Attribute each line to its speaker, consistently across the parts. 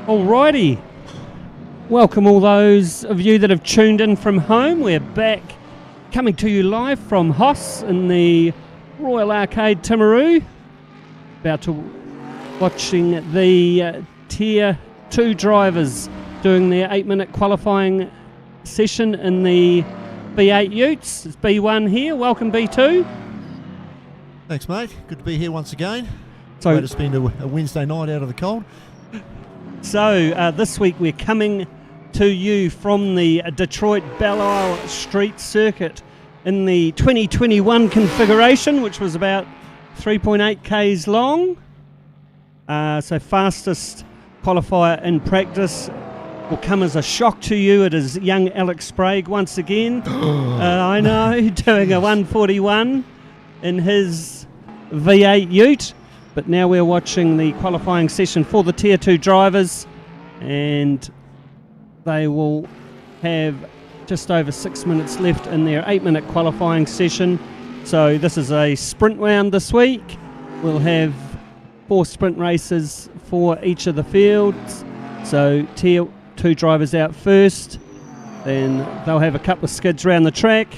Speaker 1: Alrighty, welcome all those of you that have tuned in from home. We're back coming to you live from HOSS in the Royal Arcade Timaru. About to watching the Tier 2 drivers doing their 8-minute qualifying session in the V8 Utes. It's B1 here. Welcome B2.
Speaker 2: Thanks, mate. Good to be here once again.
Speaker 1: So
Speaker 2: Great to spend a Wednesday night out of the cold.
Speaker 1: So this week we're coming to you from the Detroit Belle Street circuit in the 2021 configuration, which was about 3.8 k's long. So fastest qualifier in practice will come as a shock to you. It is young Alex Sprague once again. I know, doing a 141 in his V8 Ute. But now we're watching the qualifying session for the Tier 2 drivers, and they will have just over 6 minutes left in their 8-minute qualifying session. So this is a sprint round this week. We'll have 4 sprint races for each of the fields. So Tier 2 drivers out first, then they'll have a couple of skids around the track,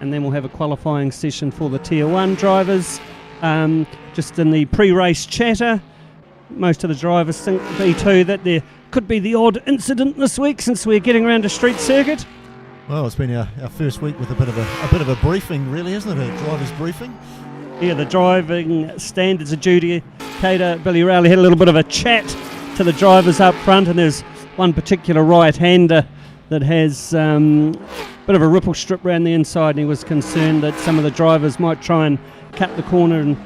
Speaker 1: and then we'll have a qualifying session for the Tier 1 drivers. Just in the pre-race chatter, most of the drivers think, B2, that there could be the odd incident this week since we're getting around a street circuit.
Speaker 2: Well, it's been our first week with a bit of a briefing, really, isn't it? A driver's briefing.
Speaker 1: Yeah, the driving standards adjudicator, Billy Rowley, had a little bit of a chat to the drivers up front, and there's one particular right-hander that has a bit of a ripple strip around the inside, and he was concerned that some of the drivers might try and cut the corner and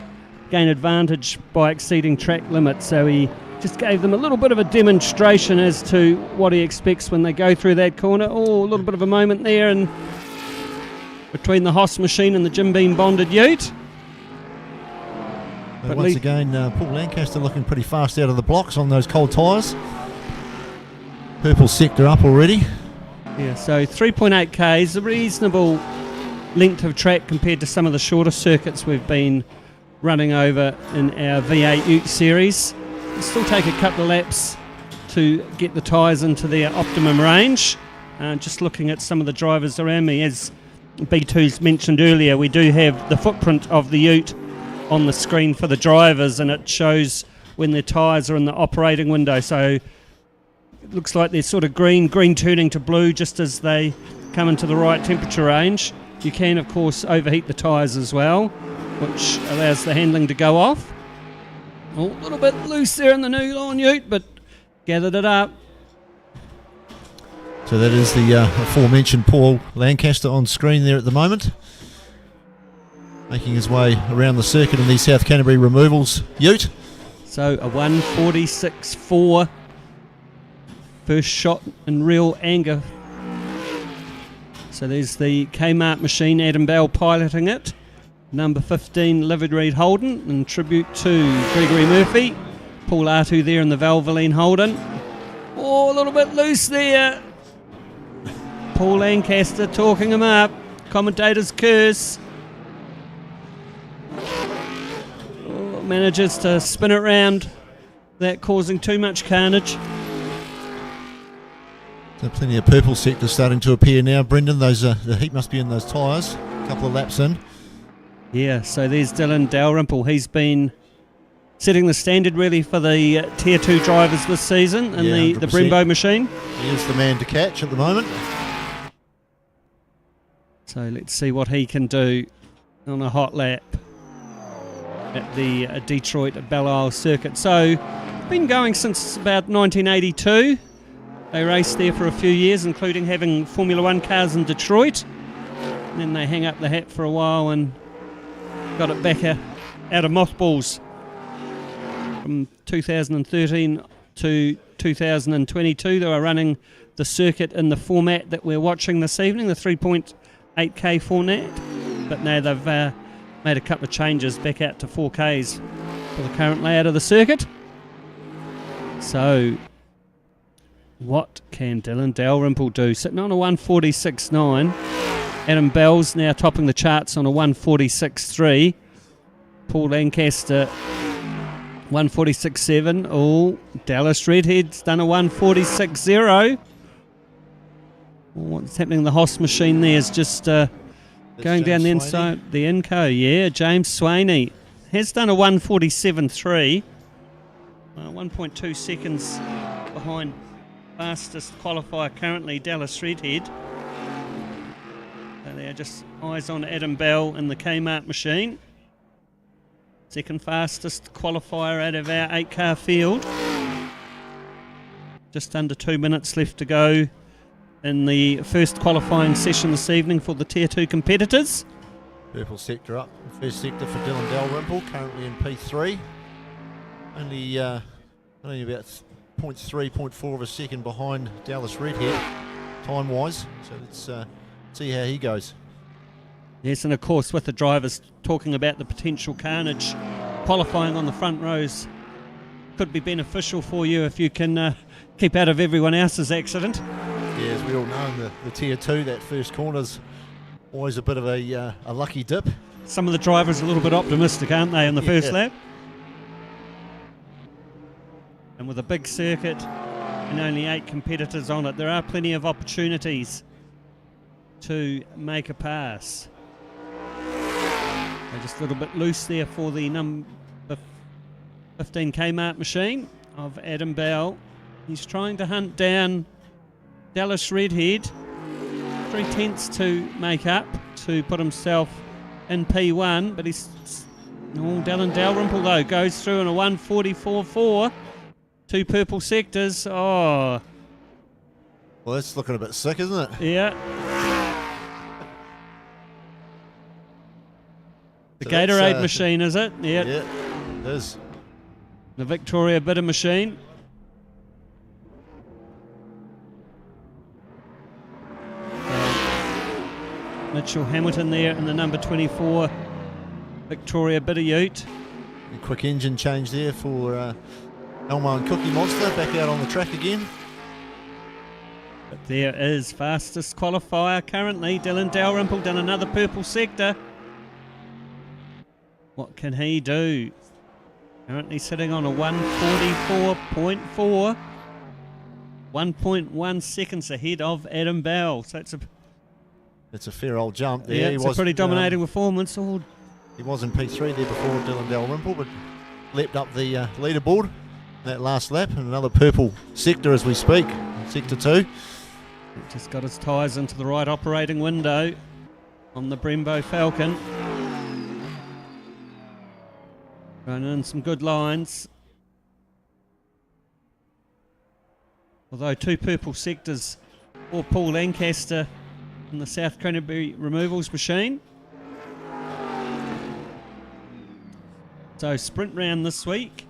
Speaker 1: gain advantage by exceeding track limits. So he just gave them a little bit of a demonstration as to what he expects when they go through that corner. Oh, a little bit of a moment there, and between the HOSS machine and the Jim Beam bonded Ute.
Speaker 2: But once again, Paul Lancaster looking pretty fast out of the blocks on those cold tyres. Purple sector up already.
Speaker 1: Yeah, so 3.8 k's, a reasonable length of track compared to some of the shorter circuits we've been running over in our V8 Ute series. It'll still take a couple of laps to get the tyres into their optimum range. Just looking at some of the drivers around me, as B2's mentioned earlier, we do have the footprint of the Ute on the screen for the drivers, and it shows when their tyres are in the operating window. So it looks like they're sort of green turning to blue just as they come into the right temperature range. You can, of course, overheat the tyres as well, which allows the handling to go off. Oh, a little bit loose there in the new lawn Ute, but gathered it up.
Speaker 2: So that is the aforementioned Paul Lancaster on screen there at the moment, making his way around the circuit in the South Canterbury Removals Ute.
Speaker 1: So a 146.4, first shot in real anger. So there's the Kmart machine, Adam Belle piloting it. Number 15, Livery Holden, in tribute to Gregory Murphy. Paul Artu there in the Valvoline Holden. Oh, a little bit loose there. Paul Lancaster talking him up. Commentator's curse. Oh, manages to spin it round without causing too much carnage.
Speaker 2: So plenty of purple sectors starting to appear now, Brendan. Those the heat must be in those tyres. A couple of laps in.
Speaker 1: Yeah, so there's Dylan Dalrymple. He's been setting the standard really for the Tier 2 drivers this season in the Brembo machine.
Speaker 2: He is the man to catch at the moment.
Speaker 1: So let's see what he can do on a hot lap at the Detroit Belle circuit. So been going since about 1982. They raced there for a few years, including having Formula 1 cars in Detroit. And then they hang up the hat for a while and got it back out of mothballs. From 2013 to 2022, they were running the circuit in the format that we're watching this evening, the 3.8k format. But now they've made a couple of changes back out to 4Ks for the current layout of the circuit. So what can Dylan Dalrymple do? Sitting on a 146.9. Adam Belle's now topping the charts on a 146.3. Paul Lancaster 146.7. Oh, Dallas Redhead's done a 146.0. What's happening? The HOSS machine there is just going down the inside. The Inco, yeah. James Swaney has done a 147.3. 1.2 seconds behind fastest qualifier currently, Dallas Redhead. So they're just eyes on Adam Belle in the Kmart machine. Second fastest qualifier out of our 8-car field. Just under 2 minutes left to go in the first qualifying session this evening for the Tier 2 competitors.
Speaker 2: Purple sector up. First sector for Dylan Dalrymple, currently in P3. Only about 0.3, 0.4 of a second behind Dallas Redhead, time-wise. So let's see how he goes.
Speaker 1: Yes, and of course with the drivers talking about the potential carnage, qualifying on the front rows could be beneficial for you if you can keep out of everyone else's accident.
Speaker 2: Yeah, as we all know in the Tier 2, that first corner's always a bit of a lucky dip.
Speaker 1: Some of the drivers are a little bit optimistic, aren't they, on the first lap? And with a big circuit and only 8 competitors on it, there are plenty of opportunities to make a pass. They're just a little bit loose there for the number 15 Kmart machine of Adam Belle. He's trying to hunt down Dallas Redhead. 3/10 to make up to put himself in P1, but he's... Oh, Dylan Dalrymple though goes through in a 144.4. 2 purple sectors. Oh.
Speaker 2: Well, that's looking a bit sick, isn't it?
Speaker 1: Yeah. The so Gatorade machine, is it? Yeah.
Speaker 2: Yeah, it is.
Speaker 1: The Victoria Bitter machine. Mitchell Hamilton there in the number 24 Victoria Bitter Ute.
Speaker 2: A quick engine change there for Elmo and Cookie Monster back out on the track again.
Speaker 1: But there is fastest qualifier currently. Dylan Dalrymple done another purple sector. What can he do? Currently sitting on a 144.4. 1.1 seconds ahead of Adam Belle. So
Speaker 2: it's a fair old jump there.
Speaker 1: Yeah, it's a pretty dominating performance. Oh.
Speaker 2: He was in P3 there before Dylan Dalrymple, but leapt up the leaderboard that last lap, and another purple sector as we speak, sector 2.
Speaker 1: Just got his tyres into the right operating window on the Brembo Falcon. Running in some good lines. Although 2 purple sectors for Paul Lancaster in the South Cranberry removals machine. So sprint round this week,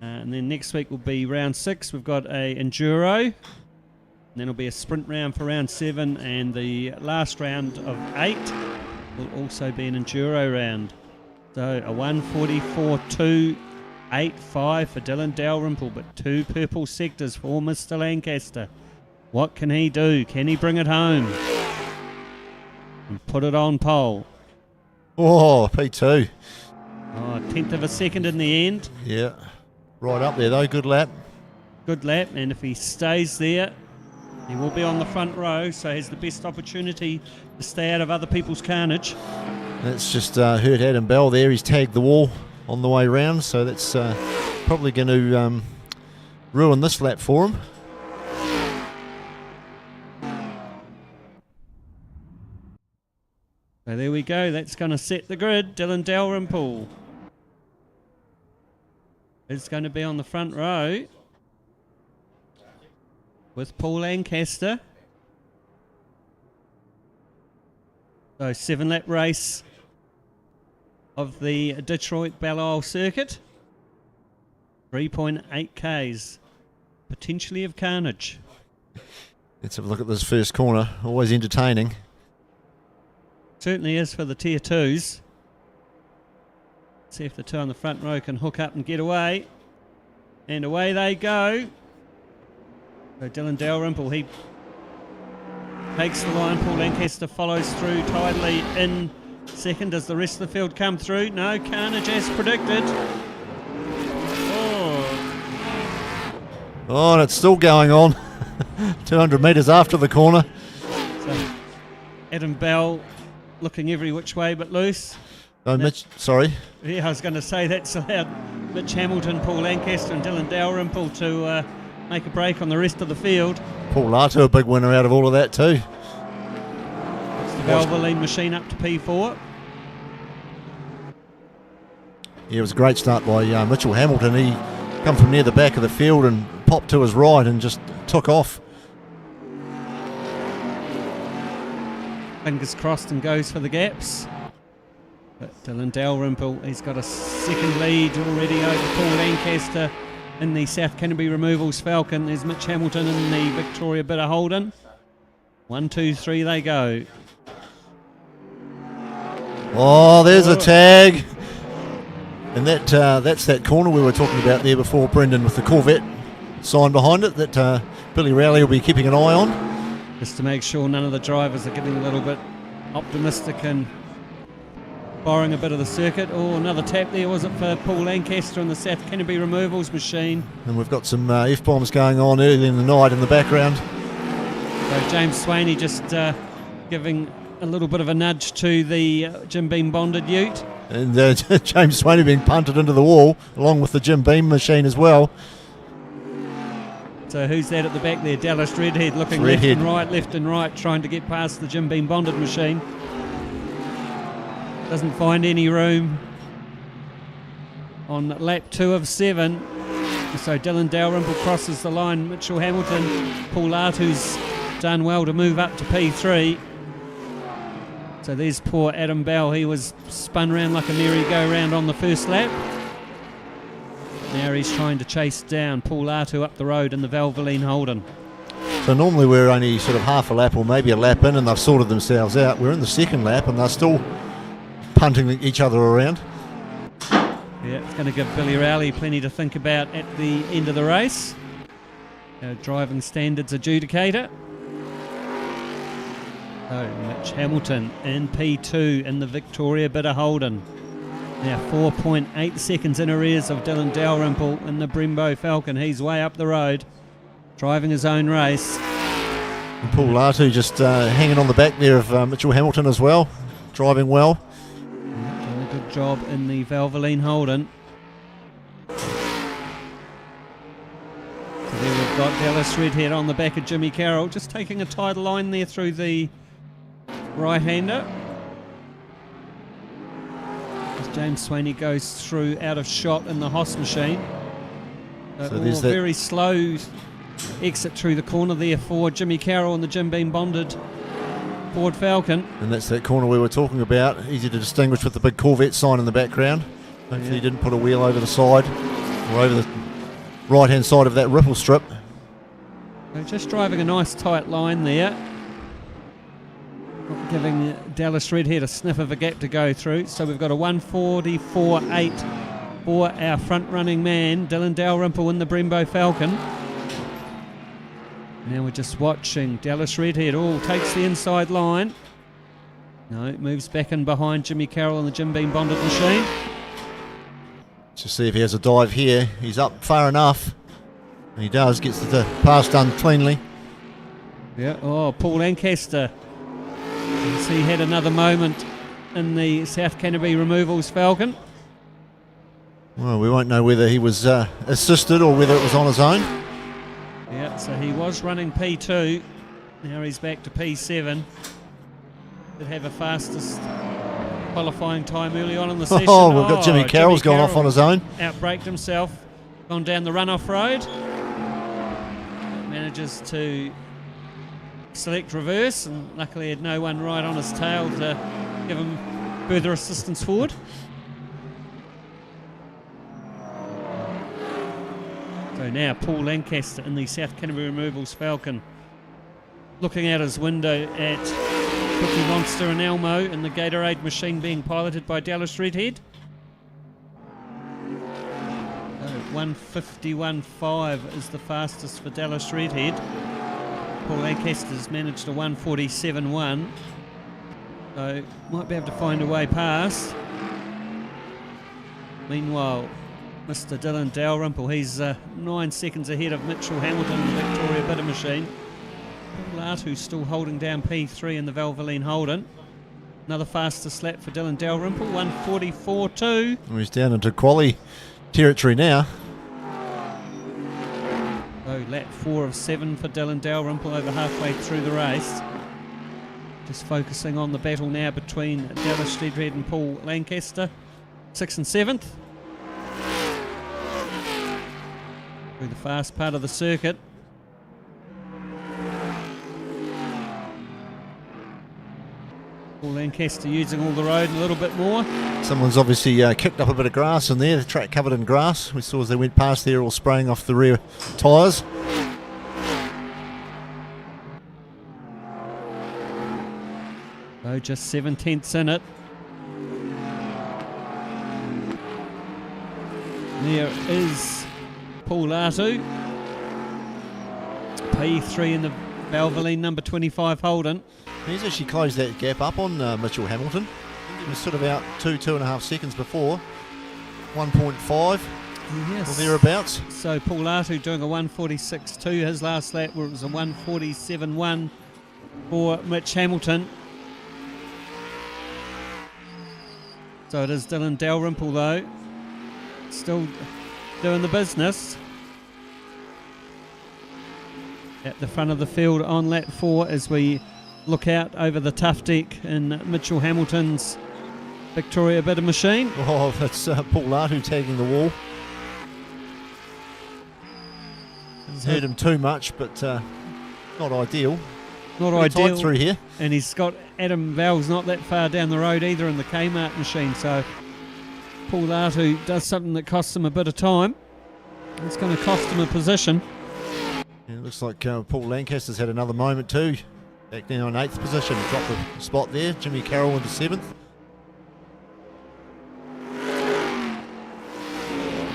Speaker 1: and then next week will be round 6. We've got a enduro, and then it'll be a sprint round for round 7, and the last round of 8 will also be an enduro round. So a 144.285 for Dylan Dalrymple, but 2 purple sectors for Mr. Lancaster. What can he do? Can he bring it home and put it on pole?
Speaker 2: Oh, P2.
Speaker 1: Oh, 1/10 of a second in the end.
Speaker 2: Yeah, right up there though. Good lap.
Speaker 1: Good lap, and if he stays there, he will be on the front row, so he has the best opportunity to stay out of other people's carnage.
Speaker 2: That's just hurt Adam Belle there. He's tagged the wall on the way round, so that's probably going to ruin this lap for him.
Speaker 1: So there we go. That's going to set the grid. Dylan Dalrymple is going to be on the front row with Paul Lancaster. So 7-lap race of the Detroit Belle circuit. 3.8 Ks, potentially of carnage.
Speaker 2: Let's have a look at this first corner. Always entertaining.
Speaker 1: Certainly is for the Tier 2s. See if the 2 on the front row can hook up and get away. And away they go. So Dylan Dalrymple, he takes the line. Paul Lancaster follows through tidily in second. Does the rest of the field come through? No, carnage as predicted.
Speaker 2: Oh, and it's still going on. 200 metres after the corner.
Speaker 1: So Adam Belle looking every which way but loose.
Speaker 2: Oh, Mitch, sorry.
Speaker 1: Yeah, I was going to say that's allowed Mitch Hamilton, Paul Lancaster and Dylan Dalrymple to make a break on the rest of the field.
Speaker 2: Paul Latu, a big winner out of all of that too.
Speaker 1: It's the Valvoline machine up to P4.
Speaker 2: Yeah, it was a great start by Mitchell Hamilton. He come from near the back of the field and popped to his right and just took off.
Speaker 1: Fingers crossed and goes for the gaps. But Dylan Dalrymple, he's got a second lead already over Paul Lancaster in the South Canterbury Removals Falcon. There's Mitch Hamilton in the Victoria Bitter Holden. 1, 2, 3 they go.
Speaker 2: Oh, there's a tag. And that's that corner we were talking about there before, Brendan, with the Corvette sign behind it that Billy Rowley will be keeping an eye on.
Speaker 1: Just to make sure none of the drivers are getting a little bit optimistic and borrowing a bit of the circuit. Oh, another tap there, was it, for Paul Lancaster and the South Canterbury Removals machine.
Speaker 2: And we've got some F-bombs going on early in the night in the background.
Speaker 1: So James Swaney just giving a little bit of a nudge to the Jim Beam bonded ute.
Speaker 2: And James Swaney being punted into the wall, along with the Jim Beam machine as well.
Speaker 1: So who's that at the back there? Dallas Redhead looking left and right, trying to get past the Jim Beam bonded machine. Doesn't find any room on lap 2 of 7. So Dylan Dalrymple crosses the line. Mitchell Hamilton, Paul Latu's done well to move up to P3. So there's poor Adam Belle. He was spun round like a merry-go-round on the first lap. Now he's trying to chase down Paul Latu up the road in the Valvoline Holden.
Speaker 2: So normally we're only sort of half a lap or maybe a lap in and they've sorted themselves out. We're in the second lap and they're still punting each other around.
Speaker 1: Yeah, it's going to give Billy Rowley plenty to think about at the end of the race. Driving standards adjudicator. So Mitch Hamilton in P2 in the Victoria Bitter Holden. Now 4.8 seconds in arrears of Dylan Dalrymple in the Brembo Falcon. He's way up the road, driving his own race.
Speaker 2: And Paul Latu just hanging on the back there of Mitchell Hamilton as well, driving well.
Speaker 1: Doing a good job in the Valvoline Holden. So there we've got Dallas Redhead on the back of Jimmy Carroll, just taking a tight line there through the right-hander. As James Swaney goes through out of shot in the HOSS machine. So there's a very slow exit through the corner there for Jimmy Carroll and the Jim Beam bonded Ford Falcon.
Speaker 2: And that's that corner we were talking about. Easy to distinguish with the big Corvette sign in the background. Hopefully he didn't put a wheel over the side or over the right-hand side of that ripple strip.
Speaker 1: So just driving a nice tight line there. Not giving Dallas Redhead a sniff of a gap to go through. So we've got a 1:44.8 for our front-running man, Dylan Dalrymple in the Brembo Falcon. Now we're just watching Dallas Redhead. Oh, takes the inside line. No, it moves back in behind Jimmy Carroll and the Jim Beam bonded machine.
Speaker 2: Just see if he has a dive here. He's up far enough. And he does, gets the pass done cleanly.
Speaker 1: Yeah, oh, Paul Lancaster. He had another moment in the South Canterbury Removals Falcon.
Speaker 2: Well, we won't know whether he was assisted or whether it was on his own.
Speaker 1: Yeah, so he was running P2. Now he's back to P7. Did have a fastest qualifying time early on in the session.
Speaker 2: Oh, we've got Jimmy Carroll's gone off on his own.
Speaker 1: Outbraked himself, gone down the runoff road. Manages to select reverse, and luckily had no one right on his tail to give him further assistance forward. So now Paul Lancaster in the South Canterbury Removals Falcon, looking out his window at Cookie Monster and Elmo and the Gatorade machine being piloted by Dallas Redhead. 1:51.5 is the fastest for Dallas Redhead. Paul Lancaster's managed a 1:47.1, so might be able to find a way past. Meanwhile, Mr. Dylan Dalrymple. He's 9 seconds ahead of Mitchell Hamilton, the Victoria Bitter Machine. Paul Artu's still holding down P3 in the Valvoline Holden. Another fastest lap for Dylan Dalrymple, 1:44.2.
Speaker 2: He's down into quali territory now.
Speaker 1: So lap 4 of 7 for Dylan Dalrymple over halfway through the race. Just focusing on the battle now between Dallas Steadhead and Paul Lancaster, 6th and 7th. Through the fast part of the circuit. Paul Lancaster using all the road a little bit more.
Speaker 2: Someone's obviously kicked up a bit of grass in there, the track covered in grass. We saw as they went past there all spraying off the rear tyres.
Speaker 1: So just 7/10 in it. There is Paul Artu. P3 in the Valvoline number 25 Holden.
Speaker 2: He's actually closed that gap up on Mitchell Hamilton. He was sort of out 2.5 seconds before. 1.5
Speaker 1: Yes.
Speaker 2: or thereabouts.
Speaker 1: So Paul Artu doing a 1:46.2 his last lap, where it was a 1:47.1 for Mitch Hamilton. So it is Dylan Dalrymple though, still doing the business. At the front of the field on lap 4 as we look out over the tough deck in Mitchell Hamilton's Victoria Bitter Machine.
Speaker 2: Oh, that's Paul Artu tagging the wall. Hasn't hurt him too much, but not ideal.
Speaker 1: Not
Speaker 2: Pretty tight
Speaker 1: ideal.
Speaker 2: through here.
Speaker 1: And he's got Adam Bell's not that far down the road either in the Kmart machine, so Paul Artu does something that costs him a bit of time. It's going to cost him a position.
Speaker 2: And it looks like Paul Lancaster's had another moment too. Back now in 8th position, dropped the spot there. Jimmy Carroll into 7th.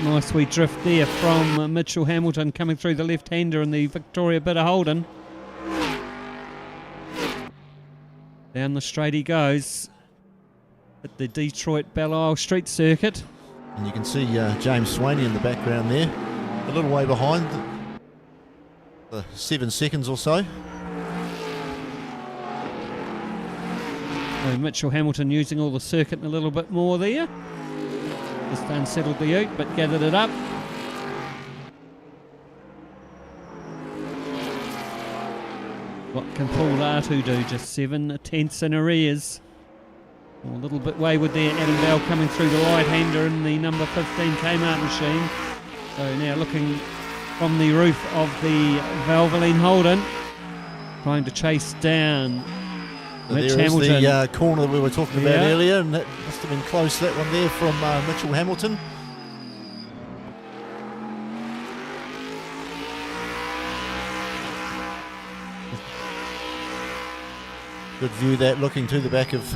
Speaker 1: Nice wee drift there from Mitchell Hamilton coming through the left-hander in the Victoria Bitter Holden. Down the straight he goes at the Detroit Belle Street Circuit.
Speaker 2: And you can see James Swaney in the background there. A little way behind, the 7 seconds or so.
Speaker 1: So Mitchell Hamilton using all the circuit a little bit more there. Just unsettled the ute but gathered it up. What can Paul Artu do? Just 7/10 in arrears. A little bit wayward there. Adam Bell coming through the right-hander in the number 15 Kmart machine. So now looking from the roof of the Valvoline Holden, trying to chase down
Speaker 2: So
Speaker 1: Mitch
Speaker 2: there is
Speaker 1: Hamilton.
Speaker 2: the corner that we were talking about
Speaker 1: Yeah.
Speaker 2: earlier, and that must have been close, that one there from Mitchell Hamilton. Good view that, looking to the back of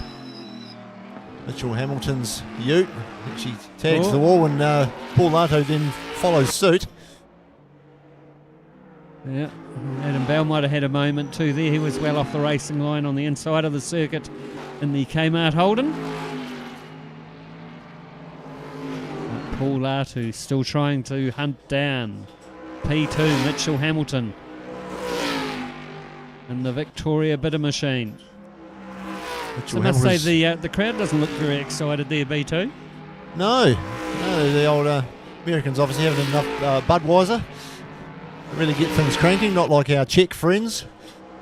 Speaker 2: Mitchell Hamilton's ute. She tags
Speaker 1: Oh.
Speaker 2: the wall, and Paul Artu then follows suit.
Speaker 1: Yeah, Adam Bell might have had a moment too there. He was well off the racing line on the inside of the circuit in the Kmart Holden. But Paul Artu still trying to hunt down P2 Mitchell Hamilton in the Victoria Bitter Machine. So I must say the crowd doesn't look very excited there, B2.
Speaker 2: No, the old Americans obviously having enough Budweiser. Really get things cranking, not like our Czech friends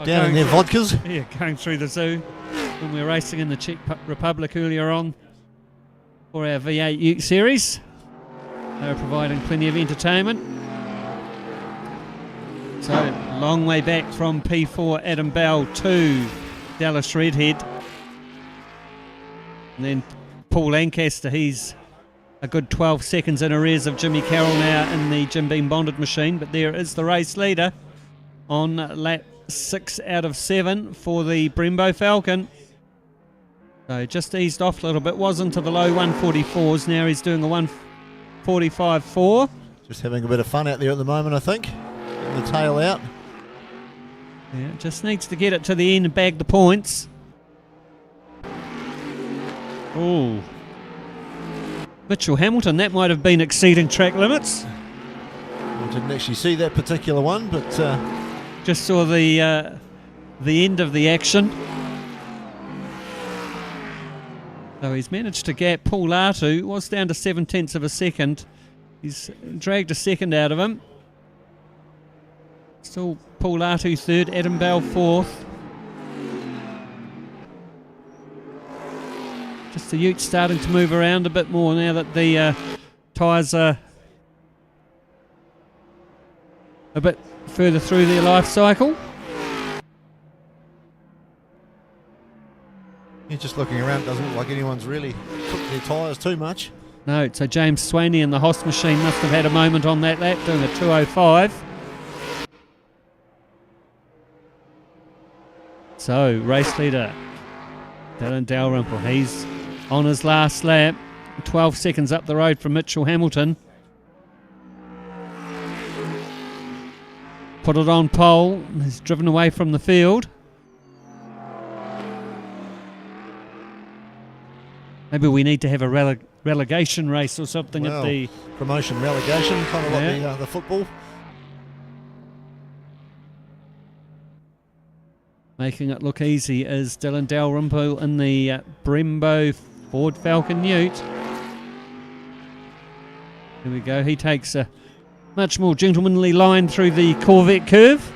Speaker 2: down in their vodkas.
Speaker 1: Yeah, going through the zoo when we were racing in the Czech Republic earlier on for our V8 Ute series. They were providing plenty of entertainment. So, long way back from P4 Adam Bell to Dallas Redhead. And then Paul Lancaster, he's a good 12 seconds in arrears of Jimmy Carroll now in the Jim Beam bonded machine, but there is the race leader on lap 6 out of 7 for the Brembo Falcon. So just eased off a little bit, was into the low 144s, now he's doing a 145.4.
Speaker 2: Just having a bit of fun out there at the moment, I think. Getting the tail out.
Speaker 1: Yeah, just needs to get it to the end and bag the points. Oh. Mitchell Hamilton, that might have been exceeding track limits.
Speaker 2: I didn't actually see that particular one, but
Speaker 1: just saw the end of the action. So he's managed to gap Paul Artu, was down to 7/10 of a second. He's dragged a second out of him. Still Paul Artu third, Adam Belle fourth. Just the Utes starting to move around a bit more now that the tyres are a bit further through their life cycle.
Speaker 2: You're just looking around, doesn't look like anyone's really cooked their tyres too much.
Speaker 1: No, so James Swaney and the HOSS machine must have had a moment on that lap, doing a 2:05. So, race leader Dylan Dalrymple, he's on his last lap, 12 seconds up the road from Mitchell Hamilton. Put it on pole, he's driven away from the field. Maybe we need to have a relegation race or something,
Speaker 2: well,
Speaker 1: at the
Speaker 2: promotion relegation, kind of like the football.
Speaker 1: Making it look easy is Dylan Dalrymple in the Brembo Ford Falcon Ute. Here we go, he takes a much more gentlemanly line through the Corvette curve.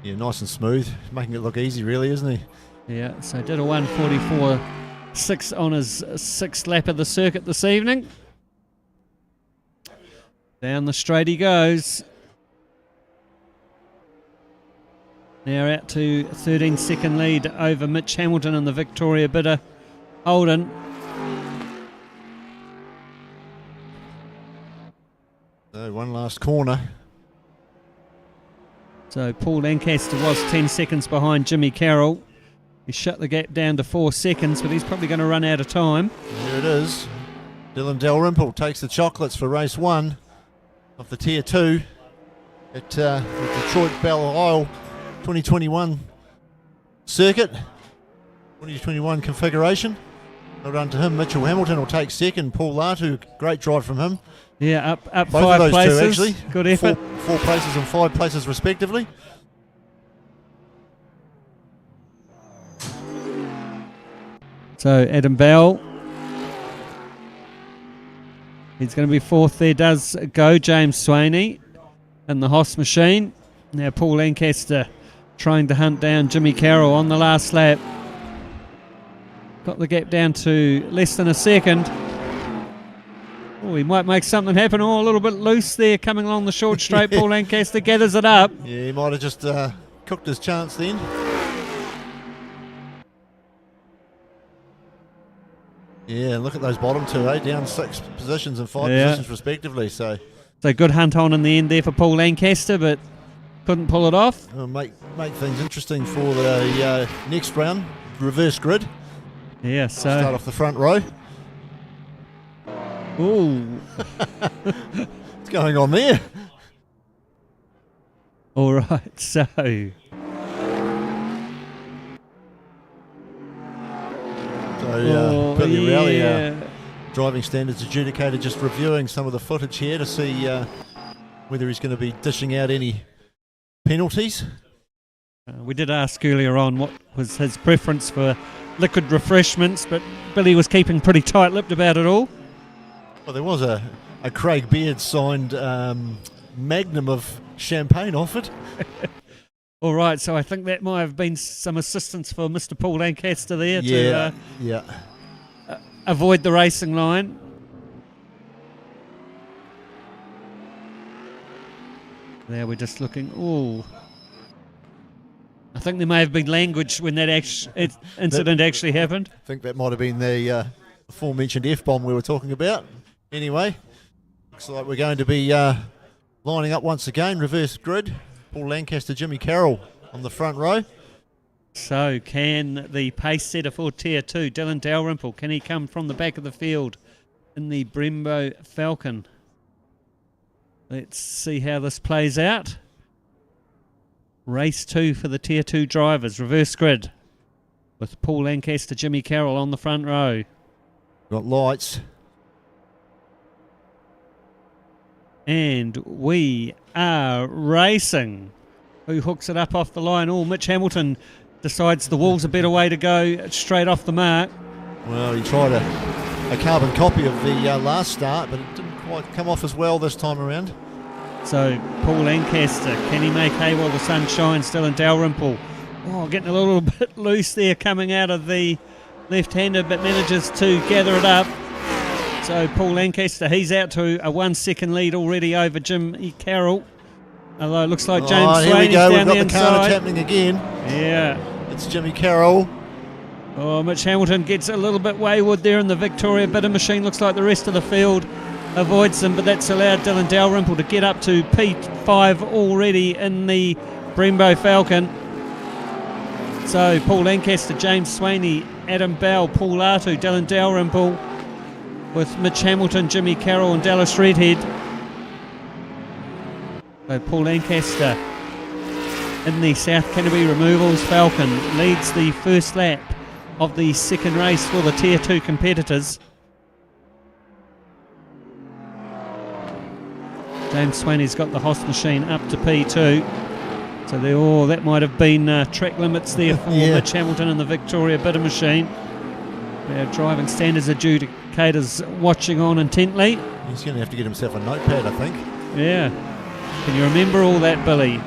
Speaker 2: Yeah, nice and smooth, making it look easy really, isn't he?
Speaker 1: Yeah, so did a 1:44.6 on his sixth lap of the circuit this evening. Down the straight he goes. Now out to 13-second lead over Mitch Hamilton and the Victoria bidder Holden.
Speaker 2: So one last corner.
Speaker 1: So Paul Lancaster was 10 seconds behind Jimmy Carroll. He shut the gap down to 4 seconds, but he's probably going to run out of time.
Speaker 2: There it is. Dylan Dalrymple takes the chocolates for race 1 of the Tier 2 at the Detroit Belle 2021 circuit, 2021 configuration. Well done to him. Mitchell Hamilton will take second. Paul Artu, great drive from him.
Speaker 1: Yeah, up
Speaker 2: Both
Speaker 1: 5
Speaker 2: of those
Speaker 1: places.
Speaker 2: two, actually.
Speaker 1: Good effort.
Speaker 2: Four places and 5 places respectively.
Speaker 1: So Adam Belle, he's going to be fourth. There does go James Swaney and the HOSS machine. Now Paul Lancaster trying to hunt down Jimmy Carroll on the last lap. Got the gap down to less than a second. Oh, he might make something happen. Oh, a little bit loose there coming along the short straight. Paul Lancaster gathers it up.
Speaker 2: Yeah, he might have just cooked his chance then. Yeah, look at those bottom two, down 6 positions and 5 positions respectively. So
Speaker 1: good hunt on in the end there for Paul Lancaster, but couldn't pull it off.
Speaker 2: It'll make things interesting for the next round, reverse grid.
Speaker 1: Yeah, so
Speaker 2: start off the front row.
Speaker 1: Ooh.
Speaker 2: What's going on there?
Speaker 1: All right, so
Speaker 2: Billy Rowley, driving standards adjudicator, just reviewing some of the footage here to see whether he's going to be dishing out any penalties.
Speaker 1: We did ask earlier on what was his preference for liquid refreshments, but Billy was keeping pretty tight-lipped about it all.
Speaker 2: Well, there was a Craig Beard signed magnum of champagne offered.
Speaker 1: All right, so I think that might have been some assistance for Mr. Paul Lancaster there
Speaker 2: to
Speaker 1: avoid the racing line. There we're just looking. Ooh, I think there may have been language when that incident actually happened.
Speaker 2: I think that might have been the aforementioned F-bomb we were talking about. Anyway, looks like we're going to be lining up once again, reverse grid. Paul Lancaster, Jimmy Carroll on the front row.
Speaker 1: So can the pace setter for Tier 2, Dylan Dalrymple, can he come from the back of the field in the Brembo Falcon? Let's see how this plays out. Race 2 for the Tier 2 drivers, reverse grid, with Paul Lancaster, Jimmy Carroll on the front row.
Speaker 2: Got lights.
Speaker 1: And we are racing. Who hooks it up off the line? Oh, Mitch Hamilton decides the wall's a better way to go, straight off the mark.
Speaker 2: Well, he tried a carbon copy of the last start, but it didn't quite come off as well this time around.
Speaker 1: So Paul Lancaster, can he make hay while the sun shines? Still in Dalrymple. Oh, getting a little bit loose there coming out of the left-hander, but manages to gather it up. So Paul Lancaster, he's out to a 1 second lead already over Jimmy Carroll. Although it looks like James
Speaker 2: here we
Speaker 1: Swain's
Speaker 2: go.
Speaker 1: down
Speaker 2: We've got
Speaker 1: the
Speaker 2: the carnage
Speaker 1: inside.
Speaker 2: happening again.
Speaker 1: Yeah.
Speaker 2: It's Jimmy Carroll.
Speaker 1: Oh, Mitch Hamilton gets a little bit wayward there in the Victoria Bitter machine. Looks like the rest of the field avoids him, but that's allowed Dylan Dalrymple to get up to P5 already in the Brembo Falcon. So Paul Lancaster, James Swaney, Adam Belle, Paul Artu, Dylan Dalrymple with Mitch Hamilton, Jimmy Carroll and Dallas Redhead. So Paul Lancaster in the South Canterbury Removals Falcon leads the first lap of the second race for the Tier 2 competitors. James Swaney's got the HOSS machine up to P2. So that might have been track limits there for Mitch Hamilton and the Victoria Bitter machine. Our driving standards adjudicators watching on intently.
Speaker 2: He's going to have to get himself a notepad, I think.
Speaker 1: Yeah. Can you remember all that, Billy?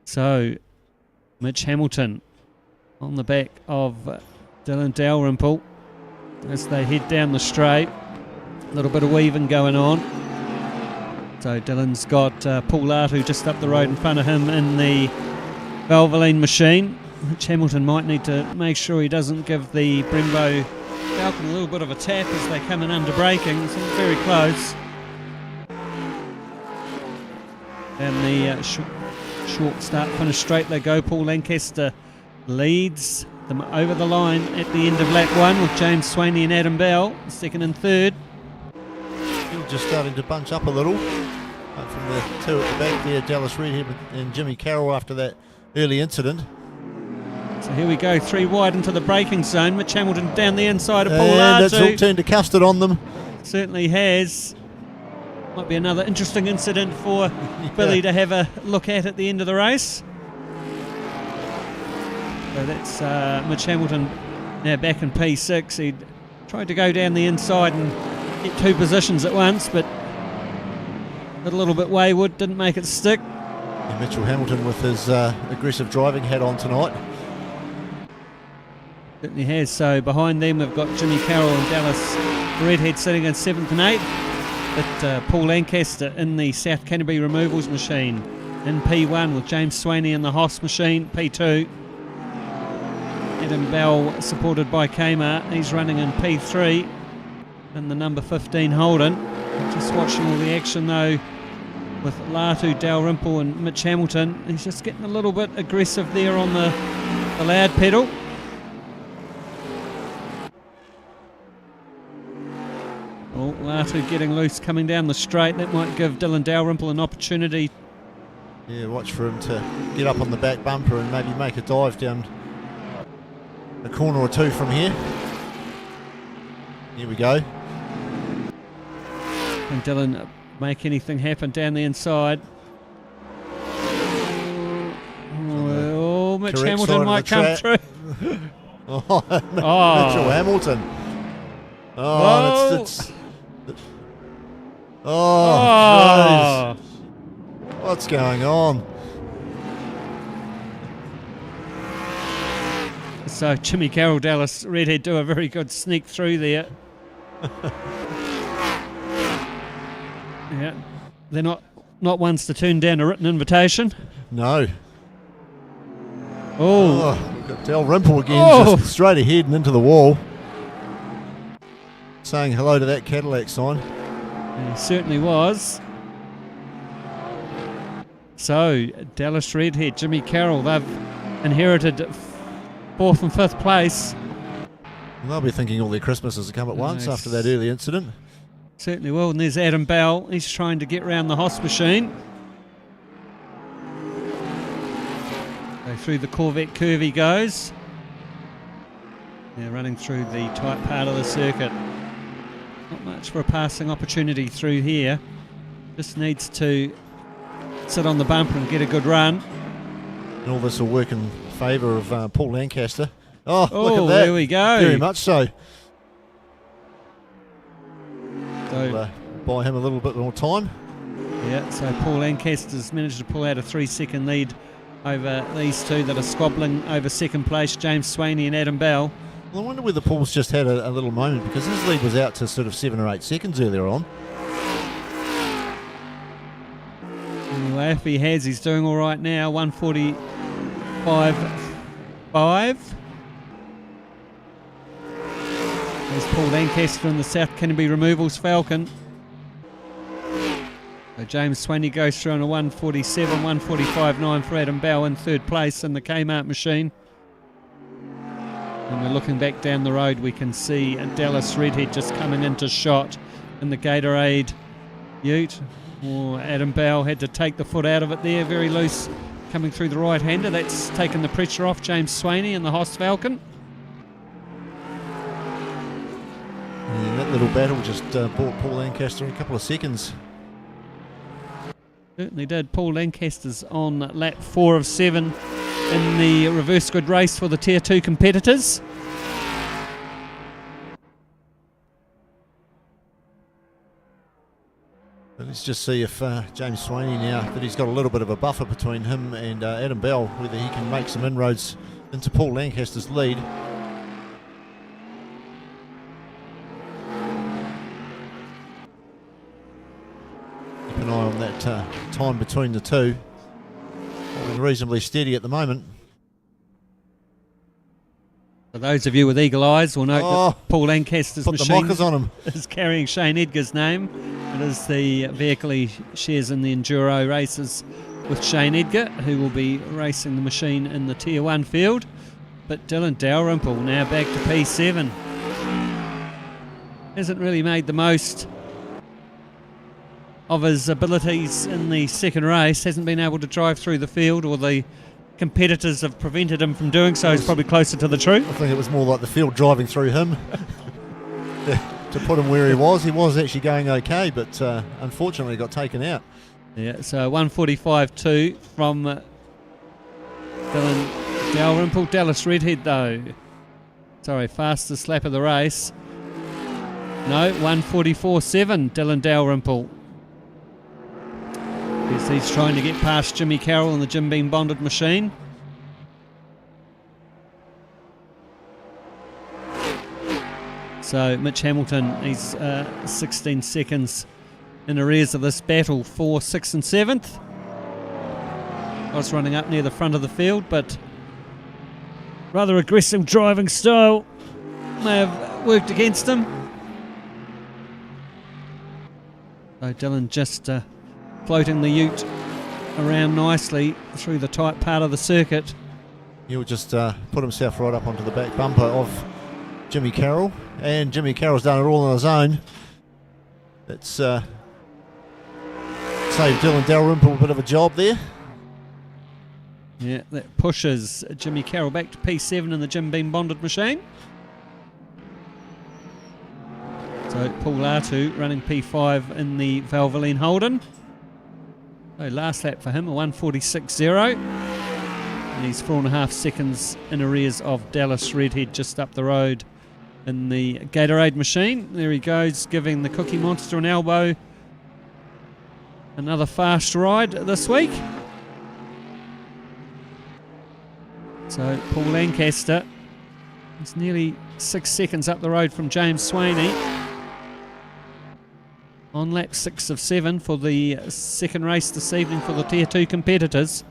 Speaker 1: So, Mitch Hamilton on the back of Dylan Dalrymple as they head down the straight. A little bit of weaving going on. So Dylan's got Paul Artu just up the road in front of him in the Valvoline machine. Mitch Hamilton might need to make sure he doesn't give the Brembo Falcon a little bit of a tap as they come in under braking. It's very close. And the short start finish straight they go. Paul Lancaster leads them over the line at the end of lap 1 with James Swaney and Adam Bell second and third.
Speaker 2: Just starting to bunch up a little. From the two at the back there, Dallas Redhead and Jimmy Carroll after that early incident.
Speaker 1: So here we go, 3 wide into the braking zone. Mitch Hamilton down the inside of Paul
Speaker 2: And
Speaker 1: Artu.
Speaker 2: it's all turned to custard on them.
Speaker 1: Certainly has. Might be another interesting incident for Billy to have a look at the end of the race. So that's Mitch Hamilton now back in P6. He tried to go down the inside and get 2 positions at once, but a little bit wayward, didn't make it stick.
Speaker 2: And Mitchell Hamilton with his aggressive driving hat on tonight.
Speaker 1: Certainly has. So behind them we've got Jimmy Carroll and Dallas Redhead sitting in 7th and 8th. But Paul Lancaster in the South Canterbury Removals machine in P1 with James Swaney in the HOSS machine, P2. Adam Bell supported by Kmart, he's running in P3 in the number 15 Holden. Just watching all the action though with Latu, Dalrymple and Mitch Hamilton. He's just getting a little bit aggressive there on the loud pedal. Oh, Latu getting loose coming down the straight. That might give Dylan Dalrymple an opportunity.
Speaker 2: Yeah, watch for him to get up on the back bumper and maybe make a dive down a corner or 2 from here. Here we go.
Speaker 1: Can Dylan make anything happen down the inside? Oh, Mitch
Speaker 2: Correct
Speaker 1: Hamilton
Speaker 2: side
Speaker 1: might
Speaker 2: of the
Speaker 1: come
Speaker 2: track.
Speaker 1: through.
Speaker 2: Mitchell Hamilton. Oh, it's oh, jeez. What's going on?
Speaker 1: So Jimmy Carroll, Dallas Redhead do a very good sneak through there. Yeah, they're not ones to turn down a written invitation.
Speaker 2: No.
Speaker 1: Oh,
Speaker 2: We've got Dalrymple again, just straight ahead and into the wall. Saying hello to that Cadillac sign.
Speaker 1: he certainly was. So Dallas Redhead, Jimmy Carroll, they've inherited 4th and 5th place.
Speaker 2: And they'll be thinking all their Christmases have come at once after that early incident.
Speaker 1: Certainly will. And there's Adam Bell. He's trying to get round the HOSS machine. So through the Corvette curve he goes. They're running through the tight part of the circuit. Not much for a passing opportunity through here. Just needs to sit on the bumper and get a good run.
Speaker 2: And all this will work in favour of Paul Lancaster. Oh, look at that.
Speaker 1: There we go.
Speaker 2: Very much so.
Speaker 1: So
Speaker 2: Buy him a little bit more time.
Speaker 1: yeah, so Paul Lancaster's managed to pull out a 3-second lead over these two that are squabbling over second place, James Swaney and Adam Belle.
Speaker 2: Well, I wonder whether Paul's just had a little moment, because his lead was out to sort of 7 or 8 seconds earlier on.
Speaker 1: Anyway, if he has, he's doing all right now. 1:45.5. There's Paul Lancaster in the South Canterbury Removals Falcon. So James Swaney goes through on a 1:47, 1:45.9 for Adam Belle in third place in the Kmart machine. And we're looking back down the road, we can see Dallas Redhead just coming into shot in the Gatorade Ute. Adam Belle had to take the foot out of it there, very loose coming through the right-hander. That's taken the pressure off James Swaney in the HOSS Falcon.
Speaker 2: And that little battle just bought Paul Lancaster a couple of seconds.
Speaker 1: Certainly did. Paul Lancaster's on lap 4 of 7 in the reverse grid race for the Tier 2 competitors.
Speaker 2: Let's just see if James Swaney, now that he's got a little bit of a buffer between him and Adam Belle, whether he can make some inroads into Paul Lancaster's lead. Keep an eye on that time between the two. Holding reasonably steady at the moment.
Speaker 1: For those of you with eagle eyes will note that Paul Lancaster's
Speaker 2: put the
Speaker 1: machine
Speaker 2: mockers on him.
Speaker 1: is carrying Shane Edgar's name. It is the vehicle he shares in the Enduro races with Shane Edgar, who will be racing the machine in the Tier 1 field. But Dylan Dalrymple now back to P7. Hasn't really made the most of his abilities in the second race. Hasn't been able to drive through the field, or the competitors have prevented him from doing so. He's probably closer to the truth.
Speaker 2: I think it was more like the field driving through him to put him where he was. He was actually going okay, but unfortunately got taken out.
Speaker 1: Yeah, so 1:45.2 from Dylan Dalrymple. Dallas Redhead, though. Sorry, fastest lap of the race. No, 1:44.7, Dylan Dalrymple. Yes, he's trying to get past Jimmy Carroll in the Jim Beam bonded machine. So Mitch Hamilton, he's 16 seconds in arrears of this battle for 6th and 7th. I was running up near the front of the field, but rather aggressive driving style may have worked against him. So Dylan just floating the ute around nicely through the tight part of the circuit.
Speaker 2: He'll just put himself right up onto the back bumper of Jimmy Carroll, and Jimmy Carroll's done it all on his own. That's saved Dylan Dalrymple a bit of a job there.
Speaker 1: Yeah, that pushes Jimmy Carroll back to P7 in the Jim Beam bonded machine. So Paul Artu running P5 in the Valvoline Holden. So last lap for him, a 1:46.0. And he's 4.5 seconds in arrears of Dallas Redhead just up the road in the Gatorade machine. There he goes, giving the Cookie Monster an elbow. Another fast ride this week. So Paul Lancaster is nearly 6 seconds up the road from James Swaney. On lap 6 of 7 for the second race this evening for the Tier 2 competitors.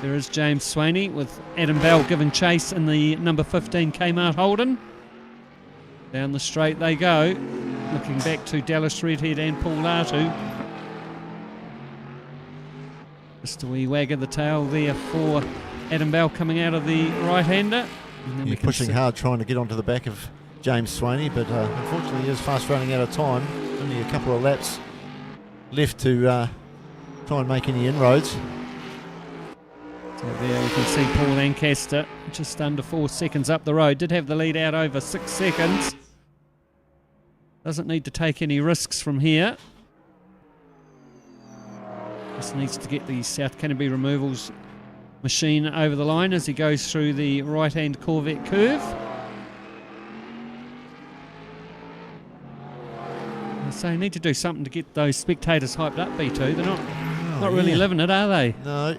Speaker 1: There is James Swaney with Adam Belle giving chase in the number 15 Kmart Holden. Down the straight they go, looking back to Dallas Redhead and Paul Artu. Just a wee wag of the tail there for Adam Belle coming out of the right-hander.
Speaker 2: You're pushing hard trying to get onto the back of James Swaney, but unfortunately he is fast running out of time. Only a couple of laps left to try and make any inroads.
Speaker 1: So there we can see Paul Lancaster just under 4 seconds up the road. Did have the lead out over 6 seconds. Doesn't need to take any risks from here. Just needs to get the South Canterbury removals machine over the line as he goes through the right-hand Corvette curve. So you need to do something to get those spectators hyped up, B2. They're not really living it, are they?
Speaker 2: No.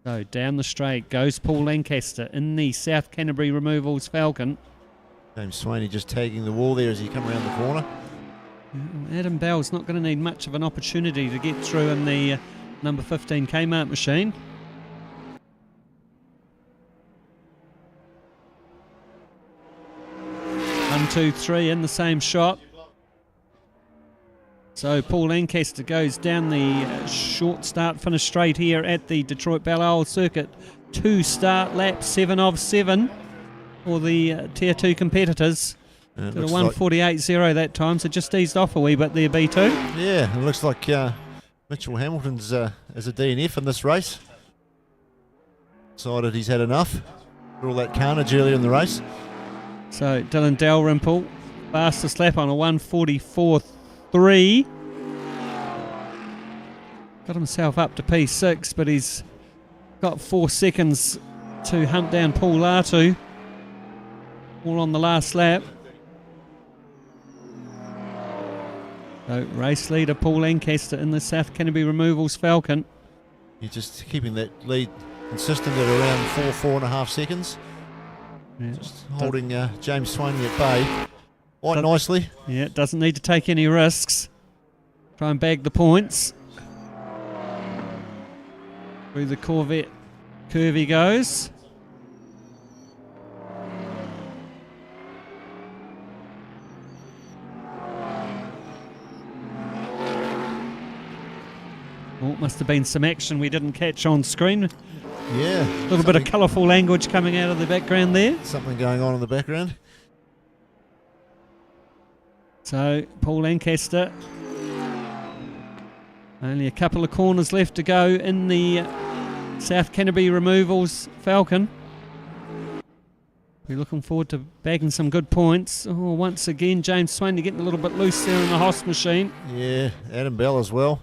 Speaker 1: So down the straight goes Paul Lancaster in the South Canterbury removals Falcon.
Speaker 2: James Swaney just tagging the wall there as he come around the corner.
Speaker 1: Adam Bell's not going to need much of an opportunity to get through in the number 15 Kmart machine. One, two, three in the same shot. So Paul Lancaster goes down the short start finish straight here at the Detroit Belle circuit. 2 start laps, 7 of 7 for the Tier 2 competitors. Did a 1:48.0 that time, so just eased off a wee bit there, B2.
Speaker 2: Yeah, it looks like Mitchell Hamilton's as a DNF in this race. Decided he's had enough for all that carnage earlier in the race.
Speaker 1: So Dylan Dalrymple, fastest lap on a 1:44.3. Got himself up to P6, but he's got 4 seconds to hunt down Paul Latu. All on the last lap. So race leader Paul Lancaster in the South Canterbury removals Falcon.
Speaker 2: You're just keeping that lead consistent at around 4.5 seconds.
Speaker 1: Yeah.
Speaker 2: Just holding James Swaney at bay quite nicely.
Speaker 1: Yeah, doesn't need to take any risks. Try and bag the points. Through the Corvette curve he goes. Oh, must have been some action we didn't catch on screen.
Speaker 2: Yeah.
Speaker 1: A little bit of colourful language coming out of the background there.
Speaker 2: Something going on in the background.
Speaker 1: So, Paul Lancaster. Only a couple of corners left to go in the South Canterbury removals Falcon. We're looking forward to bagging some good points. Oh, once again, James Swaney getting a little bit loose there in the HOSS machine.
Speaker 2: Yeah, Adam Bell as well.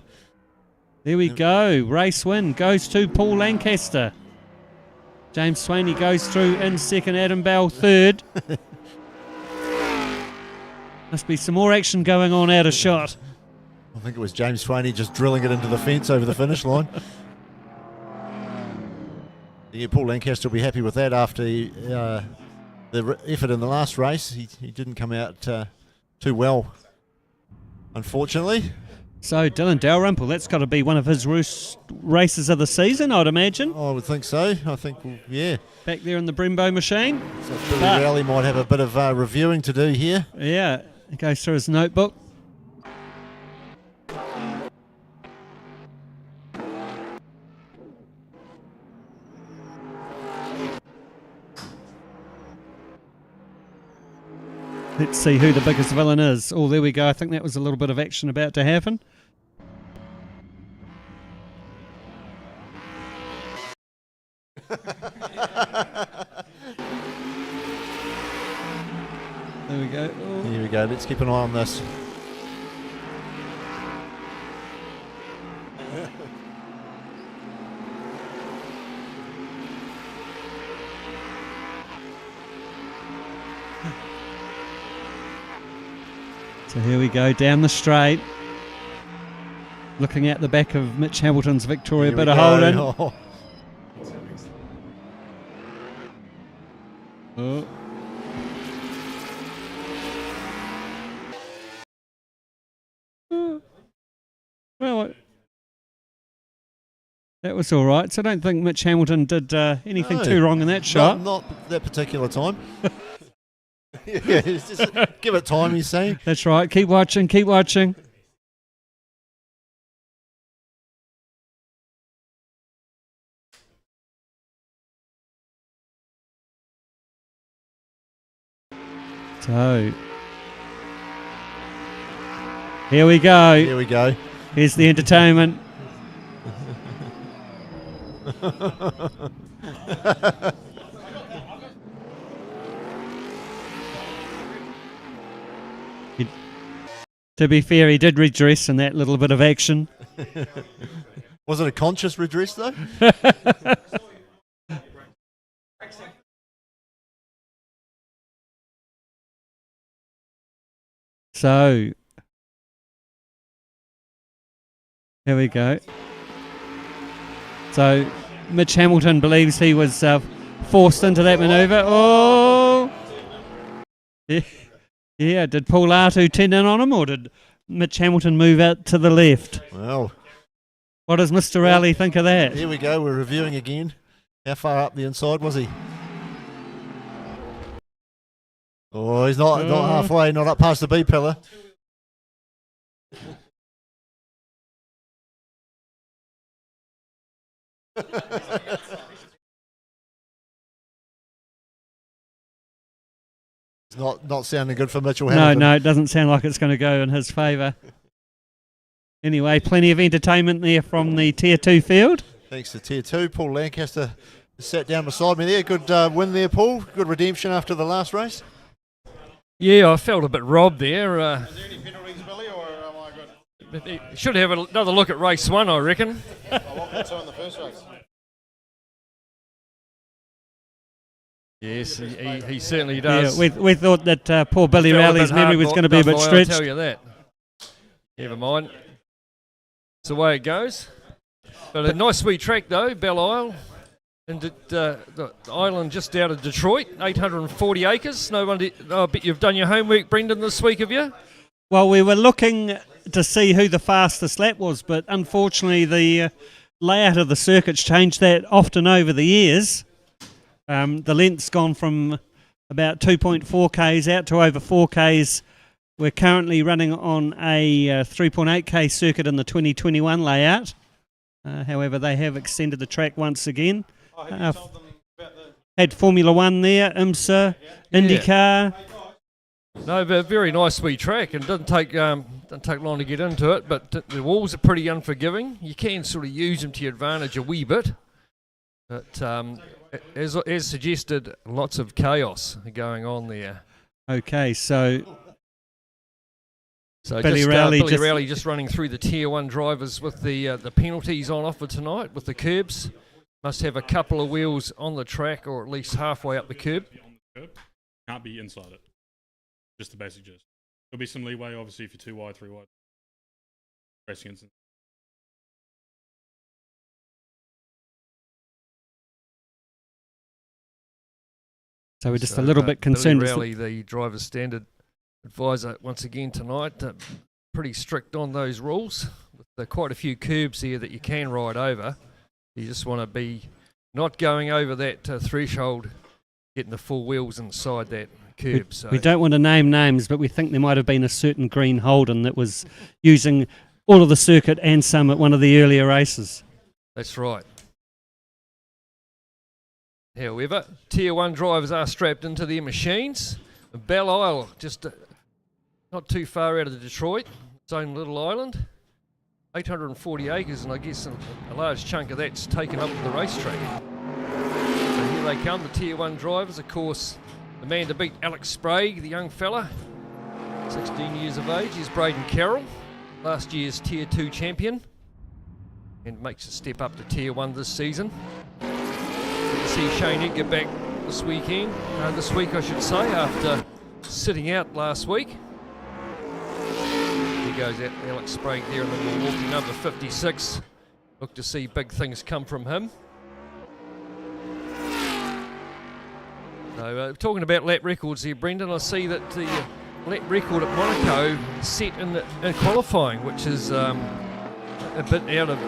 Speaker 1: There we go. Race win goes to Paul Lancaster. James Swaney goes through in second, Adam Bell third. Must be some more action going on out of shot.
Speaker 2: I think it was James Swaney just drilling it into the fence over the finish line. Yeah, Paul Lancaster will be happy with that after the effort in the last race. He didn't come out too well, unfortunately.
Speaker 1: So Dylan Dalrymple, that's got to be one of his races of the season, I'd imagine.
Speaker 2: I would think so. I think, yeah.
Speaker 1: Back there in the Brembo machine.
Speaker 2: So Billy Rowley might have a bit of reviewing to do here.
Speaker 1: Yeah, he goes through his notebook. Let's see who the biggest villain is. Oh, there we go. I think that was a little bit of action about to happen. There we go. Oh.
Speaker 2: Here we go. Let's keep an eye on this.
Speaker 1: So here we go, down the straight. Looking at the back of Mitch Hamilton's Victoria, bit of holding.
Speaker 2: Oh.
Speaker 1: Oh. Well, that was all right. So I don't think Mitch Hamilton did anything too wrong in that shot.
Speaker 2: Not that particular time. Yeah, it's just, give it time, he's saying.
Speaker 1: That's right. Keep watching, keep watching. So, here we go.
Speaker 2: Here we go.
Speaker 1: Here's the entertainment. To be fair, he did redress in that little bit of action.
Speaker 2: Was it a conscious redress though?
Speaker 1: So, here we go. So, Mitch Hamilton believes he was forced into that manoeuvre. Oh! Yeah, did Paul Artu tend in on him, or did Mitch Hamilton move out to the left?
Speaker 2: Well,
Speaker 1: what does Mr. Rowley think of that?
Speaker 2: Here we go, we're reviewing again. How far up the inside was he? Oh, he's not halfway, not up past the B pillar. It's not sounding good for Mitchell Hamilton.
Speaker 1: No, it doesn't sound like it's going to go in his favour. Anyway, plenty of entertainment there from the Tier 2 field.
Speaker 2: Thanks to Tier 2. Paul Lancaster sat down beside me there. Good win there, Paul. Good redemption after the last race.
Speaker 3: Yeah, I felt a bit robbed there.
Speaker 4: Is there any penalties, Billy, or am I good?
Speaker 3: Should have another look at race 1, I reckon.
Speaker 4: What was in the first race?
Speaker 3: Yes, he certainly does.
Speaker 1: Yeah, we thought that poor Billy Rowley's memory was going to be a bit stretched.
Speaker 3: I'll tell you that. Never mind. It's the way it goes. But a nice sweet track though, Belle Isle. And the island just out of Detroit, 840 acres. No wonder, I bet you've done your homework, Brendan, this week, have you?
Speaker 1: Well, we were looking to see who the fastest lap was, but unfortunately the layout of the circuit's changed that often over the years. The length's gone from about 2.4 Ks out to over 4 Ks. We're currently running on a 3.8 K circuit in the 2021 layout. However, they have extended the track once again.
Speaker 4: Have you told them about
Speaker 1: Had Formula One there, IMSA, IndyCar.
Speaker 3: No, but a very nice sweet track, and doesn't take long to get into it. But the walls are pretty unforgiving. You can sort of use them to your advantage a wee bit, but as suggested, lots of chaos going on there.
Speaker 1: Okay, so
Speaker 3: Billy Rowley just running through the Tier 1 drivers with the penalties on offer tonight with the curbs. Must have a couple of wheels on the track or at least halfway up the curb.
Speaker 4: Can't be inside it. Just the basic gist. There'll be some leeway, obviously, if you're 2 wide, 3 wide. Racing instant.
Speaker 1: So we're just a little bit concerned.
Speaker 3: Billy Rowley, the driver's standard advisor, once again tonight, pretty strict on those rules. There are quite a few curbs here that you can ride over. You just want to be not going over that threshold, getting the full wheels inside that curb.
Speaker 1: We don't want to name names, but we think there might have been a certain green Holden that was using all of the circuit and some at one of the earlier races.
Speaker 3: That's right. However, Tier 1 drivers are strapped into their machines. Belle Isle, just not too far out of Detroit, its own little island. 840 acres, and I guess a large chunk of that's taken up with the racetrack. So here they come, the Tier 1 drivers. Of course, the man to beat Alex Sprague, the young fella, 16 years of age. He's Braden Carroll, last year's Tier 2 champion, and makes a step up to Tier 1 this season. Good to see Shane Edgar back this week I should say, after sitting out last week. Goes out Alex Sprague there in the Milwaukee number 56. Look to see big things come from him. So talking about lap records here, Brendan, I see that the lap record at Monaco set in qualifying, which is a bit out of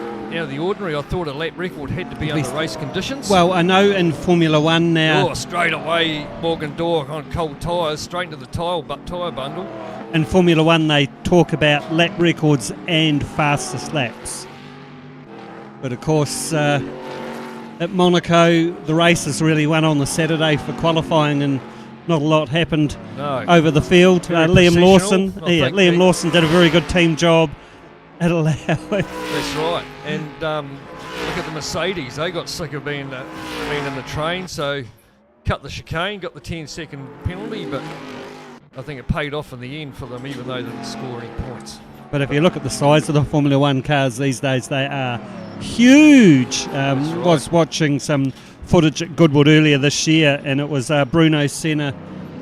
Speaker 3: the ordinary. I thought a lap record had to be under race conditions.
Speaker 1: Well, I know in Formula One now.
Speaker 3: Oh, straight away, Morgan Dorr on cold tyres, straight into the tyre bundle.
Speaker 1: In Formula One, they talk about lap records and fastest laps. But of course, at Monaco, the races really won on the Saturday for qualifying, and not a lot happened over the field. Liam Lawson did a very good team job at allowing.
Speaker 3: That's right. And look at the Mercedes. They got sick of being in the train, so cut the chicane, got the 10-second penalty, but I think it paid off in the end for them, even though they didn't score any points.
Speaker 1: But if you look at the size of the Formula One cars these days, they are huge.
Speaker 3: Right.
Speaker 1: Was watching some footage at Goodwood earlier this year, and it was Bruno Senna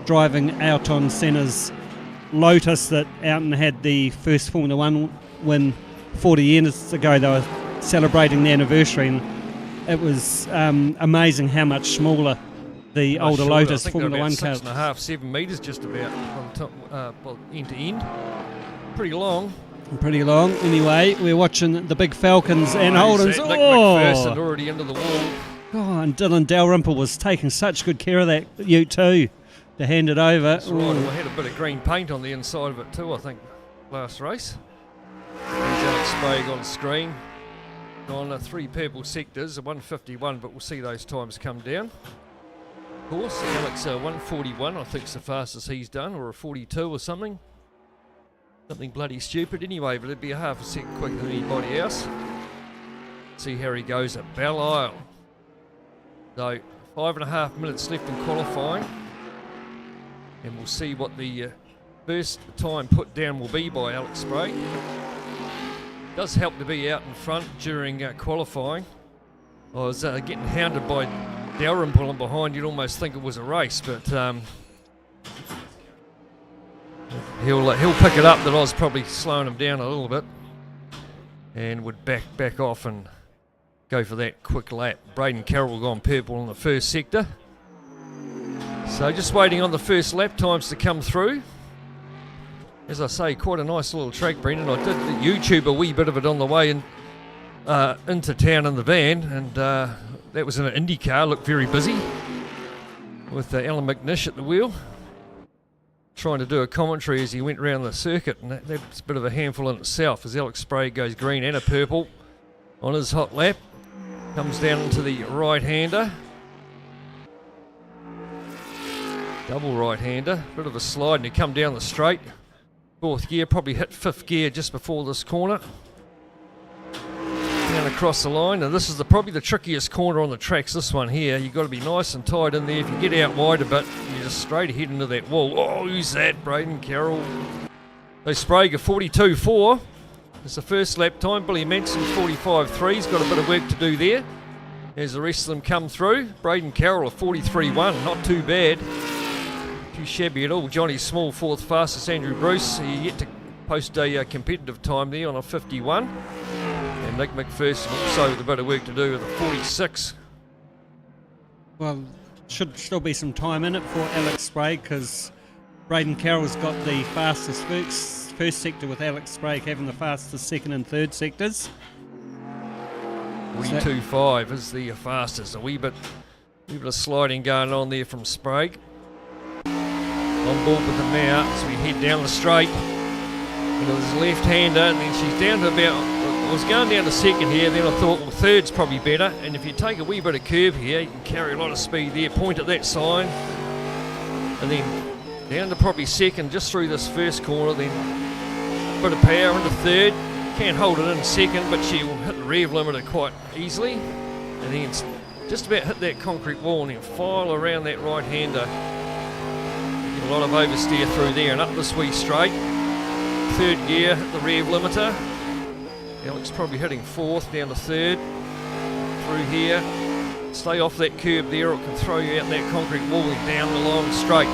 Speaker 1: driving out on Senna's Lotus that Alton had the first Formula One win 40 years ago. They were celebrating the anniversary, and it was amazing how much smaller the
Speaker 3: Much
Speaker 1: older
Speaker 3: shorter.
Speaker 1: Lotus
Speaker 3: I think
Speaker 1: Formula
Speaker 3: they're
Speaker 1: One
Speaker 3: about
Speaker 1: cars.
Speaker 3: 6.5, 7 metres just about from top, end to end. Pretty long.
Speaker 1: Pretty long. Anyway, we're watching the big Falcons and Holden's.
Speaker 3: Nick McPherson already into the wall.
Speaker 1: Oh, and Dylan Dalrymple was taking such good care of that Ute too, to hand it over.
Speaker 3: That's right. We had a bit of green paint on the inside of it too, I think, last race. There's Alex Sprague on screen. On 3 purple sectors, a 151, but we'll see those times come down. Of course, Alex 141, I think is the fastest he's done, or a 42 or something. Something bloody stupid anyway, but it'd be a half a second quicker than anybody else. See how he goes at Belle Isle. So 5.5 minutes left in qualifying, and we'll see what the first time put down will be by Alex Sprague. Does help to be out in front during qualifying. I was getting hounded by Dalrymple and behind. You'd almost think it was a race, but he'll pick it up that I was probably slowing him down a little bit, and would back off and go for that quick lap. Braden Carroll gone purple in the first sector. So just waiting on the first lap times to come through. As I say, quite a nice little track, Brendan. I did the YouTube a wee bit of it on the way into town in the van, and that was in an IndyCar. Looked very busy with Alan McNish at the wheel, trying to do a commentary as he went around the circuit, and that's a bit of a handful in itself as Alex Sprague goes green and a purple on his hot lap. Comes down into the right-hander. Double right-hander. Bit of a slide, and he come down the straight. 4th gear, probably hit 5th gear just before this corner. Down across the line, and this is probably the trickiest corner on the tracks, this one here. You've got to be nice and tight in there. If you get out wide a bit, you're just straight ahead into that wall. Oh, who's that? Braden Carroll. So Sprague a 42.4. It's the first lap time. Billy Manson 45.3. He's got a bit of work to do there as the rest of them come through. Braden Carroll a 43.1. Not too bad. Too shabby at all. Johnny Small 4th fastest. Andrew Bruce, he yet to post a competitive time there on a 51. And Nick McPherson also with a bit of work to do with a 46.
Speaker 1: Well, should still be some time in it for Alex Sprague, because Braden Carroll's got the fastest first sector, with Alex Sprague having the fastest second and third sectors.
Speaker 3: 42.5 is the fastest. A wee bit of sliding going on there from Sprague. On board with him now as we head down the straight. And it was left-hander, and then she's down to about, I was going down to second here, then I thought, well, third's probably better. And if you take a wee bit of curve here, you can carry a lot of speed there, point at that sign, and then down to probably second just through this first corner, then a bit of power into third. Can't hold it in second, but she will hit the rev limiter quite easily. And then just about hit that concrete wall and then file around that right-hander. Get a lot of oversteer through there and up this wee straight. Third gear, hit the rev limiter. Alex probably hitting 4th, down to 3rd. Through here. Stay off that curb there, or it can throw you out that concrete wall and down the long straight.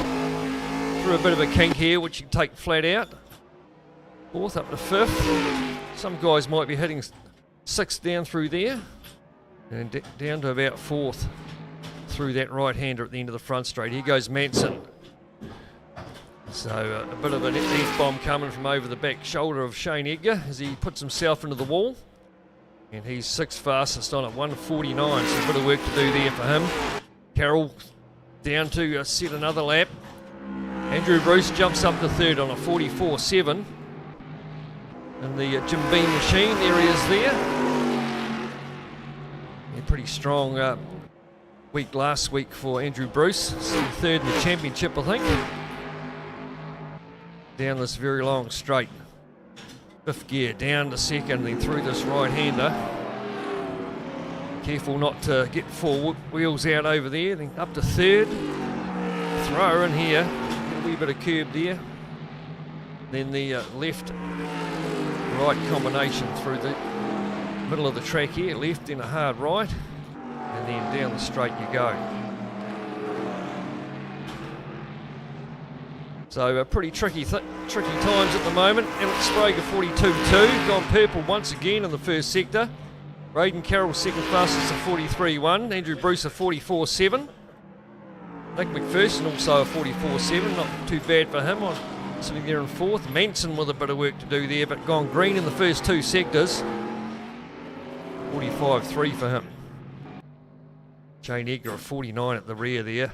Speaker 3: Through a bit of a kink here, which you can take flat out. 4th up to 5th. Some guys might be hitting 6th down through there. And down to about 4th through that right-hander at the end of the front straight. Here goes Manson. So a bit of an F-bomb coming from over the back shoulder of Shane Edgar as he puts himself into the wall. And he's 6th fastest on at 149, so a bit of work to do there for him. Carroll down to set another lap. Andrew Bruce jumps up to 3rd on a 44.7. And the Jim Beam machine, there he is there. Yeah, pretty strong week last week for Andrew Bruce. 3rd in the championship, I think. Down this very long straight. 5th gear, down to 2nd, then through this right-hander. Careful not to get four wheels out over there. Then up to third. Throw her in here. A wee bit of curb there. Then the left-right combination through the middle of the track here. Left, then a hard right. And then down the straight you go. So pretty tricky times at the moment. Alex Sprague 42.2, gone purple once again in the first sector. Braden Carroll second fastest at 43.1. Andrew Bruce a 44.7. Nick McPherson also a 44.7, not too bad for him. I'm sitting there in fourth. Manson with a bit of work to do there, but gone green in the first two sectors. 45.3 for him. Shane Edgar a 49 at the rear there.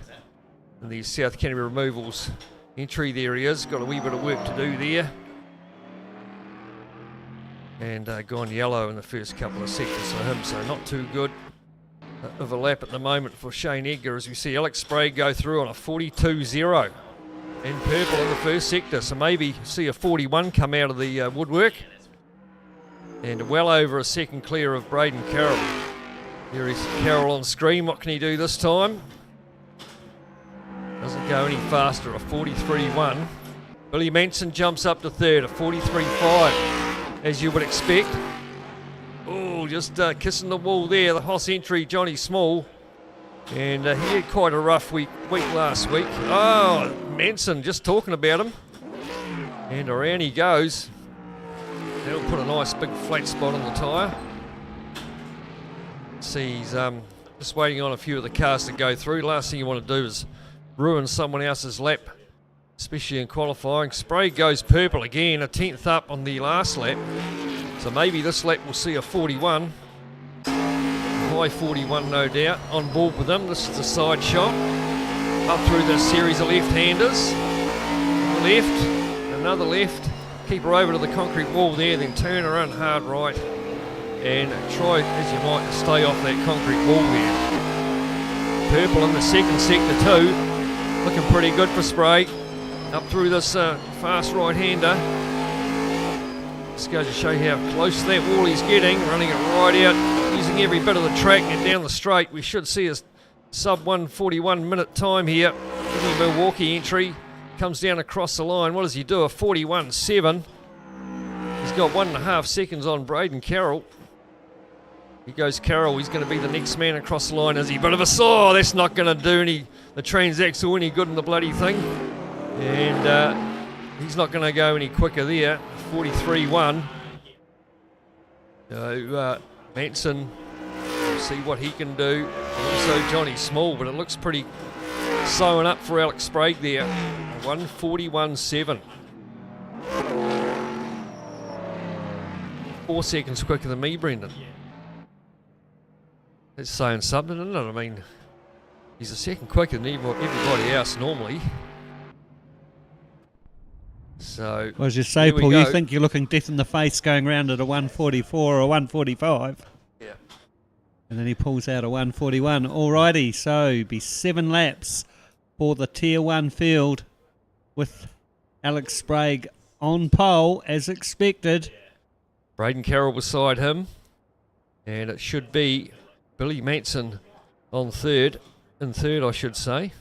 Speaker 3: And the South Canterbury Removals entry, there he is. Got a wee bit of work to do there. And gone yellow in the first couple of sectors for him, so not too good of a lap at the moment for Shane Edgar, as we see Alex Sprague go through on a 42.0 and purple in the first sector, so maybe see a 41 come out of the woodwork, and well over a second clear of Braden Carroll. There is Carroll on screen. What can he do this time? Doesn't go any faster, a 43.1. Billy Manson jumps up to third, a 43.5, as you would expect. Oh, just kissing the wall there, the HOSS entry, Johnny Small. And he had quite a rough week last week. Oh, Manson, just talking about him. And around he goes. That'll put a nice big flat spot on the tyre. See, he's just waiting on a few of the cars to go through. Last thing you want to do is ruin someone else's lap, especially in qualifying. Sprague goes purple again, a 10th up on the last lap. So maybe this lap will see a 41. High 41, no doubt. On board with them. This is the side shot. Up through this series of left-handers. Left, another left. Keep her over to the concrete wall there, then turn her on hard right. And try, as you might, to stay off that concrete wall there. Purple in the second sector too. Looking pretty good for Sprague. Up through this fast right-hander. Just goes to show you how close to that wall he's getting. Running it right out, using every bit of the track and down the straight. We should see a sub 1:41 minute time here. In the Milwaukee entry. Comes down across the line. What does he do? A 41.7. He's got 1.5 seconds on Braden Carroll. He goes Carroll. He's going to be the next man across the line. Is he? Bit of a saw. That's not going to do the transaxle any good in the bloody thing. And he's not going to go any quicker there. 43.1. So Manson, we'll see what he can do. Also Johnny Small, but it looks pretty sewing up for Alex Sprague there. 1:41.7. 4 seconds quicker than me, Brendan. That's saying something, isn't it? I mean, he's a second quicker than everybody else normally. So,
Speaker 1: well, as you say, Paul, you think you're looking death in the face going round at a 144 or 145.
Speaker 3: Yeah.
Speaker 1: And then he pulls out a 141. Alrighty, so be 7 laps for the Tier 1 field with Alex Sprague on pole as expected.
Speaker 3: Braden Carroll beside him. And it should be Billy Manson on third. In third, I should say.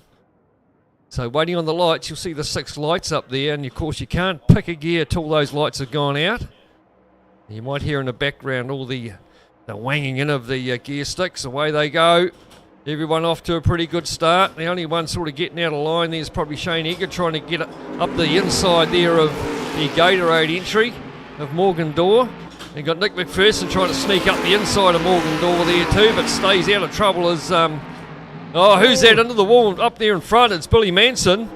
Speaker 3: So waiting on the lights, you'll see the 6 lights up there, and of course you can't pick a gear till those lights have gone out. You might hear in the background all the wanging in of the gear sticks. Away they go. Everyone off to a pretty good start. The only one sort of getting out of line there is probably Shane Edgar, trying to get up the inside there of the Gatorade entry of Morgan Dorr. And got Nick McPherson trying to sneak up the inside of Morgan Dorr there too, but stays out of trouble as... oh, who's that under the wall up there in front? It's Billy Manson.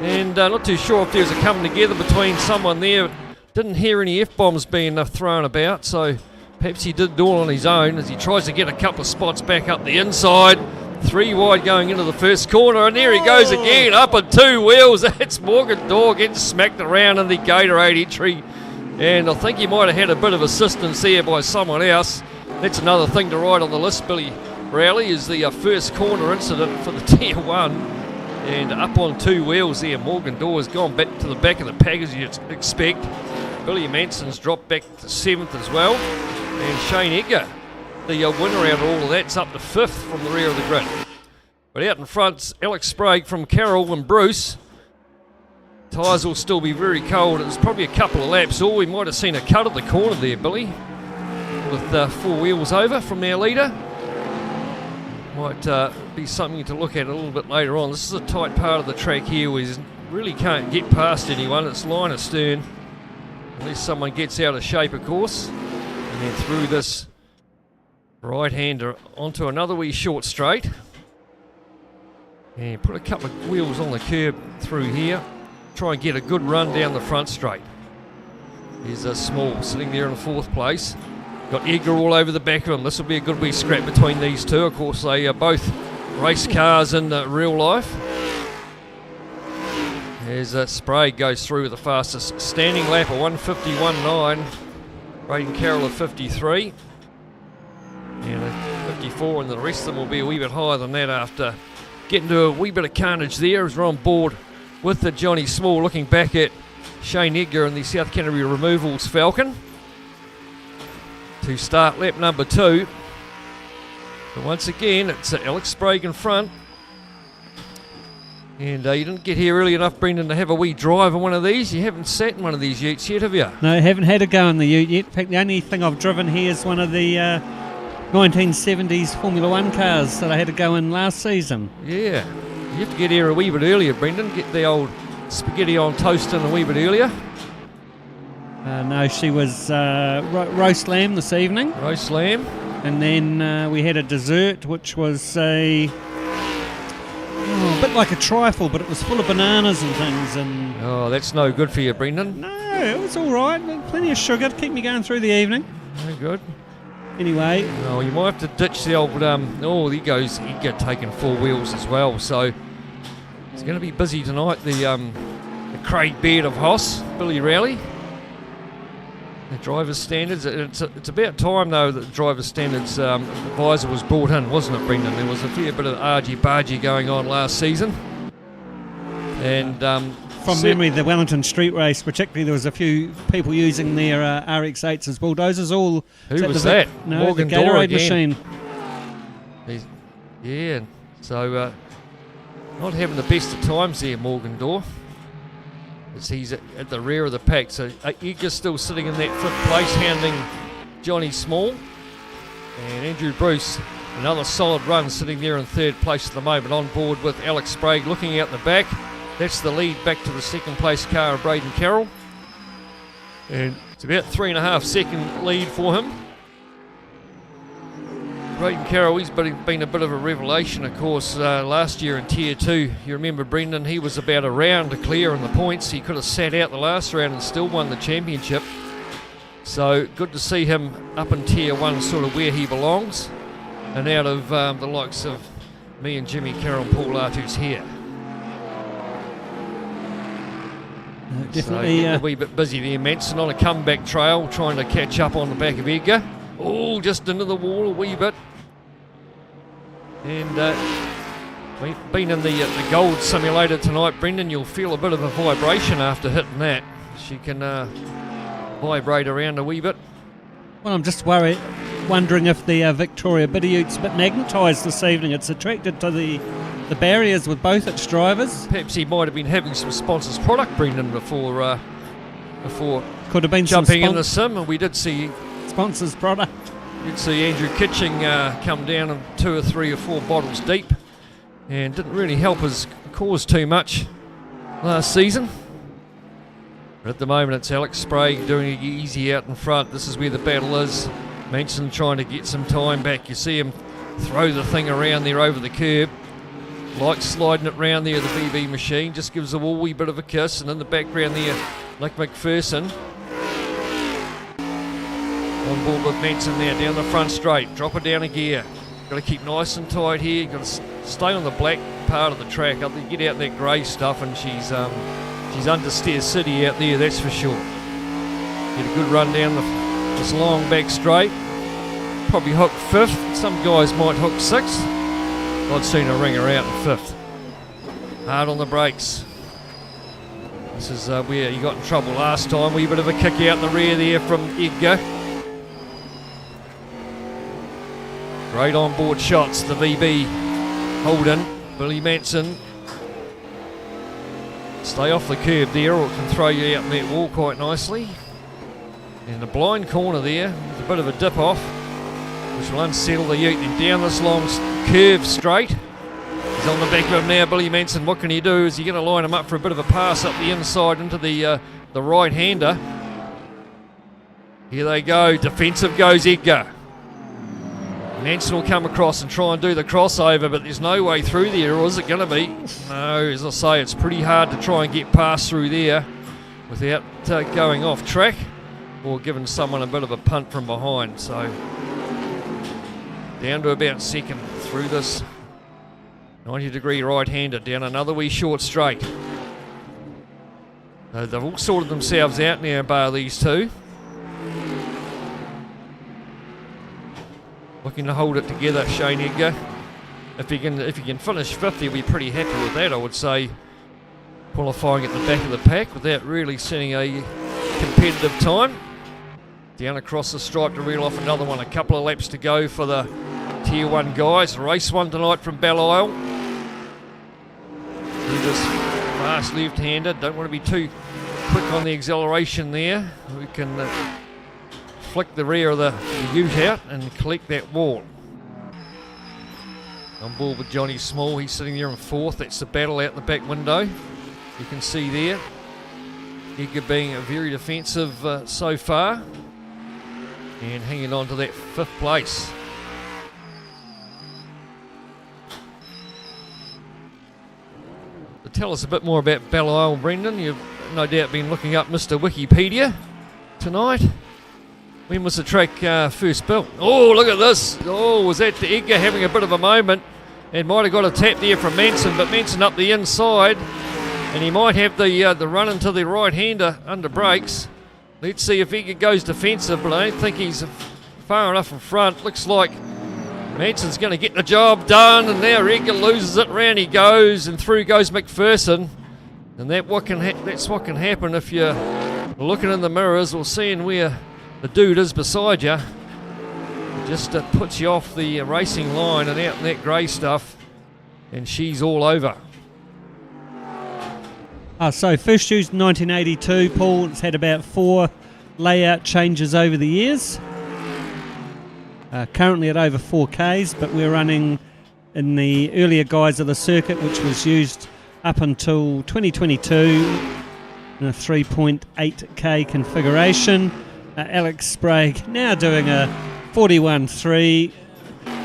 Speaker 3: And not too sure if there's a coming together between someone there. Didn't hear any F-bombs being thrown about, so perhaps he did do it on his own as he tries to get a couple of spots back up the inside. 3 wide going into the first corner, and there he goes again, up on 2 wheels. That's Morgan Dorr getting smacked around in the Gatorade entry. And I think he might have had a bit of assistance there by someone else. That's another thing to write on the list, Billy Rowley, is the first corner incident for the Tier 1. And up on 2 wheels there, Morgan Dorr has gone back to the back of the pack as you'd expect. Billy Manson's dropped back to 7th as well. And Shane Edgar the winner out of all of that. It's up to 5th from the rear of the grid. But out in front, Alex Sprague from Carroll and Bruce. Tyres will still be very cold. It was probably a couple of laps. Or we might have seen a cut at the corner there, Billy, with 4 wheels over from our leader. Might be something to look at a little bit later on. This is a tight part of the track here where you really can't get past anyone. It's line astern, unless someone gets out of shape, of course. And then through this right-hander onto another wee short straight. And put a couple of wheels on the curb through here. Try and get a good run down the front straight. Here's a Small sitting there in 4th place. Got Edgar all over the back of him. This will be a good wee scrap between these two. Of course, they are both race cars in real life. As Sprague goes through with the fastest standing lap of 1:51.9. Braden Carroll of 53. And a 54, and the rest of them will be a wee bit higher than that after getting to a wee bit of carnage there as we're on board with the Johnny Small, looking back at Shane Edgar and the South Canterbury Removals Falcon to start lap number 2. But once again, it's Alex Sprague in front. And you didn't get here early enough, Brendan, to have a wee drive in one of these. You haven't sat in one of these Utes yet, have you?
Speaker 1: No, I haven't had a go in the Ute yet. In fact, the only thing I've driven here is one of the 1970s Formula 1 cars that I had to go in last season.
Speaker 3: Yeah. You have to get here a wee bit earlier, Brendan. Get the old spaghetti on toast in a wee bit earlier.
Speaker 1: No, she was roast lamb this evening.
Speaker 3: Roast lamb.
Speaker 1: And then we had a dessert, which was a bit like a trifle, but it was full of bananas and things. And
Speaker 3: oh, that's no good for you, Brendan.
Speaker 1: no, it was all right. Plenty of sugar to keep me going through the evening.
Speaker 3: No good.
Speaker 1: Anyway.
Speaker 3: Oh, you might have to ditch the old... oh, there goes Edgar taking 4 wheels as well. So it's going to be busy tonight. The Craig Baird of HOSS, Billy Rowley. The driver's standards. It's about time, though, that the driver's standards advisor was brought in, wasn't it, Brendan? There was a fair bit of argy-bargy going on last season. And...
Speaker 1: from memory, the Wellington Street Race, particularly, there was a few people using their RX-8s as bulldozers. Who
Speaker 3: was that?
Speaker 1: No,
Speaker 3: Morgan
Speaker 1: the
Speaker 3: Dorr
Speaker 1: Gatorade
Speaker 3: again.
Speaker 1: machine.
Speaker 3: Yeah, so not having the best of times there, Morgan Dorr. As he's at the rear of the pack. So Edgar's still sitting in that 5th place, hounding Johnny Small. And Andrew Bruce, another solid run, sitting there in 3rd place at the moment, on board with Alex Sprague looking out the back. That's the lead back to the 2nd place car of Braden Carroll. And it's about 3.5 second lead for him. Braden Carroll, he's been a bit of a revelation, of course, last year in Tier 2. You remember, Brendan, he was about a round to clear in the points. He could have sat out the last round and still won the championship. So good to see him up in Tier 1, sort of where he belongs. And out of the likes of me and Jimmy Carroll and Paul Artu's here.
Speaker 1: Definitely.
Speaker 3: So a wee bit busy there, Manson, on a comeback trail, trying to catch up on the back of Edgar. Oh, just into the wall a wee bit. And we've been in the gold simulator tonight, Brendan. You'll feel a bit of a vibration after hitting that. She can vibrate around a wee bit.
Speaker 1: Well, I'm just wondering if the Victoria Biddy Ute's a bit magnetised this evening. It's attracted to the barriers with both its drivers.
Speaker 3: Perhaps he might have been having some sponsors product, Brendan, before
Speaker 1: could have been
Speaker 3: jumping in the sim, and we did see
Speaker 1: sponsors product.
Speaker 3: You'd see Andrew Kitching come down in 2 or 3 or 4 bottles deep, and didn't really help his cause too much last season. But at the moment, it's Alex Sprague doing it easy out in front. This is where the battle is. Manson trying to get some time back. You see him throw the thing around there over the curb. Like sliding it round there, the BB machine. Just gives a wee bit of a kiss. And in the background there, Nick McPherson. On board with Manson there, down the front straight. Drop it down a gear. Got to keep nice and tight here. Got to stay on the black part of the track. Up there, get out that grey stuff, and she's understeer city out there, that's for sure. Get a good run down this long back straight. Probably hook 5th. Some guys might hook 6th. I'd seen her ring her out in 5th. Hard on the brakes. This is where he got in trouble last time. Wee bit of a kick out in the rear there from Edgar. Great on-board shots, the VB Holden, Billy Manson. Stay off the curb there, or it can throw you out in that wall quite nicely. In the blind corner there, with a bit of a dip off, which will unsettle the ute. And down this long curve straight. He's on the back of him now, Billy Manson. What can he do? Is he going to line him up for a bit of a pass up the inside into the right-hander? Here they go. Defensive goes Edgar. Manson will come across and try and do the crossover, but there's no way through there, or is it going to be? No, as I say, it's pretty hard to try and get past through there without going off track or giving someone a bit of a punt from behind. So down to about second through this 90-degree right-hander, down another wee short straight. They've all sorted themselves out now, bar these two. Looking to hold it together, Shane Edgar. If he can finish fifth, he'll be pretty happy with that, I would say. Qualifying at the back of the pack without really setting a competitive time. Down across the stripe to reel off another one. A couple of laps to go for the Tier 1 guys. Race 1 tonight from Belle. This fast left-hander. Don't want to be too quick on the acceleration there. We can flick the rear of the ute out and collect that wall. On board with Johnny Small, he's sitting there in fourth. That's the battle out the back window. You can see there. Edgar being very defensive so far and hanging on to that fifth place. To tell us a bit more about Belle, Brendan, you've no doubt been looking up Mr. Wikipedia tonight. When was the track first built? Oh, look at this. Oh, was that Edgar having a bit of a moment and might have got a tap there from Manson, but Manson up the inside and he might have the run into the right-hander under brakes. Let's see if Edgar goes defensive, but I don't think he's far enough in front. Looks like Manson's going to get the job done, and now Edgar loses it. Round he goes, and through goes McPherson. And that's what can happen if you're looking in the mirrors or seeing where the dude is beside you. It just puts you off the racing line and out in that grey stuff, and she's all over.
Speaker 1: So first used 1982, Paul. It's had about 4 layout changes over the years. Currently at over 4Ks, but we're running in the earlier guise of the circuit, which was used up until 2022 in a 3.8K configuration. Alex Sprague now doing a 41.3,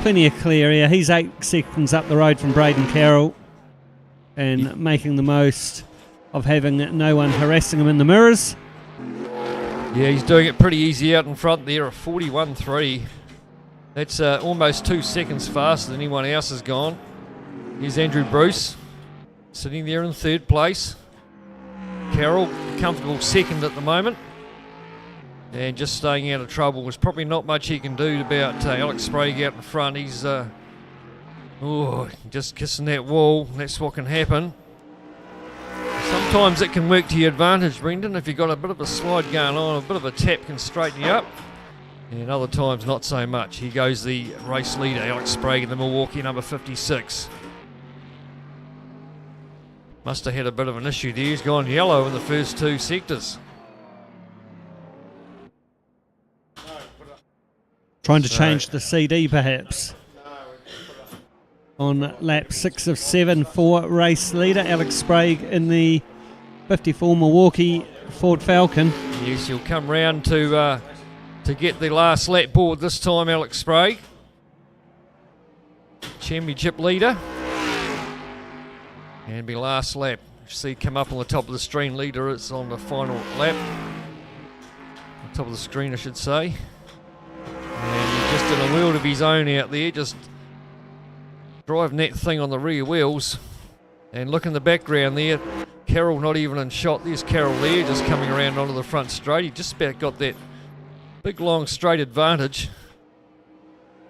Speaker 1: plenty of clear air. He's 8 seconds up the road from Braden Carroll and making the most of having no one harassing him in the mirrors.
Speaker 3: Yeah, he's doing it pretty easy out in front there, a 41.3. That's almost 2 seconds faster than anyone else has gone. Here's Andrew Bruce sitting there in third place. Carroll comfortable second at the moment. And just staying out of trouble. There's probably not much he can do about Alex Sprague out in front. He's just kissing that wall. That's what can happen. Sometimes it can work to your advantage, Brendan, if you've got a bit of a slide going on, a bit of a tap can straighten you up. And other times not so much. Here goes the race leader, Alex Sprague, in the Milwaukee number 56. Must have had a bit of an issue there. He's gone yellow in the first 2 sectors.
Speaker 1: Trying to change the CD perhaps. On lap 6 of 7 for race leader Alex Sprague in the 54 Milwaukee Ford Falcon.
Speaker 3: Yes, he'll come round to get the last lap board this time, Alex Sprague. Championship leader. And be last lap. You see come up on the top of the screen. Leader is on the final lap. On top of the screen, I should say. And he's just in a world of his own out there, just driving that thing on the rear wheels. And look in the background there, Carroll not even in shot. There's Carroll there, just coming around onto the front straight. He just about got that big long straight advantage.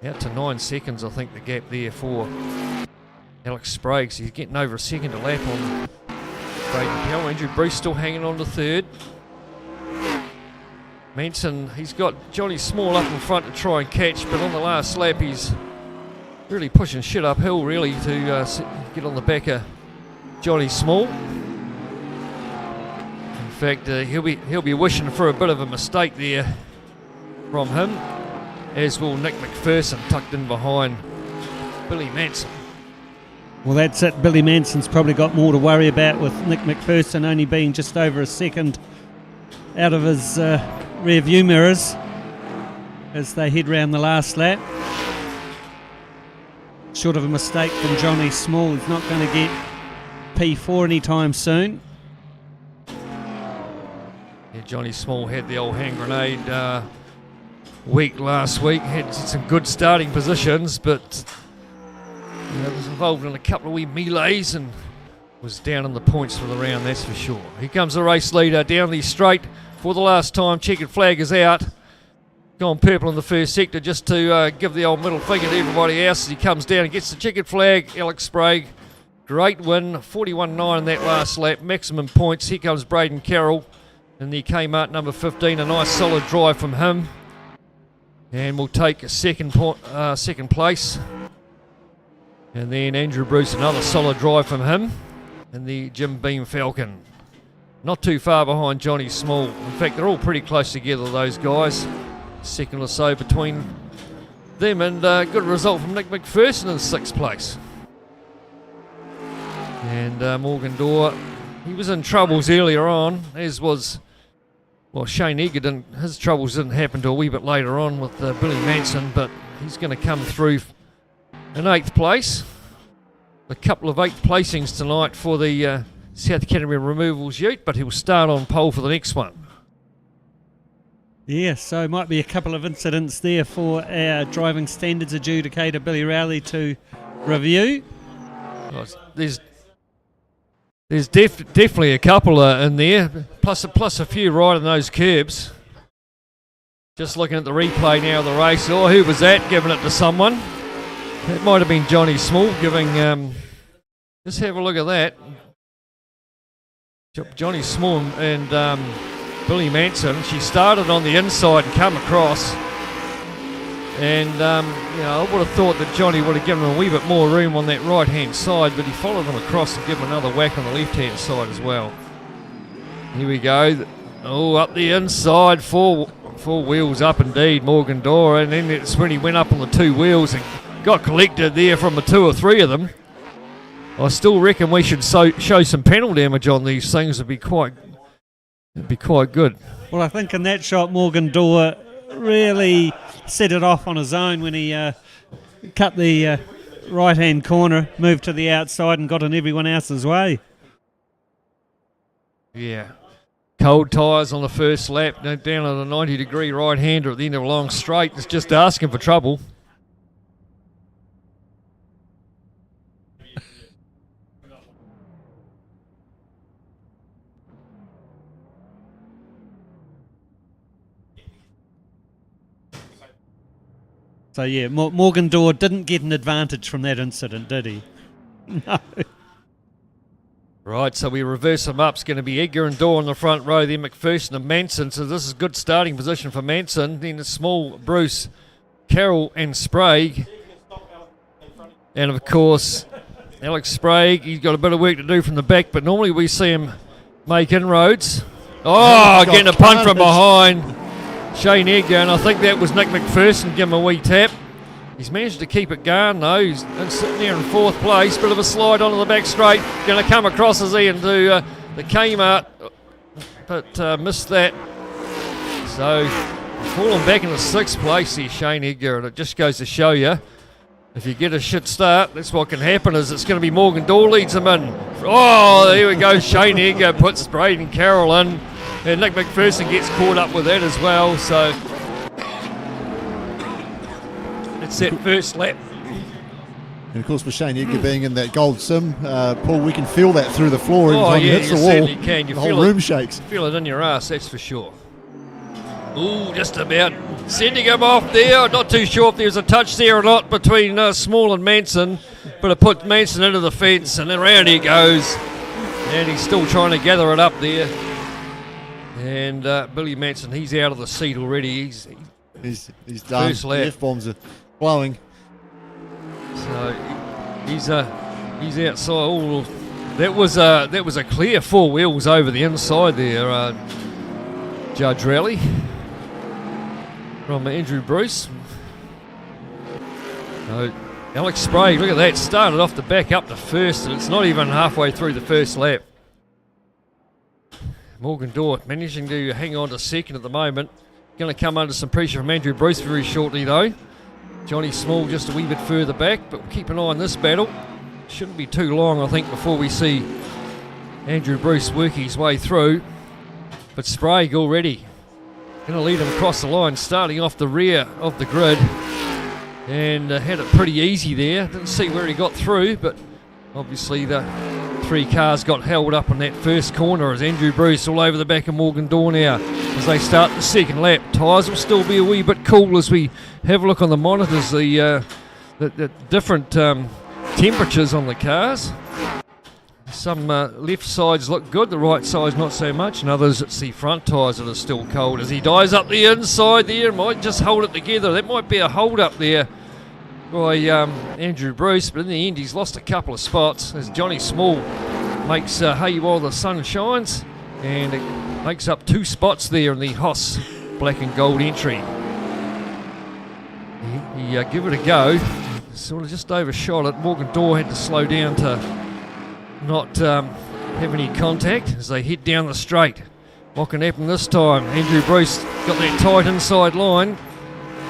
Speaker 3: Out to 9 seconds, I think, the gap there for Alex Sprague. So he's getting over a second a lap on Braden Carroll. Andrew Bruce still hanging on to third. Manson, he's got Johnny Small up in front to try and catch, but on the last lap he's really pushing shit uphill, really, to get on the back of Johnny Small. In fact, he'll be wishing for a bit of a mistake there from him, as will Nick McPherson, tucked in behind Billy Manson.
Speaker 1: Well, that's it. Billy Manson's probably got more to worry about, with Nick McPherson only being just over a second out of his rear view mirrors as they head round the last lap. Short of a mistake from Johnny Small, he's not going to get P4 anytime soon.
Speaker 3: Yeah, Johnny Small had the old hand grenade week last week, had some good starting positions, but was involved in a couple of wee melees and was down in the points for the round, that's for sure. Here comes the race leader down the straight for the last time. Checkered flag is out. Gone purple in the first sector, just to give the old middle finger to everybody else as he comes down and gets the checkered flag. Alex Sprague, great win, 41.9 in that last lap, maximum points. Here comes Braden Carroll in the Kmart number 15, a nice solid drive from him. And we'll take a second place. And then Andrew Bruce, another solid drive from him. And the Jim Beam Falcon. Not too far behind Johnny Small. In fact, they're all pretty close together, those guys. Second or so between them, and good result from Nick McPherson in 6th place. And Morgan Dorr, he was in troubles earlier on, as was, well, Shane Edgar. His troubles didn't happen till a wee bit later on with Billy Manson, but he's going to come through in 8th place. A couple of 8th placings tonight for the South Canterbury Removals Ute, but he'll start on pole for the next one.
Speaker 1: Yeah, so might be a couple of incidents there for our driving standards adjudicator Billy Rowley to review.
Speaker 3: There's definitely a couple in there, plus a few right in those curbs. Just looking at the replay now of the race. Oh, who was that? Giving it to someone. It might have been Johnny Small giving. Just have a look at that. Johnny Small and Billy Manson. She started on the inside and come across. And, I would have thought that Johnny would have given him a wee bit more room on that right-hand side, but he followed him across and gave him another whack on the left-hand side as well. Here we go. Oh, up the inside, four wheels up indeed, Morgan Dorr. And then it's when he went up on the 2 wheels and got collected there from the 2 or 3 of them. I still reckon we should show some panel damage on these things. It'd be quite good.
Speaker 1: Well, I think in that shot, Morgan Dorr really set it off on his own when he cut the right-hand corner, moved to the outside and got in everyone else's way.
Speaker 3: Yeah. Cold tyres on the first lap, down at a 90-degree right-hander at the end of a long straight. It's just asking for trouble.
Speaker 1: So, yeah, Morgan Dorr didn't get an advantage from that incident, did he? No.
Speaker 3: Right, so we reverse them up. It's going to be Edgar and Dorr in the front row, then McPherson and Manson. So this is a good starting position for Manson. Then Small, Bruce, Carroll and Sprague. And, of course, Alex Sprague, he's got a bit of work to do from the back, but normally we see him make inroads. Oh, getting a punt from behind Shane Edgar, and I think that was Nick McPherson giving him a wee tap. He's managed to keep it going though. He's sitting there in 4th place. Bit of a slide onto the back straight. Going to come across as he into the Kmart, but missed that. So falling back into 6th place here, Shane Edgar, and it just goes to show you, if you get a shit start, that's what can happen. Is it's going to be Morgan Dorr leads him in. Oh, there we go. Shane Edgar puts Braden Carroll in. And Nick McPherson gets caught up with that as well, so it's that first lap.
Speaker 5: And of course, with Shane Edgar being in that gold sim, Paul, we can feel that through the floor every time he hits the wall.
Speaker 3: Certainly can. You
Speaker 5: the
Speaker 3: feel
Speaker 5: whole room
Speaker 3: it,
Speaker 5: shakes.
Speaker 3: Feel it in your ass, that's for sure. Ooh, just about sending him off there. Not too sure if there's a touch there or not between Small and Manson, but it put Manson into the fence, and then around he goes, and he's still trying to gather it up there. And Billy Manson, he's out of the seat already. He's
Speaker 5: done.
Speaker 3: First lap.
Speaker 5: The F-bombs are blowing.
Speaker 3: So he's outside. Oh, that was a clear 4 wheels over the inside there, Judge Rally from Andrew Bruce. Alex Sprague, look at that, started off the back up to first, and it's not even halfway through the first lap. Morgan Dorr managing to hang on to second at the moment. Going to come under some pressure from Andrew Bruce very shortly though. Johnny Small just a wee bit further back, but we'll keep an eye on this battle. Shouldn't be too long, I think, before we see Andrew Bruce working his way through. But Sprague already going to lead him across the line, starting off the rear of the grid. And had it pretty easy there. Didn't see where he got through, but obviously the 3 cars got held up in that first corner as Andrew Bruce all over the back of Morgan Dorr now as they start the second lap. Tyres will still be a wee bit cool as we have a look on the monitors, the different temperatures on the cars. Some left sides look good, the right sides not so much, and others it's the front tyres that are still cold as he dives up the inside there, might just hold it together. That might be a hold up there by Andrew Bruce, but in the end he's lost a couple of spots as Johnny Small makes hay while the sun shines, and it makes up 2 spots there in the HOSS black and gold entry. He give it a go, sort of just overshot it. Morgan Dorr had to slow down to not have any contact as they head down the straight. What can happen this time? Andrew Bruce got that tight inside line.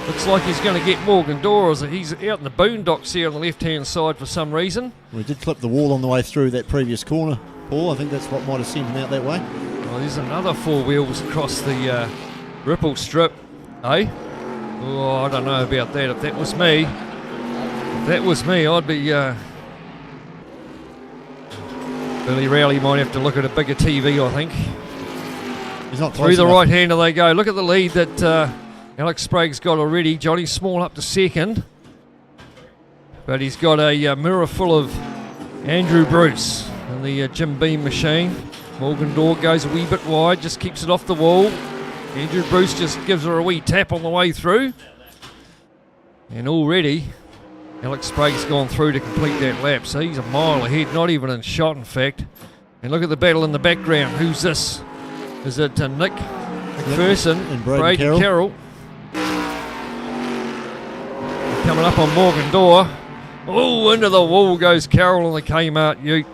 Speaker 3: Looks like he's going to get Morgan Dorr as he's out in the boondocks here on the left-hand side for some reason.
Speaker 5: We did clip the wall on the way through that previous corner, Paul. I think that's what might have sent him out that way.
Speaker 3: Oh, there's another 4 wheels across the ripple strip, eh? Oh, I don't know about that. If that was me, I'd be... Billy Rowley might have to look at a bigger TV, I think.
Speaker 5: He's not
Speaker 3: Through the right-hander they go. Look at the lead that Alex Sprague's got already. Johnny Small up to second. But he's got a mirror full of Andrew Bruce in the Jim Beam machine. Morgan Dorr goes a wee bit wide, just keeps it off the wall. Andrew Bruce just gives her a wee tap on the way through. And already Alex Sprague's gone through to complete that lap, so he's a mile ahead, not even in shot in fact. And look at the battle in the background. Who's this? Is it Nick McPherson
Speaker 5: and
Speaker 3: Braden Carroll? Coming up on Morgan Dorr. Oh, into the wall goes Carroll in the Kmart Ute.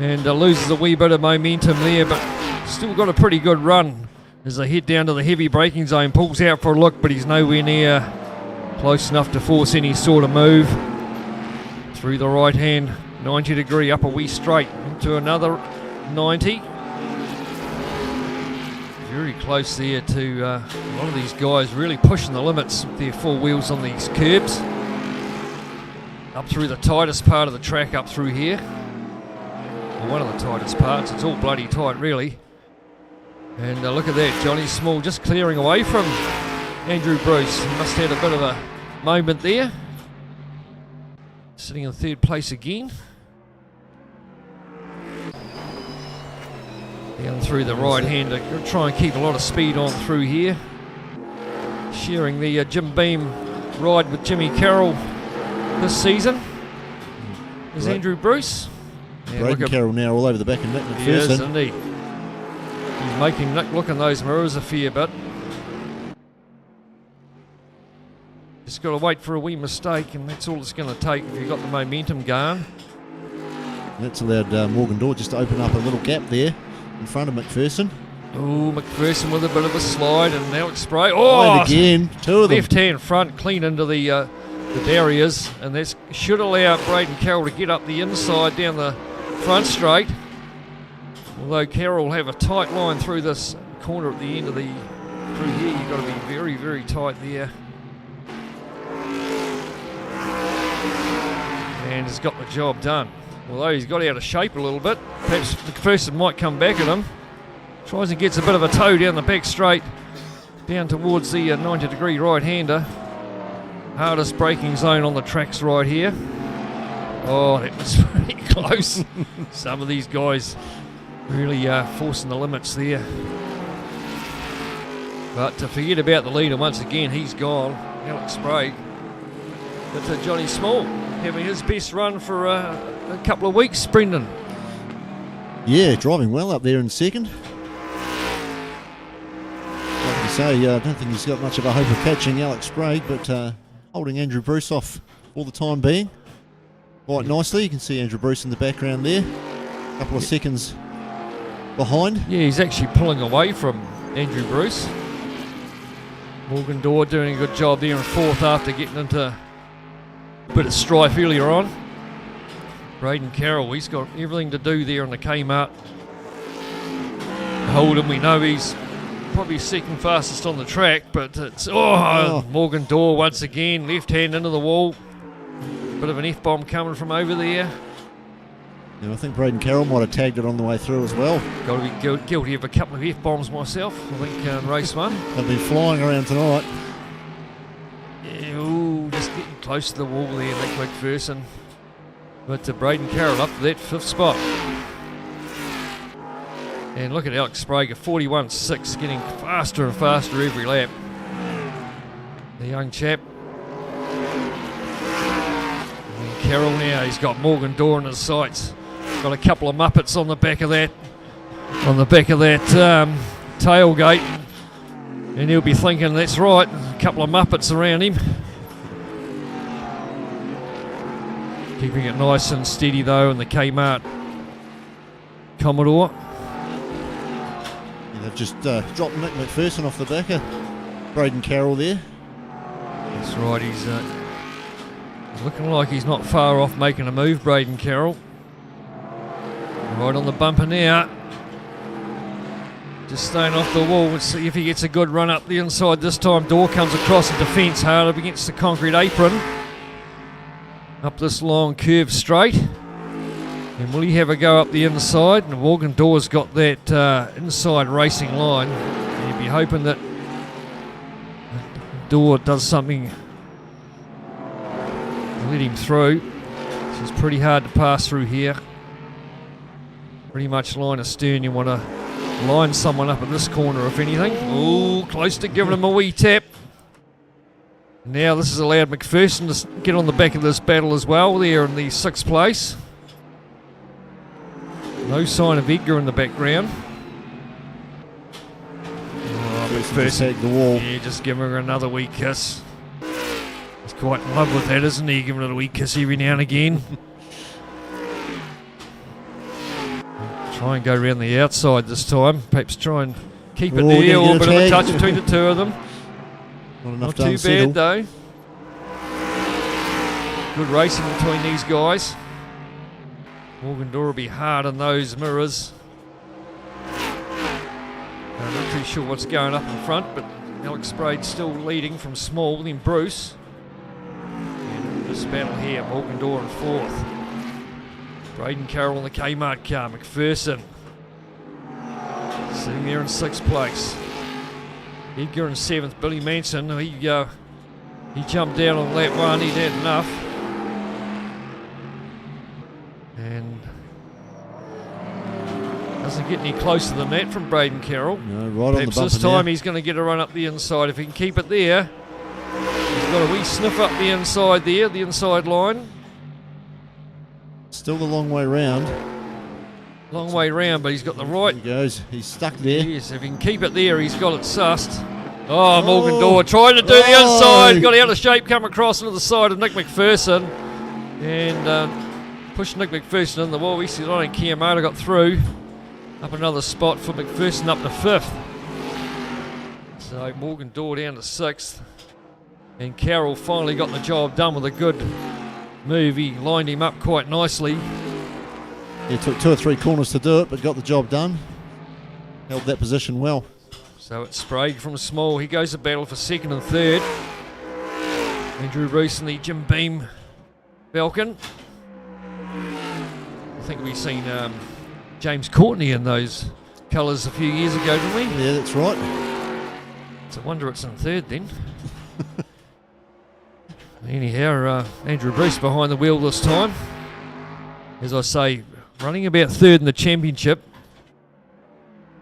Speaker 3: And loses a wee bit of momentum there, but still got a pretty good run as they head down to the heavy braking zone. Pulls out for a look, but he's nowhere near close enough to force any sort of move. Through the right hand, 90 degree up a wee straight into another 90. Very close there to a lot of these guys really pushing the limits with their 4 wheels on these curbs. Up through the tightest part of the track up through here. Well, one of the tightest parts. It's all bloody tight really. And look at that, Johnny Small just clearing away from Andrew Bruce. He must have had a bit of a moment there. Sitting in 3rd place again. Down through the right hander. Gonna try and keep a lot of speed on through here. Sharing the Jim Beam ride with Jimmy Carroll this season is Andrew Bruce.
Speaker 5: Braden Carroll now all over the back of Nick McPherson.
Speaker 3: He is, isn't he? He's making Nick look in those mirrors a fair bit. Just got to wait for a wee mistake, and that's all it's going to take if you've got the momentum going.
Speaker 5: That's allowed Morgan Dorr just to open up a little gap there in front of McPherson.
Speaker 3: Oh, McPherson with a bit of a slide, and Alex Sprague. Oh,
Speaker 5: and again, 2 of them.
Speaker 3: Left hand front, clean into the barriers, and that should allow Braden Carroll to get up the inside down the front straight. Although Carroll will have a tight line through this corner at the end of the through here, you've got to be very, very tight there. And has got the job done. Although he's got out of shape a little bit. Perhaps McPherson might come back at him. Tries and gets a bit of a toe down the back straight, down towards the 90 degree right hander. Hardest braking zone on the tracks right here. Oh, that was pretty close. Some of these guys really forcing the limits there. But to forget about the leader once again, he's gone. Alex Sprague. That's Johnny Small. having his best run for a couple of weeks, Brendan.
Speaker 5: Yeah, driving well up there in second. Like you say, I don't think he's got much of a hope of catching Alex Sprague, but holding Andrew Bruce off for the time being quite nicely. You can see Andrew Bruce in the background there, a couple of seconds behind.
Speaker 3: Yeah, he's actually pulling away from Andrew Bruce. Morgan Dorr doing a good job there in fourth after getting into a bit of strife earlier on. Braden Carroll, he's got everything to do there on the Kmart. Hold him, we know he's probably second fastest on the track, but it's Morgan Dorr once again, left hand into the wall. Bit of an F-bomb coming from over there.
Speaker 5: And I think Braden Carroll might have tagged it on the way through as well.
Speaker 3: Got to be guilty of a couple of F-bombs myself, I think, in race one.
Speaker 5: They've been flying around tonight.
Speaker 3: Yeah, just getting close to the wall there, Nick McPherson. But Braden Carroll up to that fifth spot. And look at Alex Sprague, 41.6, getting faster and faster every lap. The young chap. And Carroll now, he's got Morgan Dorr in his sights. Got a couple of Muppets on the back of that, tailgate. And he'll be thinking, that's right, a couple of Muppets around him. Keeping it nice and steady though in the Kmart Commodore.
Speaker 5: Yeah, they've just dropped Nick McPherson off the back of Braden Carroll there.
Speaker 3: That's right, he's looking like he's not far off making a move, Braden Carroll. Right on the bumper now. Just staying off the wall. Let's see if he gets a good run up the inside this time. Dorr comes across the defence hard up against the concrete apron. Up this long curve straight. And will he have a go up the inside? And Morgan Dorr's got that inside racing line. And you'd be hoping that Dorr does something to let him through. It's pretty hard to pass through here. Pretty much line astern. You want to line someone up in this corner if anything. Oh, close to giving him a wee tap. Now this has allowed McPherson to get on the back of this battle as well there in the sixth place. No sign of Edgar in the background. Oh, McPherson,
Speaker 5: the wall.
Speaker 3: yeah, just giving her another wee kiss. He's quite in love with that, isn't he? Giving it a wee kiss every now and again. Try and go around the outside this time. Perhaps try and keep it there, or a bit of a touch between the two of them.
Speaker 5: Not
Speaker 3: too bad though. Good racing between these guys. Morgan Dorr will be hard on those mirrors. I'm not too sure what's going up in front, but Alex Sprague still leading from small, then Bruce. And this battle here, Morgan Dorr in fourth. Braden Carroll in the Kmart car, McPherson sitting there in sixth place. Edgar in seventh, Billy Manson, he jumped down on lap one, he'd had enough. And doesn't get any closer than that from Braden Carroll.
Speaker 5: No, right on the bumper
Speaker 3: this time
Speaker 5: now.
Speaker 3: He's going to get a run up the inside. If he can keep it there, he's got a wee sniff up the inside there, the inside line.
Speaker 5: Still the long way round.
Speaker 3: Long way round, but he's got the right.
Speaker 5: There he goes. He's stuck there.
Speaker 3: Yes, if he can keep it there, he's got it sussed. Oh, Morgan Dorr trying to do the inside. Got out of shape, come across into the side of Nick McPherson. And pushed Nick McPherson in the wall. We see Lonnie Kiyamoto got through. Up another spot for McPherson up to fifth. So Morgan Dorr down to sixth. And Carroll finally got the job done with a good move. He lined him up quite nicely.
Speaker 5: He took 2 or 3 corners to do it, but got the job done. Held that position well.
Speaker 3: So it's Sprague from small. He goes to battle for second and third. Andrew Bruce and the Jim Beam Falcon. I think we've seen James Courtney in those colours a few years ago, didn't we?
Speaker 5: Yeah, that's right.
Speaker 3: It's a wonder it's in third then. Anyhow, Andrew Bruce behind the wheel this time. As I say, running about third in the championship.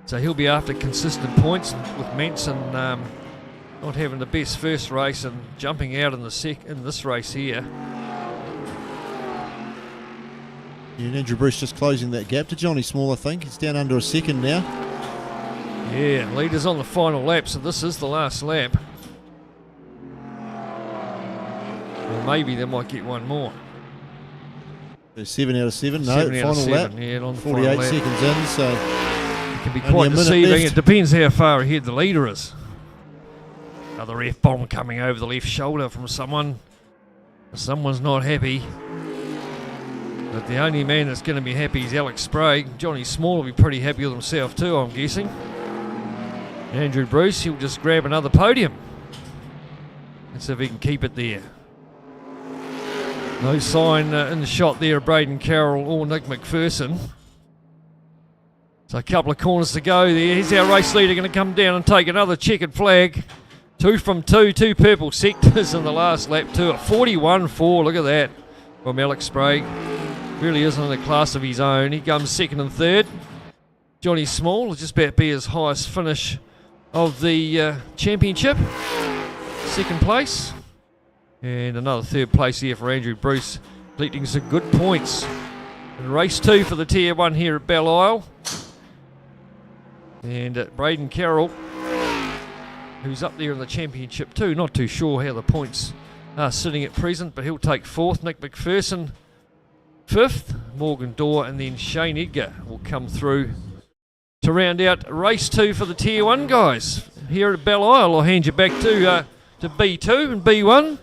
Speaker 3: So he'll be after consistent points with Manson not having the best first race and jumping out in this race here.
Speaker 5: And Andrew Bruce just closing that gap to Johnny Small, I think. He's down under a second now.
Speaker 3: Yeah, leaders on the final lap, so this is the last lap. Or maybe they might get one more.
Speaker 5: There's 7 out of 7. No,
Speaker 3: 7 out of
Speaker 5: final
Speaker 3: 7,
Speaker 5: lap.
Speaker 3: yeah, on the
Speaker 5: 48
Speaker 3: final lap.
Speaker 5: seconds in, so
Speaker 3: It can be
Speaker 5: only
Speaker 3: quite
Speaker 5: a minute
Speaker 3: deceiving.
Speaker 5: left.
Speaker 3: It depends how far ahead the leader is. Another F-bomb coming over the left shoulder from someone. Someone's not happy. But the only man that's going to be happy is Alex Sprague. Johnny Small will be pretty happy with himself too, I'm guessing. Andrew Bruce, he'll just grab another podium. And see if he can keep it there. No sign in the shot there of Braden Carroll or Nick McPherson. So a couple of corners to go there. Here's our race leader going to come down and take another checkered flag. 2 from 2, 2 purple sectors in the last lap too. A 41.4, look at that, from Alex Sprague. Really is in a class of his own. He comes second and third. Johnny Small will just about be his highest finish of the championship. Second place. And another third place here for Andrew Bruce, collecting some good points. In race 2 for the Tier 1 here at Belle Isle. And Braden Carroll, who's up there in the championship too. Not too sure how the points are sitting at present, but he'll take 4th. Nick McPherson 5th. Morgan Dorr and then Shane Edgar will come through to round out race 2 for the Tier 1 guys. Here at Belle Isle, I'll hand you back to B2 and B1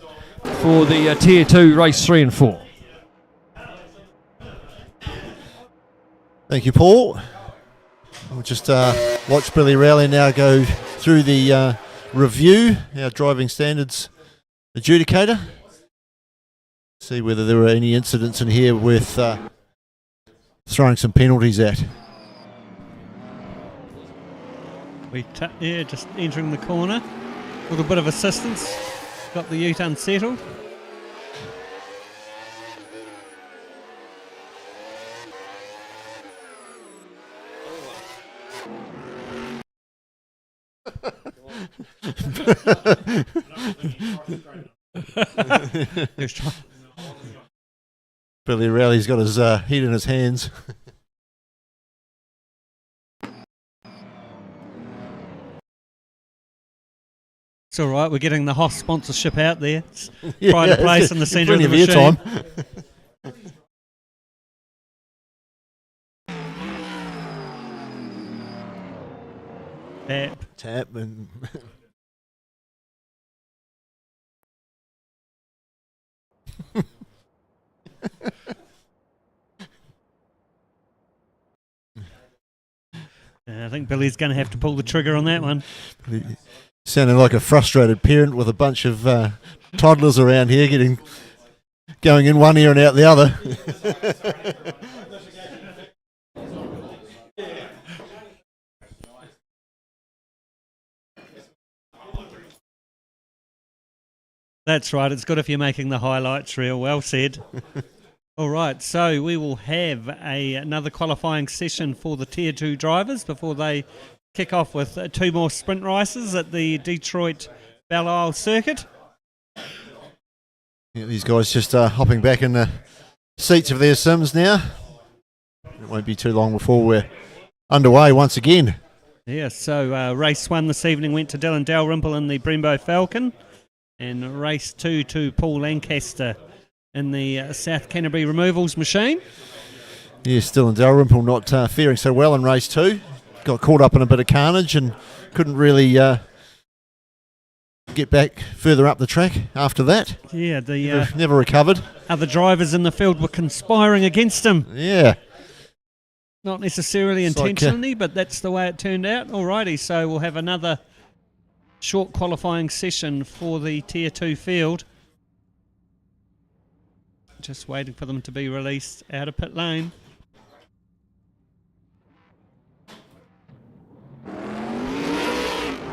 Speaker 3: for the Tier 2 race 3 and 4.
Speaker 5: thank you, Paul. We'll just watch Billy Rowley now go through the review, our driving standards adjudicator. See whether there were any incidents in here worth throwing some penalties at.
Speaker 1: Yeah, just entering the corner. A little bit of assistance. Got the ute unsettled.
Speaker 5: Billy Rowley's got his head in his hands.
Speaker 1: It's all right. We're getting the HOSS sponsorship out there. It's
Speaker 5: Yeah,
Speaker 1: pride of place in the centre of the
Speaker 5: plenty
Speaker 1: machine.
Speaker 5: airtime. Tap and
Speaker 1: I think Billy's going to have to pull the trigger on that one.
Speaker 5: sounding like a frustrated parent with a bunch of toddlers around here going in one ear and out the other.
Speaker 1: That's right. It's good if you're making the highlights reel. Well said. All right, so we will have another qualifying session for the Tier 2 drivers before they kick off with 2 more sprint races at the Detroit Belle Isle circuit.
Speaker 5: Yeah, these guys just hopping back in the seats of their sims now. It won't be too long before we're underway once again.
Speaker 1: Yeah, so race 1 this evening went to Dylan Dalrymple in the Brembo Falcon, and race 2 to Paul Lancaster in the South Canterbury removals machine.
Speaker 5: Yeah, still in Dalrymple not faring so well in race 2. Got caught up in a bit of carnage and couldn't really get back further up the track after that.
Speaker 1: Yeah, the
Speaker 5: Never recovered.
Speaker 1: other drivers in the field were conspiring against him.
Speaker 5: Yeah.
Speaker 1: Not necessarily
Speaker 5: It's like,
Speaker 1: intentionally, but that's the way it turned out. Alrighty, so we'll have another short qualifying session for the Tier 2 field. Just waiting for them to be released out of pit lane.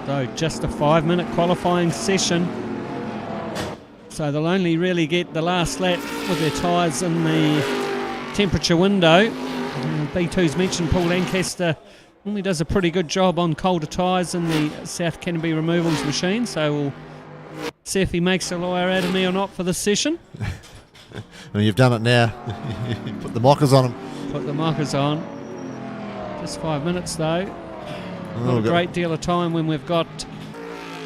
Speaker 1: So just a 5-minute qualifying session. So they'll only really get the last lap with their tyres in the temperature window. B2's mentioned Paul Lancaster only does a pretty good job on colder tyres in the South Canterbury removals machine. So we'll see if he makes a liar out of me or not for this session.
Speaker 2: And you've done it now. Put the mockers on them.
Speaker 1: Put the markers on. Just 5 minutes though.
Speaker 2: Oh,
Speaker 1: Not a
Speaker 2: we've got-
Speaker 1: great deal of time when we've got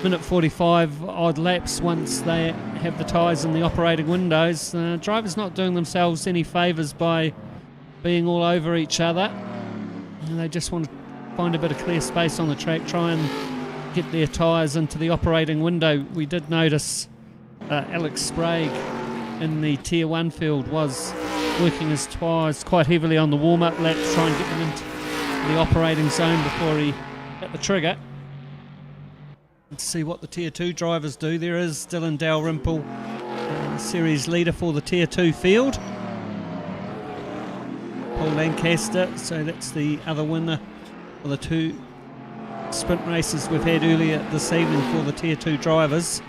Speaker 1: minute 45 odd laps once they have the tyres in the operating windows. Drivers not doing themselves any favours by being all over each other. And they just want to find a bit of clear space on the track, try and get their tyres into the operating window. We did notice Alex Sprague in the Tier 1 field was working his tyres quite heavily on the warm-up laps, trying to get them into the operating zone before he hit the trigger. Let's see what the Tier 2 drivers do. There is Dylan Dalrymple, series leader for the Tier 2 field. Paul Lancaster, so that's the other winner for the 2 sprint races we've had earlier this evening for the Tier 2 drivers.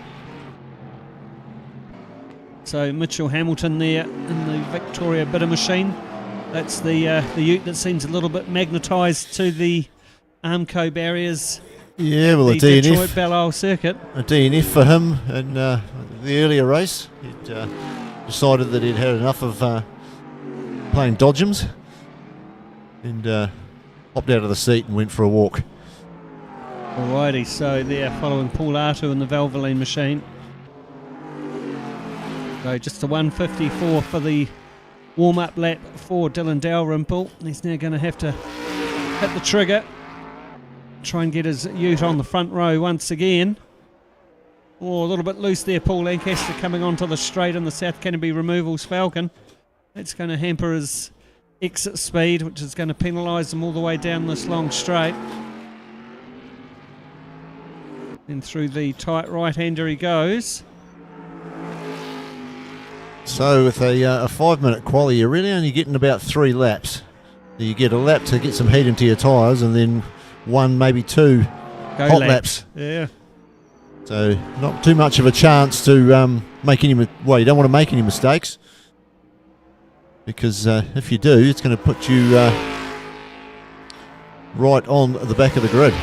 Speaker 1: So Mitchell Hamilton there in the Victoria Bitter Machine. That's the ute that seems a little bit magnetised to the Armco barriers.
Speaker 2: Yeah, well,
Speaker 1: The
Speaker 2: a DNF.
Speaker 1: Detroit Belle Isle circuit.
Speaker 2: A DNF for him in the earlier race. He'd decided that he'd had enough of playing dodgems and hopped out of the seat and went for a walk.
Speaker 1: Alrighty, so they're following Paul Artu in the Valvoline machine. So just a 154 for the warm-up lap for Dylan Dalrymple. He's now going to have to hit the trigger, try and get his ute on the front row once again. Oh, a little bit loose there, Paul Lancaster coming onto the straight in the South Canterbury Removals Falcon. That's going to hamper his exit speed, which is going to penalise him all the way down this long straight. And through the tight right-hander he goes.
Speaker 2: So with a 5-minute quali, you're really only getting about 3 laps. You get a lap to get some heat into your tyres, and then 1, maybe 2
Speaker 1: Go
Speaker 2: hot laps.
Speaker 1: Yeah.
Speaker 2: So not too much of a chance to make any. Well, you don't want to make any mistakes, because if you do, it's going to put you right on the back of the grid.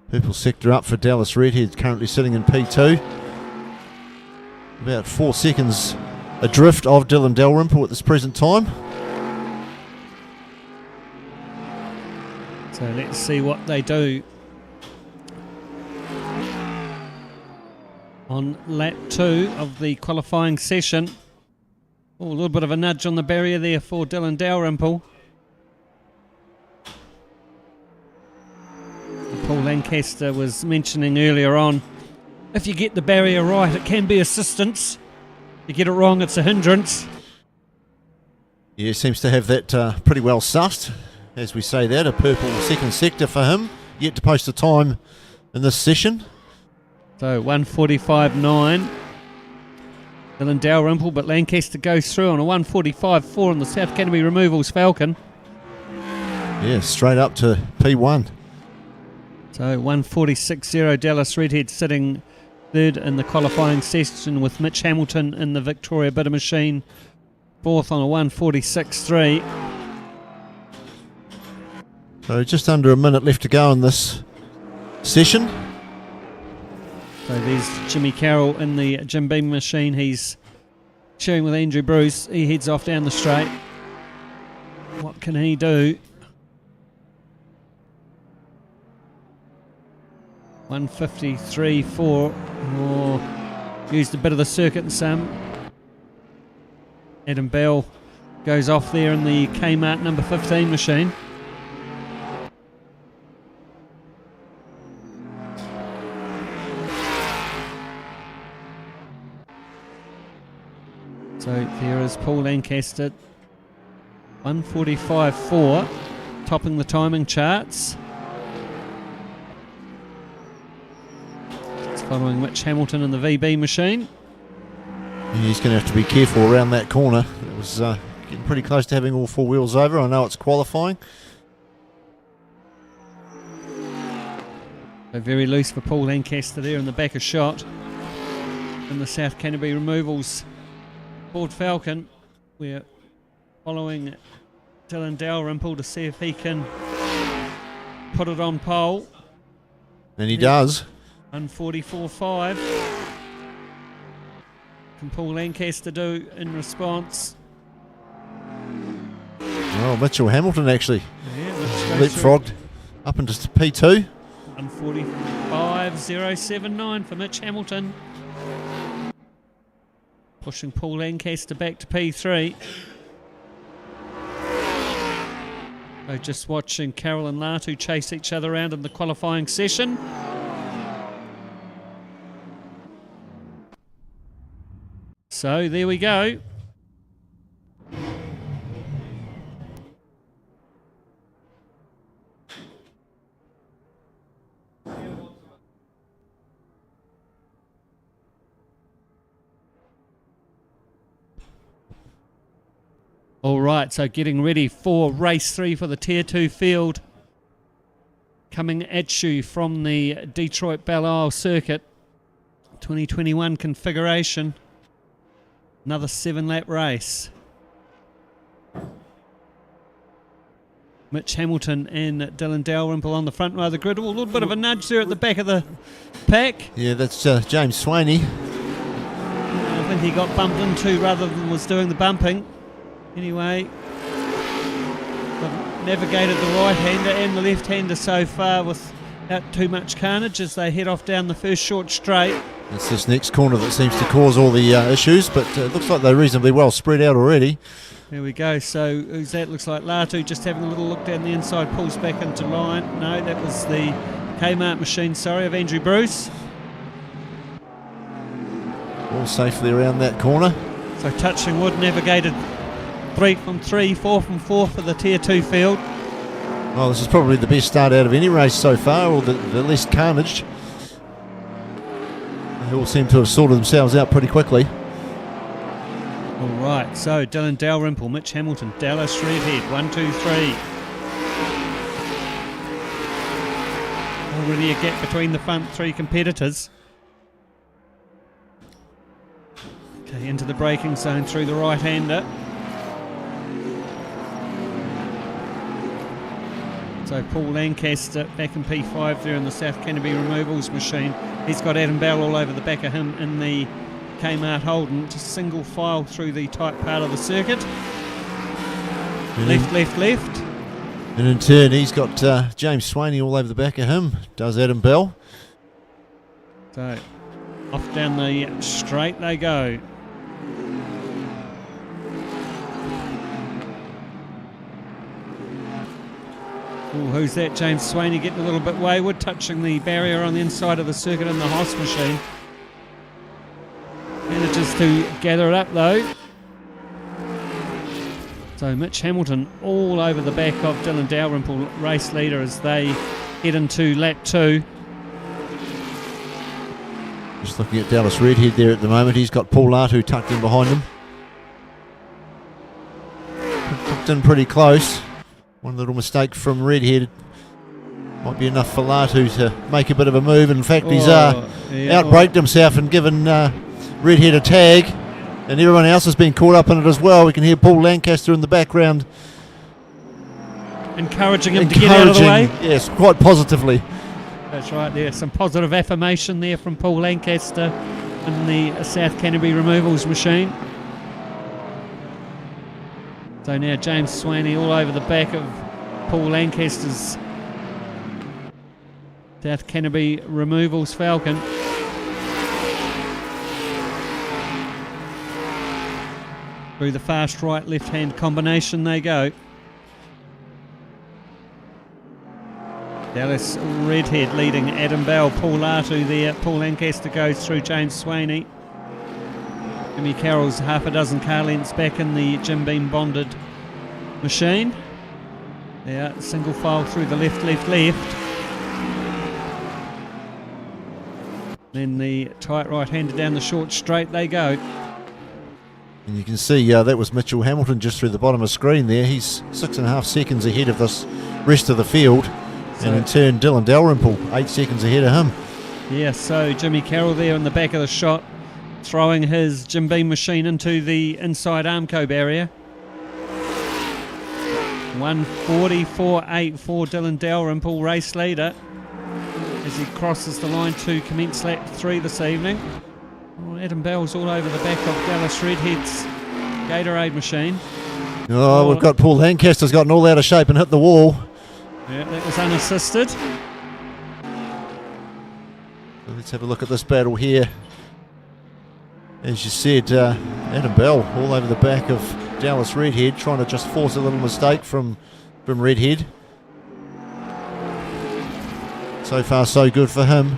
Speaker 2: Purple sector up for Dallas Redhead, currently sitting in P2. About 4 seconds adrift of Dylan Dalrymple at this present time.
Speaker 1: So let's see what they do. On lap 2 of the qualifying session. Oh, a little bit of a nudge on the barrier there for Dylan Dalrymple. Paul Lancaster was mentioning earlier on, if you get the barrier right, it can be assistance. If you get it wrong, it's a hindrance.
Speaker 2: Yeah, seems to have that pretty well sussed. As we say that, a purple second sector for him. Yet to post a time in this session.
Speaker 1: So 1:45.9. Dylan Dalrymple, but Lancaster goes through on a 1:45.4 on the South Canterbury Removals Falcon.
Speaker 2: Yeah, straight up to P1.
Speaker 1: So 1:46.0 Dallas Redhead sitting third in the qualifying session, with Mitch Hamilton in the Victoria Bitter Machine fourth on a 1:46.3.
Speaker 2: So just under a minute left to go in this session.
Speaker 1: So there's Jimmy Carroll in the Jim Beam machine. He's sharing with Andrew Bruce. He heads off down the straight. What can he do? 1:53.4. Oh, used a bit of the circuit and some. Adam Belle goes off there in the Kmart number 15 machine. So there is Paul Lancaster, 1:45.4, topping the timing charts. It's following Mitch Hamilton in the VB machine.
Speaker 2: He's going to have to be careful around that corner. It was getting pretty close to having all 4 wheels over. I know it's qualifying.
Speaker 1: So very loose for Paul Lancaster there in the back of shot. In the South Canterbury Removals Ford Falcon, we're following Dylan Dalrymple to see if he can put it on pole.
Speaker 2: And he does.
Speaker 1: 144.5. Can Paul Lancaster do in response?
Speaker 5: Oh, Mitchell Hamilton actually
Speaker 1: Yeah, let's go
Speaker 5: leapfrogged up into P2.
Speaker 1: 145.079 for Mitch Hamilton. Pushing Paul Lancaster back to P3. So just watching Carroll and Latu chase each other around in the qualifying session. So there we go. All right, so getting ready for race 3 for the Tier 2 field. Coming at you from the Detroit Belle Isle circuit. 2021 configuration. Another 7-lap race. Mitch Hamilton and Dylan Dalrymple on the front row of the grid. Oh, a little bit of a nudge there at the back of the pack.
Speaker 5: Yeah, that's James Swaney.
Speaker 1: I think he got bumped into rather than was doing the bumping. Anyway, they've navigated the right-hander and the left-hander so far without too much carnage as they head off down the first short straight.
Speaker 5: It's this next corner that seems to cause all the issues, but it looks like they're reasonably well spread out already.
Speaker 1: There we go. So who's that? Looks like Latu just having a little look down the inside, pulls back into line. No, that was the Kmart machine, sorry, of Andrew Bruce.
Speaker 5: All safely around that corner.
Speaker 1: So touching wood, navigated 3 from 3, 4 from 4 for the Tier 2 field.
Speaker 5: Well, this is probably the best start out of any race so far, or the least carnaged. They all seem to have sorted themselves out pretty quickly.
Speaker 1: All right, so Dylan Dalrymple, Mitch Hamilton, Dallas Redhead, 1, 2, 3. Already a gap between the front 3 competitors. Okay, into the braking zone through the right-hander. So Paul Lancaster back in P5 there in the South Canterbury removals machine. He's got Adam Bell all over the back of him in the Kmart Holden, just single file through the tight part of the circuit. Left.
Speaker 5: And in turn, he's got James Swaney all over the back of him, does Adam Bell.
Speaker 1: So off down the straight they go. Ooh, who's that? James Swaney getting a little bit wayward, touching the barrier on the inside of the circuit in the HOSS machine. Manages to gather it up though. So Mitch Hamilton all over the back of Dylan Dalrymple, race leader, as they head into lap 2.
Speaker 5: Just looking at Dallas Redhead there at the moment. He's got Paul Latu tucked in behind him. Tucked in pretty close. One little mistake from Redhead might be enough for Latu to make a bit of a move. In fact, he's outbraked himself and given Redhead a tag, and everyone else has been caught up in it as well. We can hear Paul Lancaster in the background
Speaker 1: encouraging him to get out of the way.
Speaker 5: Yes, quite positively.
Speaker 1: That's right, there. Some positive affirmation there from Paul Lancaster in the South Canterbury removals machine. So now James Swaney all over the back of Paul Lancaster's South Canterbury removals Falcon. Through the fast right left hand combination they go. Dallas Redhead leading Adam Bell, Paul Latu there. Paul Lancaster goes through James Swaney. Jimmy Carroll's half a dozen car lengths back in the Jim Beam bonded machine. There, single file through the left. Then the tight right-hander down the short straight they go.
Speaker 5: And you can see that was Mitchell Hamilton just through the bottom of the screen there. He's 6.5 seconds ahead of this rest of the field. And in turn, Dylan Dalrymple, 8 seconds ahead of him.
Speaker 1: Yeah, so Jimmy Carroll there in the back of the shot, throwing his Jim Beam machine into the inside Armco barrier. 1:44.84 Dylan Dalrymple, race leader. as he crosses the line to commence lap 3 this evening. Oh, Adam Bell's all over the back of Dallas Redhead's Gatorade machine.
Speaker 5: Oh, we've got Paul Lancaster's gotten all out of shape and hit the wall.
Speaker 1: Yeah, that was unassisted.
Speaker 5: Let's have a look at this battle here. As you said, Adam Bell all over the back of Dallas Redhead, trying to just force a little mistake from Redhead. So far, so good for him.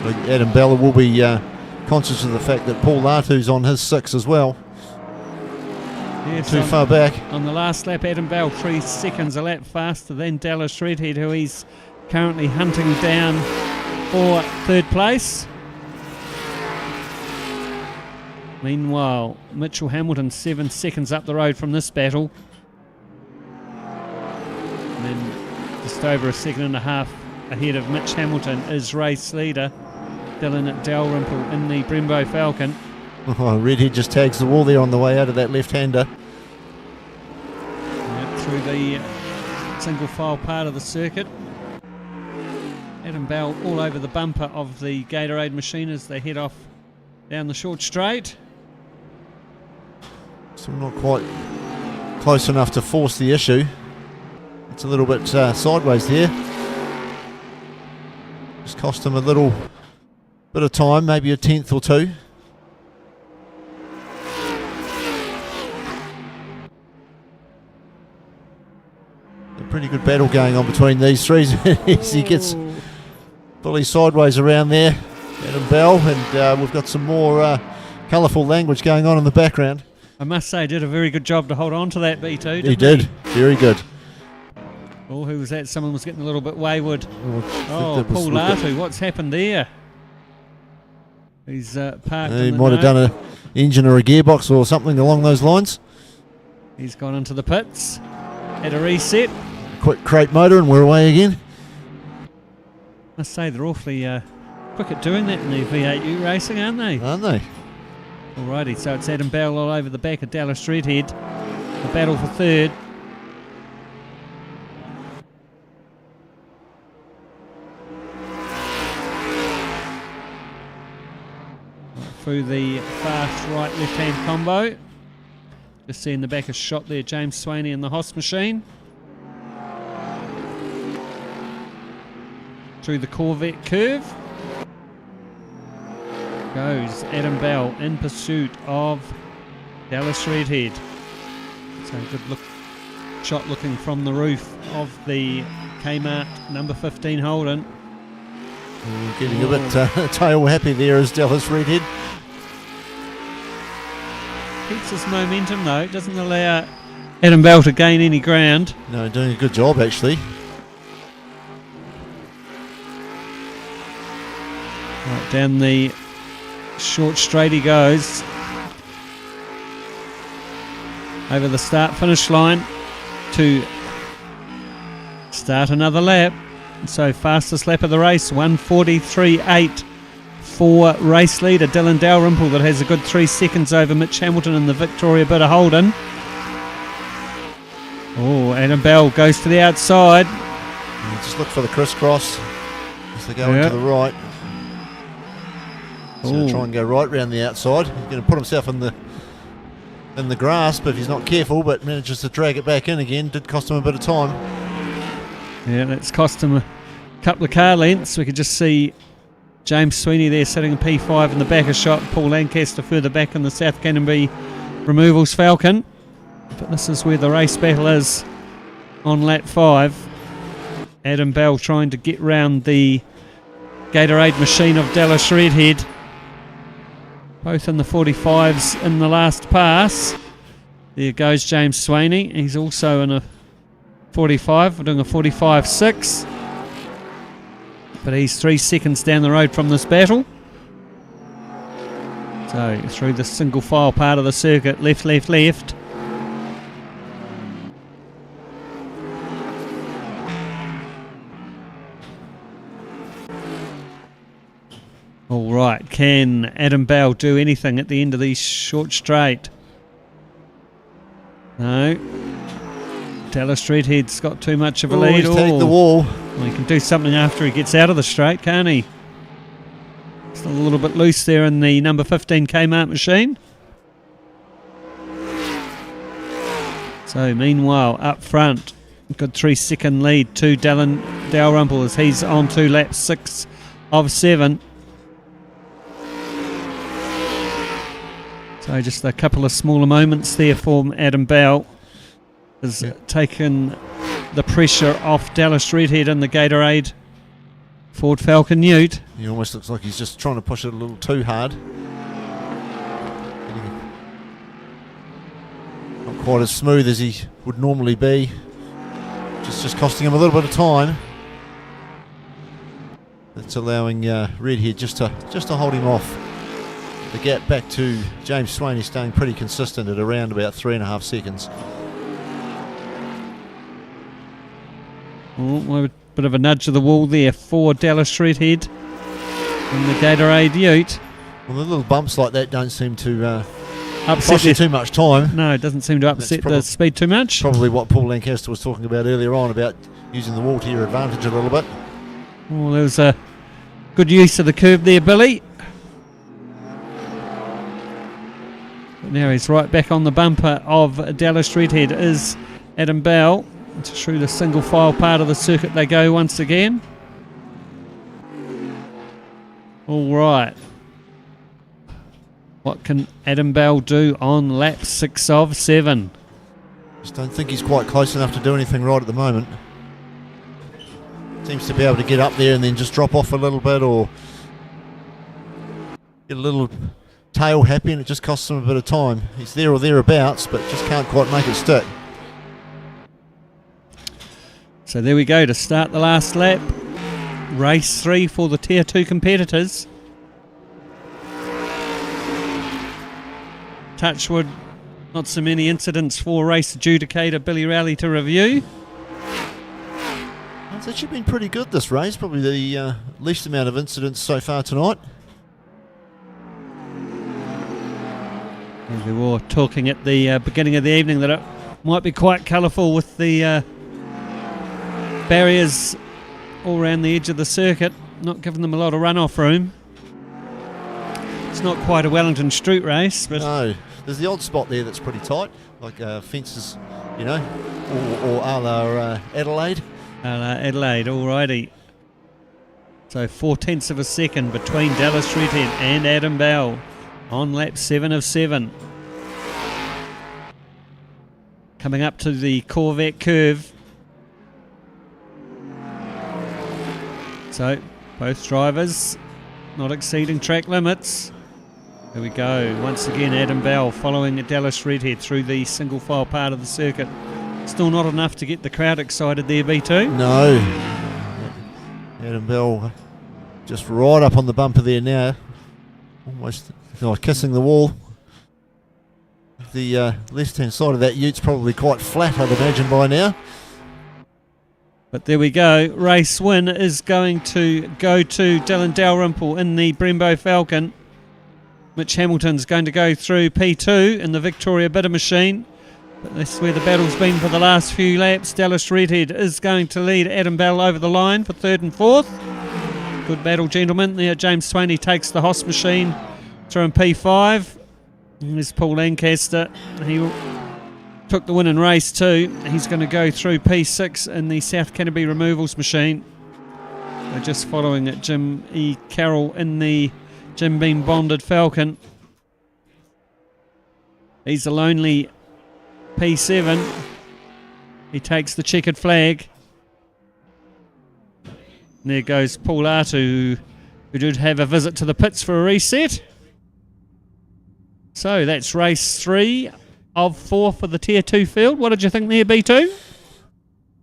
Speaker 5: But Adam Bell will be conscious of the fact that Paul Latu's on his 6 as well.
Speaker 1: Yes,
Speaker 5: Too far back.
Speaker 1: On the last lap, Adam Bell 3 seconds a lap faster than Dallas Redhead, who he's currently hunting down for 3rd place. Meanwhile, Mitchell Hamilton 7 seconds up the road from this battle. And then just over a second and a half ahead of Mitch Hamilton is race leader Dylan Dalrymple in the Brembo Falcon.
Speaker 5: Oh, Redhead just tags the wall there on the way out of that left-hander.
Speaker 1: Through the single file part of the circuit. Adam Bell all over the bumper of the Gatorade machine as they head off down the short straight.
Speaker 5: Still not quite close enough to force the issue. It's a little bit sideways there. Just cost him a little bit of time, maybe a 10th or 2. Pretty good battle going on between these three as he gets fully sideways around there. Adam Bell, and we've got some more colourful language going on in the background.
Speaker 1: I must say, did a very good job to hold on to that B2.
Speaker 5: He did, very good.
Speaker 1: Oh, who was that? Someone was getting a little bit wayward.
Speaker 5: Oh,
Speaker 1: Paul Latu, what's happened there? He's parked.
Speaker 5: He might have done an engine or a gearbox or something along those lines.
Speaker 1: He's gone into the pits, had a reset.
Speaker 5: Quick crate motor and we're away again.
Speaker 1: Must say they're awfully quick at doing that in the V8 Ute racing, aren't they?
Speaker 5: Aren't they?
Speaker 1: Alrighty, so it's Adam Bell all over the back of Dallas Redhead. The battle for 3rd. Through the fast right left-hand combo. Just seeing the back of shot there, James Swaney in the HOSS machine. Through the Corvette curve goes Adam Bell in pursuit of Dallas Redhead. So good shot looking from the roof of the Kmart number 15 Holden.
Speaker 5: Getting a bit tail happy there as Dallas Redhead.
Speaker 1: Keeps his momentum though, it doesn't allow Adam Bell to gain any ground.
Speaker 5: No, doing a good job actually.
Speaker 1: Right, down the short straight he goes. Over the start-finish line to start another lap. So fastest lap of the race, 1:43.8 for race leader Dylan Dalrymple, that has a good 3 seconds over Mitch Hamilton in the Victoria Bitter Holden. Oh, Adam Bell goes to the outside.
Speaker 5: And just look for the crisscross as they go into the right. He's going to try and go right round the outside. He's going to put himself in the grasp if he's not careful, but manages to drag it back in again. Did cost him a bit of time.
Speaker 1: Yeah, that's cost him a couple of car lengths. We could just see James Sweeney there sitting in P5 in the back of shot. Paul Lancaster further back in the South Canterbury Removals Falcon. But this is where the race battle is on lap 5. Adam Bell trying to get round the Gatorade machine of Dallas Redhead. Both in the 45s in the last pass. There goes James Swaney. He's also in a 45. We're doing a 45.6. But he's 3 seconds down the road from this battle. So through the single file part of the circuit, left, left, left. All right, can Adam Bell do anything at the end of these short straight? No. Dallas Redhead's got too much of a
Speaker 2: Oh,
Speaker 1: lead.
Speaker 2: he's tagged the wall.
Speaker 1: Well, he can do something after he gets out of the straight, can't he? Still a little bit loose there in the number 15 Kmart machine. So meanwhile, up front, good 3-second lead to Dylan Dalrymple as he's on to lap 6 of 7. So just a couple of smaller moments there for Adam Belle. Has taken the pressure off Dallas Redhead in the Gatorade Ford Falcon Ute.
Speaker 2: He almost looks like he's just trying to push it a little too hard. Not quite as smooth as he would normally be. Just costing him a little bit of time. That's allowing Redhead just to hold him off. The gap back to James Swain is staying pretty consistent at around about 3.5 seconds.
Speaker 1: Oh, a bit of a nudge of the wall there for Dallas Redhead in the Gatorade Ute.
Speaker 2: Well, the little bumps like that don't seem to
Speaker 1: Upset
Speaker 2: cost you
Speaker 1: the-
Speaker 2: too much time.
Speaker 1: No, it doesn't seem to upset the speed too much.
Speaker 2: Probably what Paul Lancaster was talking about earlier on, about using the wall to your advantage a little bit.
Speaker 1: Well, there was a good use of the curve there, Billy. But now he's right back on the bumper of Dallas Redhead is Adam Belle. Through the single file part of the circuit they go once again. All right. What can Adam Belle do on lap 6 of 7?
Speaker 2: Just don't think he's quite close enough to do anything right at the moment. Seems to be able to get up there and then just drop off a little bit, or get a little tail happy, and it just costs him a bit of time. He's there or thereabouts, but just can't quite make it stick.
Speaker 1: So there we go to start the last lap. Race 3 for the Tier 2 competitors. Touchwood, not so many incidents for race adjudicator Billy Rowley to review.
Speaker 2: It's actually been pretty good this race, probably the least amount of incidents so far tonight.
Speaker 1: As we were talking at the beginning of the evening that it might be quite colourful with the barriers all around the edge of the circuit, not giving them a lot of runoff room. It's not quite a Wellington Street race, but
Speaker 2: No, there's the odd spot there that's pretty tight, like fences, you know, or a la Adelaide.
Speaker 1: Adelaide, alrighty. So 0.4 of a second between Dallas Redhead and Adam Belle on lap 7 of 7. Coming up to the Corvette curve. So both drivers not exceeding track limits. Here we go. Once again, Adam Belle following Dallas Redhead through the single file part of the circuit. Still not enough to get the crowd excited there, B2.
Speaker 2: No. Adam Belle just right up on the bumper there now. Almost kissing the wall. The left-hand side of that Ute's probably quite flat, I'd imagine, by now.
Speaker 1: But there we go. Race win is going to go to Dylan Dalrymple in the Brembo Falcon. Mitch Hamilton's going to go through P2 in the Victoria Bidder machine. But that's where the battle's been for the last few laps. Dallas Redhead is going to lead Adam Belle over the line for 3rd and 4th. Good battle, gentlemen. There, James Swaney takes the HOSS machine through in P5. And there's Paul Lancaster. He took the win in race 2. He's going to go through P6 in the South Canterbury removals machine. They're just following at Jim E. Carroll in the Jim Beam bonded Falcon. He's a lonely P7. He takes the checkered flag. And there goes Paul Artu, who did have a visit to the pits for a reset. So that's race 3 of 4 for the Tier 2 field. What did you think there, B2?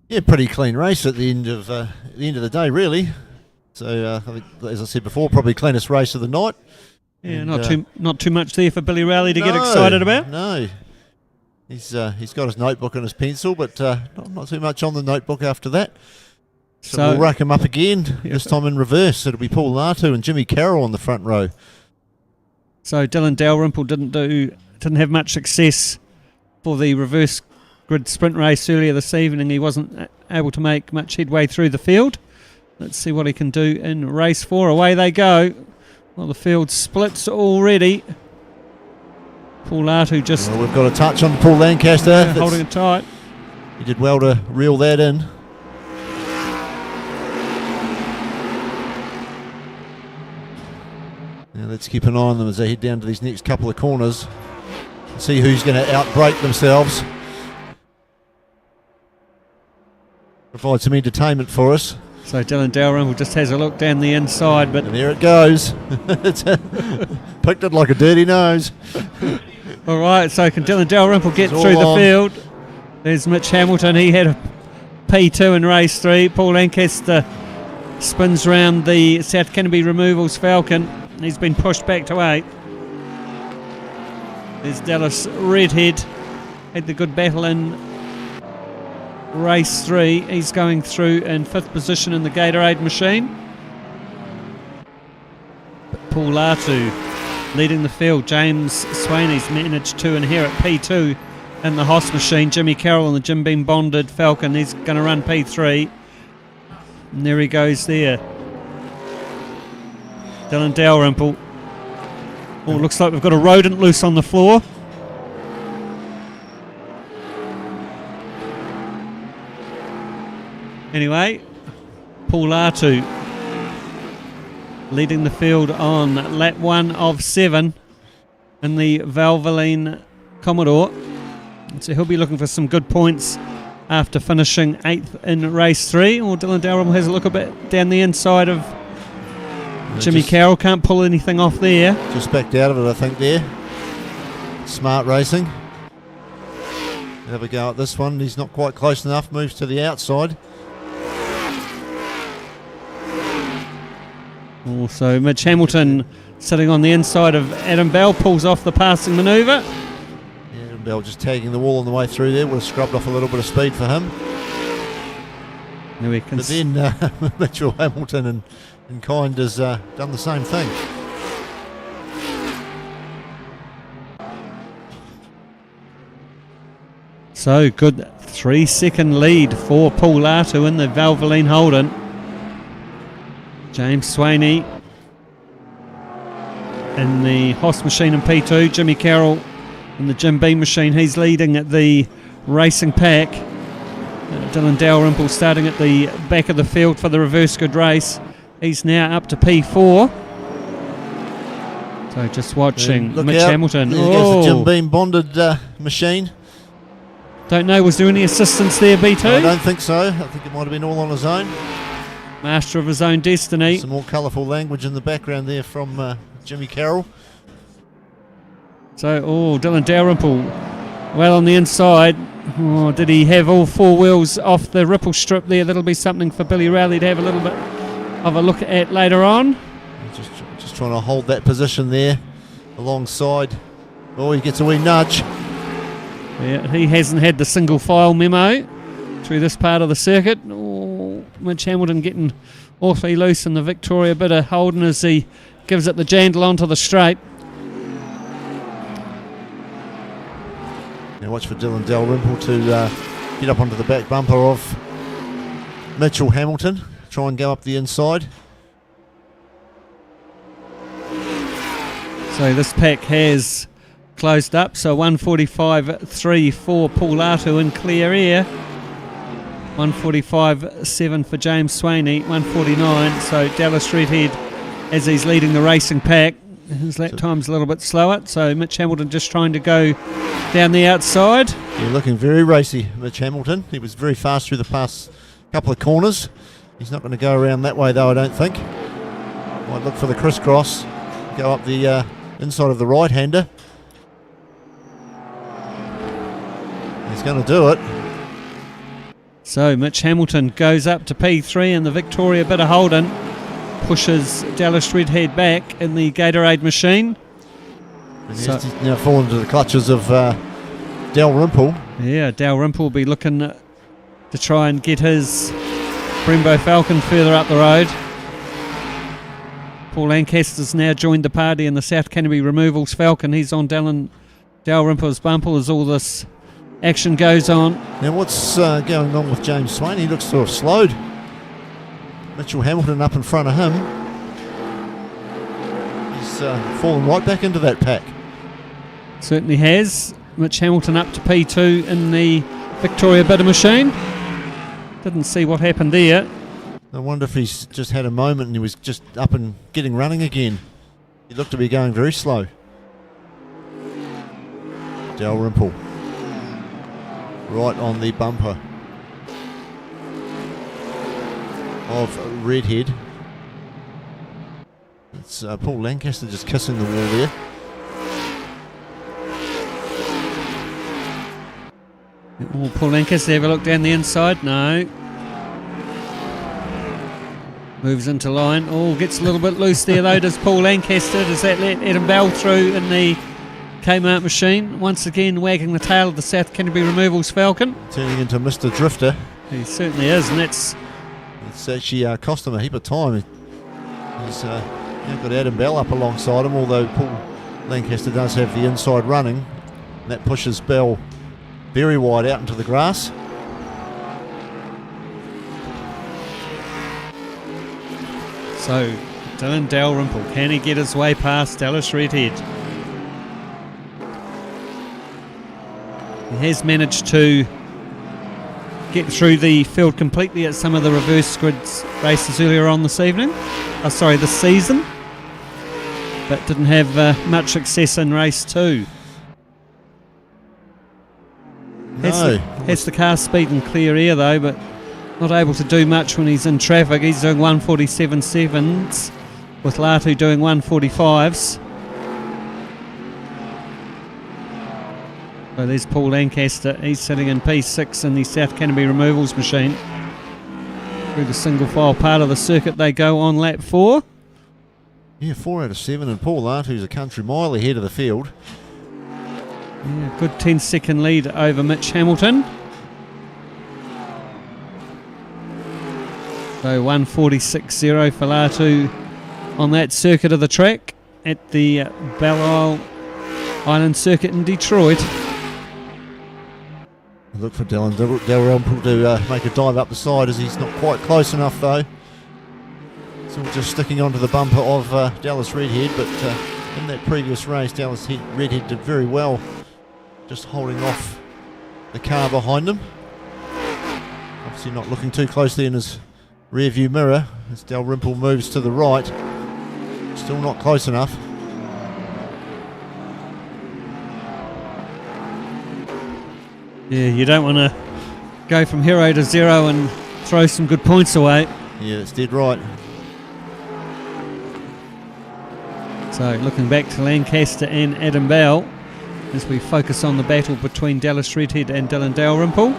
Speaker 2: Yeah, pretty clean race at the end of the day, really. So I think, as I said before, probably cleanest race of the night.
Speaker 1: Yeah,
Speaker 2: And,
Speaker 1: not too much there for Billy Rowley to get excited about.
Speaker 2: No, he's got his notebook and his pencil, but not too much on the notebook after that. So we'll rack him up again. This time in reverse. It'll be Paul Latu and Jimmy Carroll on the front row.
Speaker 1: So Dylan Dalrymple didn't have much success for the reverse grid sprint race earlier this evening, he wasn't able to make much headway through the field. Let's see what he can do in race 4. Away they go. Well, the field splits already. Paul Latu just
Speaker 2: Well, we've got a touch on Paul Lancaster. That's-
Speaker 1: holding it tight.
Speaker 2: He did well to reel that in. Now let's keep an eye on them as they head down to these next couple of corners. See who's going to outbrake themselves. Provide some entertainment for us.
Speaker 1: So Dylan Dalrymple just has a look down the inside, but
Speaker 2: And there it goes. It's picked it like a dirty nose.
Speaker 1: all right, so can Dylan Dalrymple get
Speaker 2: It's
Speaker 1: through
Speaker 2: all
Speaker 1: the
Speaker 2: on.
Speaker 1: field? There's Mitch Hamilton. He had a P2 in race 3. Paul Lancaster spins round the South Canterbury Removals Falcon. He's been pushed back to 8. There's Dallas Redhead. Had the good battle in race 3. He's going through in 5th position in the Gatorade machine. But Paul Latu leading the field. James Swaney's managed to inherit P2 in the HOSS machine. Jimmy Carroll in the Jim Beam bonded Falcon. He's going to run P3. And there he goes there. Dylan Dalrymple. Oh, looks like we've got a rodent loose on the floor. Anyway, Paul Latu leading the field on lap 1 of 7 in the Valvoline Commodore. So he'll be looking for some good points after finishing 8th in race 3. Or Dylan Dalrymple has a look a bit down the inside of Jimmy Carroll. Can't pull anything off there.
Speaker 2: Just backed out of it, I think, there. Smart racing. Have a go at this one. He's not quite close enough. Moves to the outside.
Speaker 1: Also, Mitch Hamilton sitting on the inside of Adam Belle, pulls off the passing manoeuvre.
Speaker 2: Yeah, Bell just tagging the wall on the way through there. Would have scrubbed off a little bit of speed for him.
Speaker 1: There we can
Speaker 2: But then Mitchell Hamilton and Kind has done the same thing.
Speaker 1: So good 3-second lead for Paul Latu in the Valvoline Holden. James Swaney in the HOSS machine in P2. Jimmy Carroll in the Jim Beam machine. He's leading at the racing pack. Dylan Dalrymple starting at the back of the field for the reverse good race. He's now up to P4. So just watching
Speaker 2: Look
Speaker 1: Mitch
Speaker 2: out.
Speaker 1: Hamilton.
Speaker 2: There goes the Jim
Speaker 1: Oh,
Speaker 2: Beam bonded machine.
Speaker 1: don't know, was there any assistance there, B2?
Speaker 2: I don't think so. I think it might have been all on his own.
Speaker 1: Master of his own destiny.
Speaker 2: Some more colourful language in the background there from Jimmy Carroll.
Speaker 1: So, Dylan Dalrymple well on the inside. Oh, did he have all 4 wheels off the ripple strip there? That'll be something for Billy Rowley to have a little bit of a look at later on.
Speaker 2: Just trying to hold that position there alongside. Oh, he gets a wee nudge.
Speaker 1: Yeah, he hasn't had the single file memo through this part of the circuit. Oh, Mitch Hamilton getting awfully loose in the Victoria, bit of Holden as he gives it the jandle onto the straight.
Speaker 2: Now watch for Dylan Dalrymple to get up onto the back bumper of Mitchell Hamilton. Try and go up the inside.
Speaker 1: So this pack has closed up, so 145.3 for Paul Latu in clear air. 145.7 for James Swaney, 149. So Dallas Redhead, as he's leading the racing pack, his lap time's a little bit slower. So Mitch Hamilton just trying to go down the outside.
Speaker 2: Yeah, looking very racy, Mitch Hamilton. He was very fast through the past couple of corners. He's not going to go around that way though, I don't think. Might look for the crisscross. Go up the inside of the right-hander. He's going to do it.
Speaker 1: So Mitch Hamilton goes up to P3 in the Victoria bit of Holden. Pushes Dallas Redhead back in the Gatorade machine.
Speaker 2: And
Speaker 1: So-
Speaker 2: he's now fallen into the clutches of Dalrymple.
Speaker 1: Yeah, Dalrymple will be looking to try and get his Brembo Falcon further up the road. Paul Lancaster's now joined the party in the South Canterbury Removals Falcon. He's on Dylan Dalrymple's bumper as all action goes on.
Speaker 5: Now what's going on with James Swain? He looks to have slowed. Mitchell Hamilton up in front of him. He's fallen right back into that pack.
Speaker 1: Certainly has. Mitch Hamilton up to P2 in the Victoria Bidder machine. Didn't see what happened there.
Speaker 5: I wonder if he's just had a moment and he was just up and getting running again. He looked to be going very slow. Dalrymple. Right on the bumper of Redhead. It's Paul Lancaster just kissing the wall there.
Speaker 1: Oh, Paul Lancaster, have a look down the inside. No. Moves into line. Oh, gets a little bit loose there though, does Paul Lancaster. Does that let Adam Belle through in the Kmart machine? Once again wagging the tail of the South Canterbury Removals Falcon.
Speaker 5: Turning into Mr. Drifter.
Speaker 1: He certainly is, and it's
Speaker 5: actually cost him a heap of time. He's now got Adam Bell up alongside him, although Paul Lancaster does have the inside running. And that pushes Bell very wide out into the grass.
Speaker 1: So, Dylan Dalrymple, can he get his way past Dallas Redhead? He has managed to get through the field completely at some of the reverse grids races earlier on this evening. This season. But didn't have much success in race 2. Has the car speed and clear air though, but not able to do much when he's in traffic. He's doing 147.7s with Latu doing 145s. So there's Paul Lancaster. He's sitting in P6 in the South Canterbury Removals machine. Through the single file part of the circuit they go on lap 4.
Speaker 5: Yeah, 4 out of 7, and Paul Lartu's a country mile ahead of the field.
Speaker 1: Yeah, good 10-second lead over Mitch Hamilton. So 146.0 for Latu on that circuit of the track at the Belle Island Circuit in Detroit.
Speaker 5: Look for Dalrymple to make a dive up the side, as he's not quite close enough though. Still just sticking onto the bumper of Dallas Redhead, but in that previous race Dallas Redhead did very well, just holding off the car behind him. Obviously not looking too closely in his rear view mirror as Dalrymple moves to the right. Still not close enough.
Speaker 1: Yeah, you don't want to go from hero to zero and throw some good points away.
Speaker 5: Yeah, that's dead right.
Speaker 1: So looking back to Lancaster and Adam Bell as we focus on the battle between Dallas Redhead and Dylan Dalrymple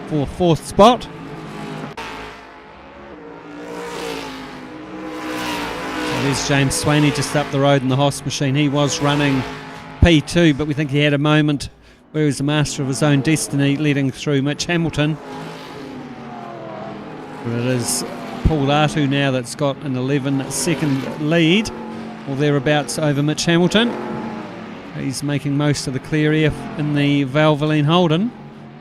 Speaker 1: for 4th spot. So there's James Swaney just up the road in the HOSS machine. He was running P2, but we think he had a moment where he was the master of his own destiny, leading through Mitch Hamilton. But it is Paul Latu now that's got an 11-second lead, or thereabouts, over Mitch Hamilton. He's making most of the clear air in the Valvoline Holden.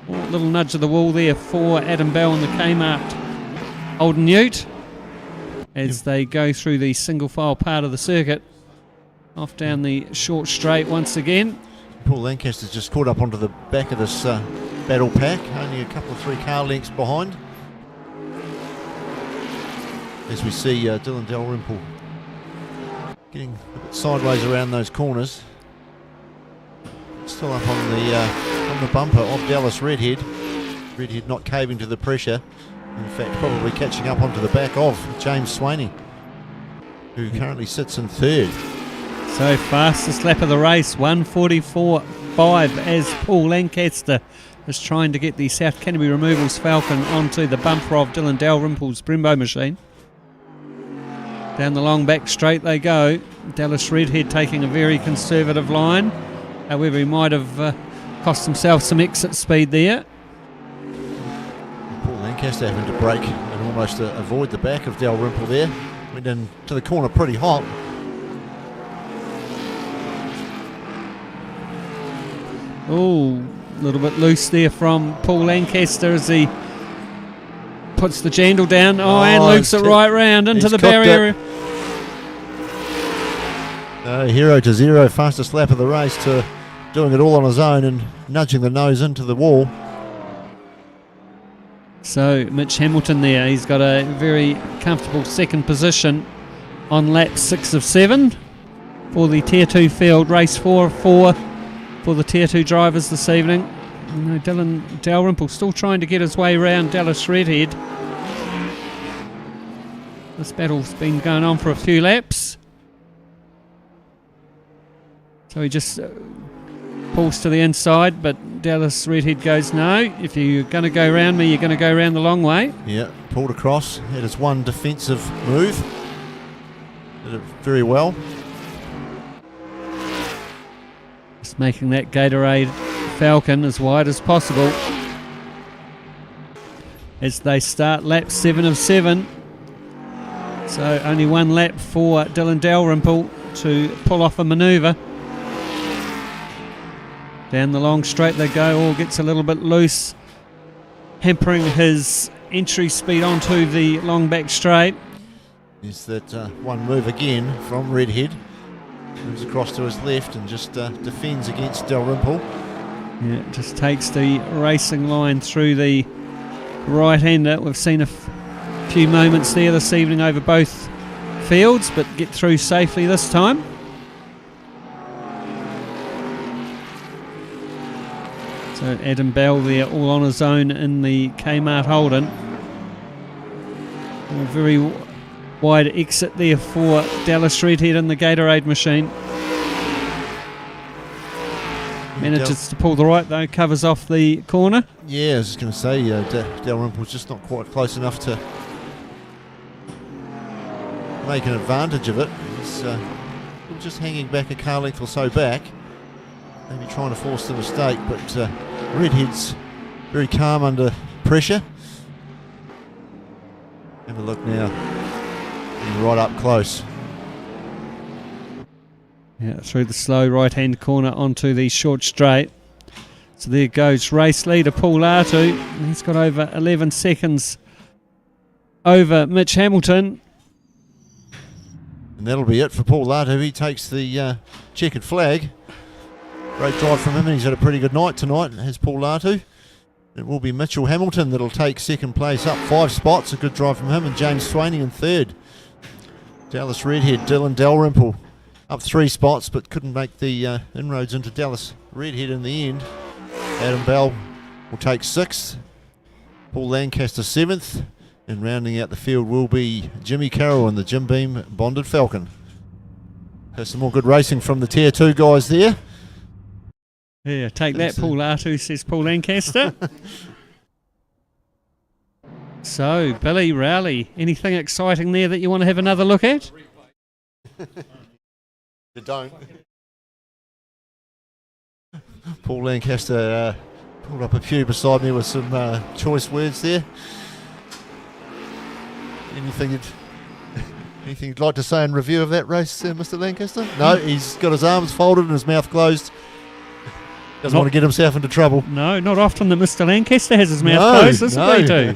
Speaker 1: A little nudge of the wall there for Adam Bell and the Kmart Holden Ute as they go through the single file part of the circuit. Off down the short straight once again.
Speaker 5: Paul Lancaster's just caught up onto the back of this battle pack, only a couple of 3 car lengths behind. As we see Dylan Dalrymple getting a bit sideways around those corners. Still up on the bumper of Dallas Redhead. Redhead not caving to the pressure. In fact, probably catching up onto the back of James Swaney, who currently sits in 3rd.
Speaker 1: So fastest lap of the race, 144.5, as Paul Lancaster is trying to get the South Canterbury Removals Falcon onto the bumper of Dylan Dalrymple's Brembo machine. Down the long back straight they go. Dallas Redhead taking a very conservative line. However, he might have cost himself some exit speed there.
Speaker 5: Paul Lancaster having to brake and almost avoid the back of Dalrymple there. Went into the corner pretty hot.
Speaker 1: Oh, A little bit loose there from Paul Lancaster as he puts the jandle down. And loops it right round into the barrier.
Speaker 2: Hero to zero, fastest lap of the race, to doing it all on his own and nudging the nose into the wall.
Speaker 1: So Mitch Hamilton there, he's got a very comfortable second position on lap 6 of 7 for the Tier 2 field. Race 4 of 4 for the Tier 2 drivers this evening. Dylan Dalrymple still trying to get his way around Dallas Redhead. This battle's been going on for a few laps. So he just pulls to the inside, but Dallas Redhead goes, no, if you're going to go around me, you're going to go around the long way.
Speaker 2: Yeah, pulled across. Had his one defensive move. Did it very well.
Speaker 1: Just making that Gatorade Falcon as wide as possible as they start lap 7 of 7. So only one lap for Dylan Dalrymple to pull off a manoeuvre. Down the long straight they go. Gets a little bit loose, hampering his entry speed onto the long back straight.
Speaker 2: Is that one move again from Redhead. Moves across to his left and just defends against Dalrymple.
Speaker 1: Yeah, just takes the racing line through the right-hander. We've seen a few moments there this evening over both fields, but get through safely this time. So Adam Belle there all on his own in the Kmart Holden. A very wide exit there for Dallas Redhead in the Gatorade machine. Manages to pull the right though, covers off the corner.
Speaker 2: Yeah, I was just going to say, Dalrymple's just not quite close enough to make an advantage of it. He's just hanging back a car length or so back. Maybe trying to force the mistake, but Redhead's very calm under pressure. Have a look now. And right up close.
Speaker 1: Yeah, through the slow right-hand corner onto the short straight. So there goes race leader Paul Artu. He's got over 11 seconds over Mitch Hamilton.
Speaker 2: And that'll be it for Paul Artu. He takes the checkered flag. Great drive from him, and he's had a pretty good night tonight, has Paul Artu. It will be Mitchell Hamilton that'll take second place up 5 spots. A good drive from him, and James Swaney in third. Dallas Redhead, Dylan Dalrymple up 3 spots, but couldn't make the inroads into Dallas Redhead in the end. Adam Belle will take 6th. Paul Lancaster 7th. And rounding out the field will be Jimmy Carroll in the Jim Beam Bonded Falcon. There's some more good racing from the Tier 2 guys there.
Speaker 1: Yeah, take that, Paul Artu, says Paul Lancaster. So, Billy Rowley, anything exciting there that you want to have another look at?
Speaker 2: You don't. Paul Lancaster pulled up a few beside me with some choice words there. Anything you'd like to say in review of that race, Mr. Lancaster? No, he's got his arms folded and his mouth closed. Doesn't want to get himself into trouble.
Speaker 1: No, not often that Mr. Lancaster has his mouth closed. This is we do.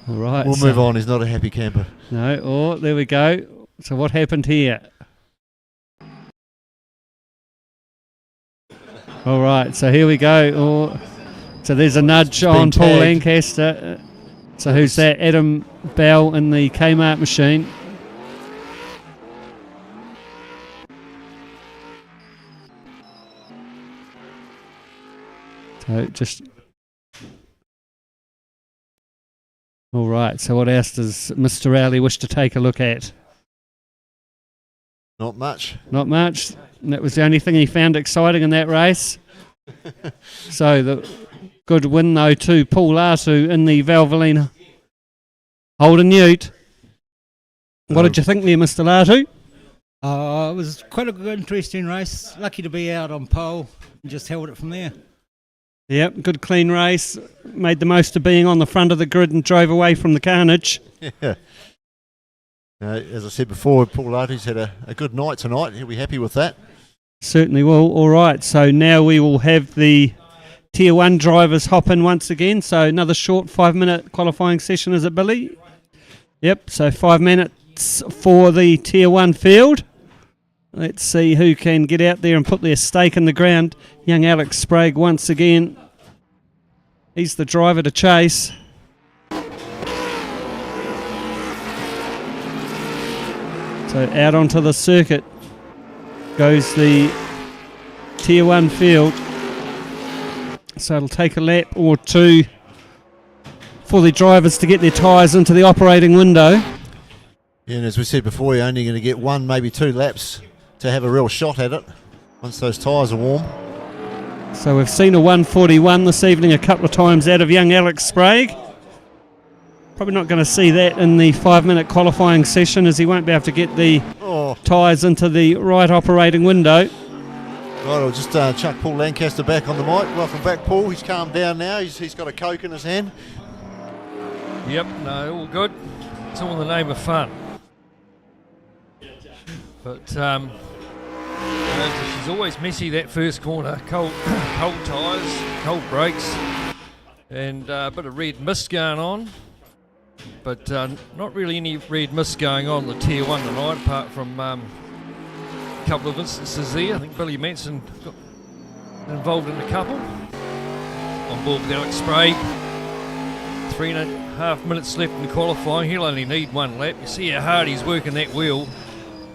Speaker 1: All right.
Speaker 2: We'll move on. He's not a happy camper.
Speaker 1: No. There we go. So what happened here? All right. So here we go. So there's a nudge on Paul Lancaster. So who's that? Adam Belle in the Kmart machine. So just... All right, so what else does Mr. Rowley wish to take a look at?
Speaker 2: Not much.
Speaker 1: Not much. That was the only thing he found exciting in that race. So the good win, though, to Paul Artu in the Valvoline Holden Ute. What did you think there, Mr. Artu?
Speaker 6: It was quite a good, interesting race. Lucky to be out on pole and just held it from there.
Speaker 1: Yep, good clean race. Made the most of being on the front of the grid and drove away from the carnage.
Speaker 2: Yeah. As I said before, Paul Artie's had a good night tonight. He'll be happy with that.
Speaker 1: Certainly will. All right, so now we will have the Tier 1 drivers hop in once again. So another short 5-minute qualifying session, is it, Billy? Yep, so 5 minutes for the Tier 1 field. Let's see who can get out there and put their stake in the ground. Young Alex Sprague once again. He's the driver to chase. So out onto the circuit goes the Tier 1 field. So it'll take a lap or two for the drivers to get their tyres into the operating window.
Speaker 2: Yeah, and as we said before, you're only going to get 1, maybe 2 laps to have a real shot at it once those tyres are warm.
Speaker 1: So we've seen a 141 this evening a couple of times out of young Alex Sprague. Probably not going to see that in the 5-minute qualifying session, as he won't be able to get the tyres into the right operating window.
Speaker 2: Right, I'll just chuck Paul Lancaster back on the mic. Welcome back, Paul. He's calmed down now. He's got a Coke in his hand.
Speaker 3: Yep, no, all good. It's all in the name of fun. But she's always messy, that first corner. Cold tyres, cold brakes, and a bit of red mist going on. But not really any red mist going on the Tier 1 tonight, apart from a couple of instances there. I think Billy Manson got involved in a couple. On board with Alex Sprague. 3.5 minutes left in qualifying. He'll only need 1 lap. You see how hard he's working that wheel.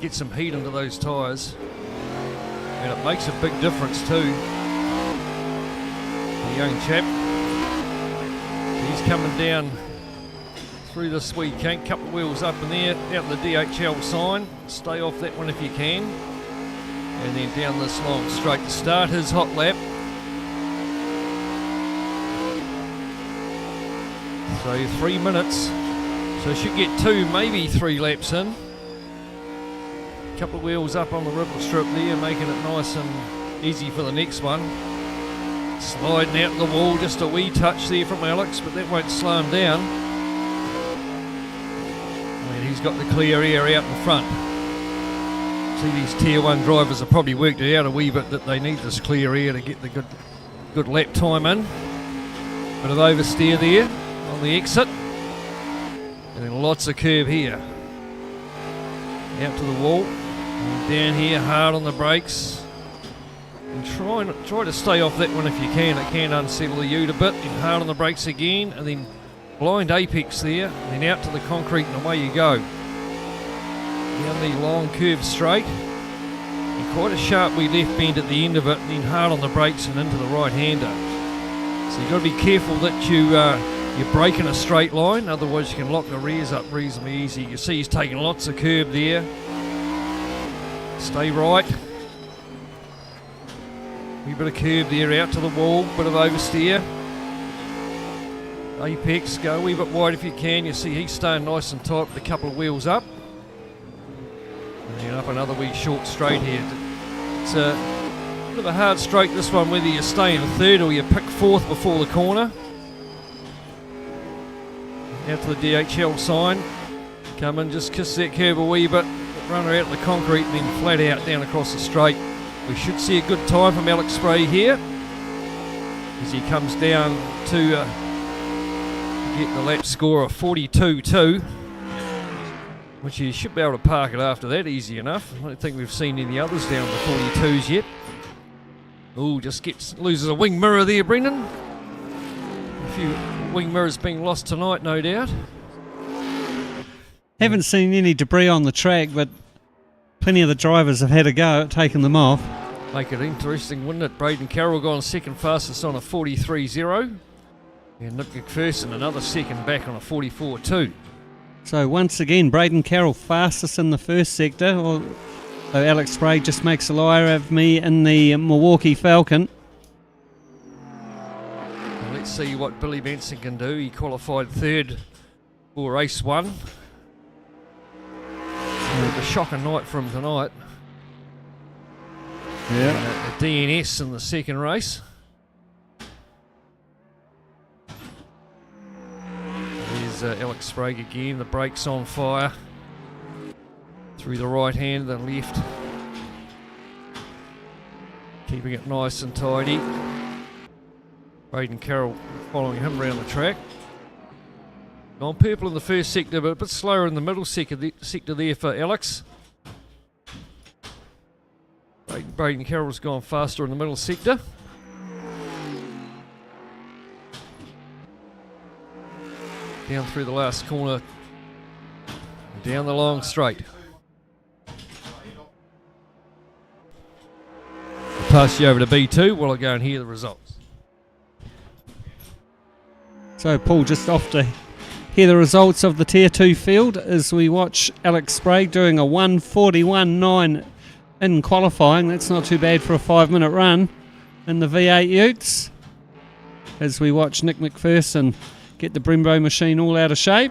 Speaker 3: Get some heat into those tyres. And it makes a big difference too. The young chap. He's coming down through this wee kink, couple of wheels up in there, out the DHL sign, stay off that one if you can, and then down this long straight to start his hot lap. So 3 minutes, so should get 2, maybe 3 laps in. Couple of wheels up on the ripple strip there, making it nice and easy for the next one. Sliding out the wall, just a wee touch there from Alex, but that won't slow him down. He's got the clear air out in front. See, these Tier 1 drivers have probably worked it out a wee bit that they need this clear air to get the good lap time in. Bit of oversteer there on the exit. And then lots of curb here. Out to the wall. And down here, hard on the brakes. And try to stay off that one if you can. It can unsettle the ute a bit. And hard on the brakes again. And then blind apex there, and then out to the concrete and away you go. Down the long curve straight, and quite a sharp wee left bend at the end of it, and then hard on the brakes and into the right-hander. So you've got to be careful that you brake in a straight line, otherwise you can lock the rears up reasonably easy. You can see he's taking lots of curb there. Stay right. Wee bit of curb there, out to the wall, bit of oversteer. Apex, go a wee bit wide if you can. You see he's staying nice and tight with a couple of wheels up. And then up another wee short straight here. It's a bit of a hard straight this one, whether you stay in 3rd or you pick 4th before the corner. Out to the DHL sign. Come in, just kiss that curb a wee bit. Run her out the concrete and then flat out down across the straight. We should see a good time from Alex Sprague here as he comes down to get the lap score of 42.2, which you should be able to park it after that easy enough. I don't think we've seen any others down to 42s yet. Oh, just loses a wing mirror there, Brendan. A few wing mirrors being lost tonight, no doubt.
Speaker 1: Haven't seen any debris on the track, but plenty of the drivers have had a go at taking them off.
Speaker 3: Make it interesting, wouldn't it? Braden Carroll gone second fastest on a 43.0. And Nick McPherson another second back on a 44.2.
Speaker 1: So once again, Braden Carroll fastest in the first sector. So Alex Sprague just makes a liar of me in the Milwaukee Falcon.
Speaker 3: And let's see what Billy Benson can do. He qualified 3rd for race 1. A shocking night for him tonight.
Speaker 1: Yeah.
Speaker 3: A DNS in the second race. There's Alex Sprague again, the brakes on fire. through the right hand, the left. Keeping it nice and tidy. Braden Carroll following him around the track. Gone purple in the first sector, but a bit slower in the middle sector there for Alex. Braden Carroll's gone faster in the middle sector. Down through the last corner, down the long straight. I'll pass you over to B2 while I go and hear the results.
Speaker 1: So Paul, just off to hear the results of the Tier 2 field as we watch Alex Sprague doing a 1:41.9 in qualifying. That's not too bad for a 5-minute run in the V8 Utes. As we watch Nick McPherson get the Brembo machine all out of shape.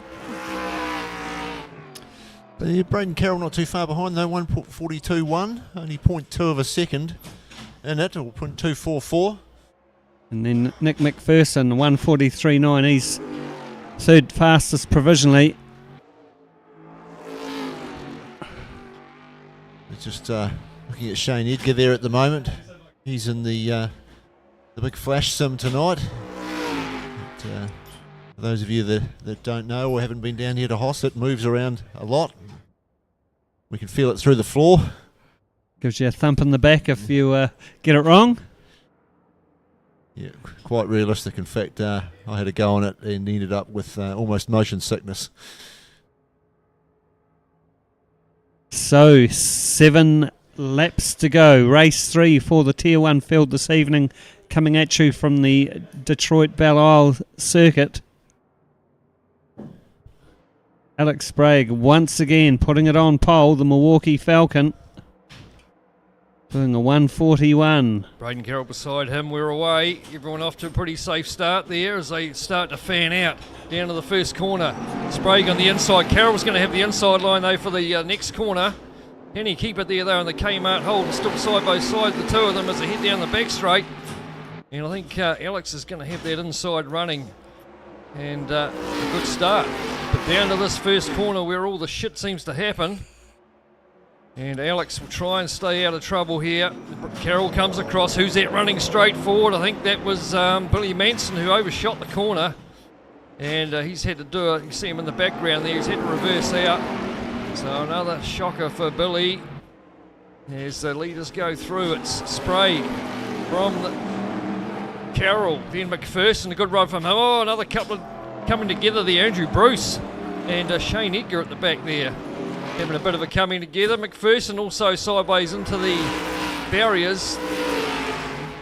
Speaker 2: Braden Carroll not too far behind though, 1:42.1, only 0.2 of a second in it, or 0.244.
Speaker 1: And then Nick McPherson, 1:43.9. He's third fastest provisionally.
Speaker 2: It's just looking at Shane Edgar there at the moment. He's in the big flash sim tonight. But, for those of you that don't know or haven't been down here to HOSS, it moves around a lot. We can feel it through the floor.
Speaker 1: Gives you a thump in the back if you get it wrong.
Speaker 2: Yeah, quite realistic. In fact, I had a go on it and ended up with almost motion sickness.
Speaker 1: So 7 laps to go. Race 3 for the Tier 1 field this evening, coming at you from the Detroit Belle Isle circuit. Alex Sprague once again putting it on pole, the Milwaukee Falcon, doing a 1:41.
Speaker 3: Braden Carroll beside him, we're away. Everyone off to a pretty safe start there as they start to fan out down to the first corner. Sprague on the inside. Carroll's going to have the inside line though for the next corner. Can he keep it there though in the Kmart hold? Still side by side, the two of them as they head down the back straight. And I think Alex is going to have that inside running. And a good start. But down to this first corner where all the shit seems to happen. And Alex will try and stay out of trouble here. Carroll comes across. Who's that running straight forward? I think that was Billy Manson who overshot the corner. And he's had to do it. You see him in the background there. He's had to reverse out. So another shocker for Billy. As the leaders go through, it's Sprague from Carroll, then McPherson, a good run from him. Oh, another couple of coming together there. Andrew Bruce and Shane Edgar at the back there, having a bit of a coming together. McPherson also sideways into the barriers.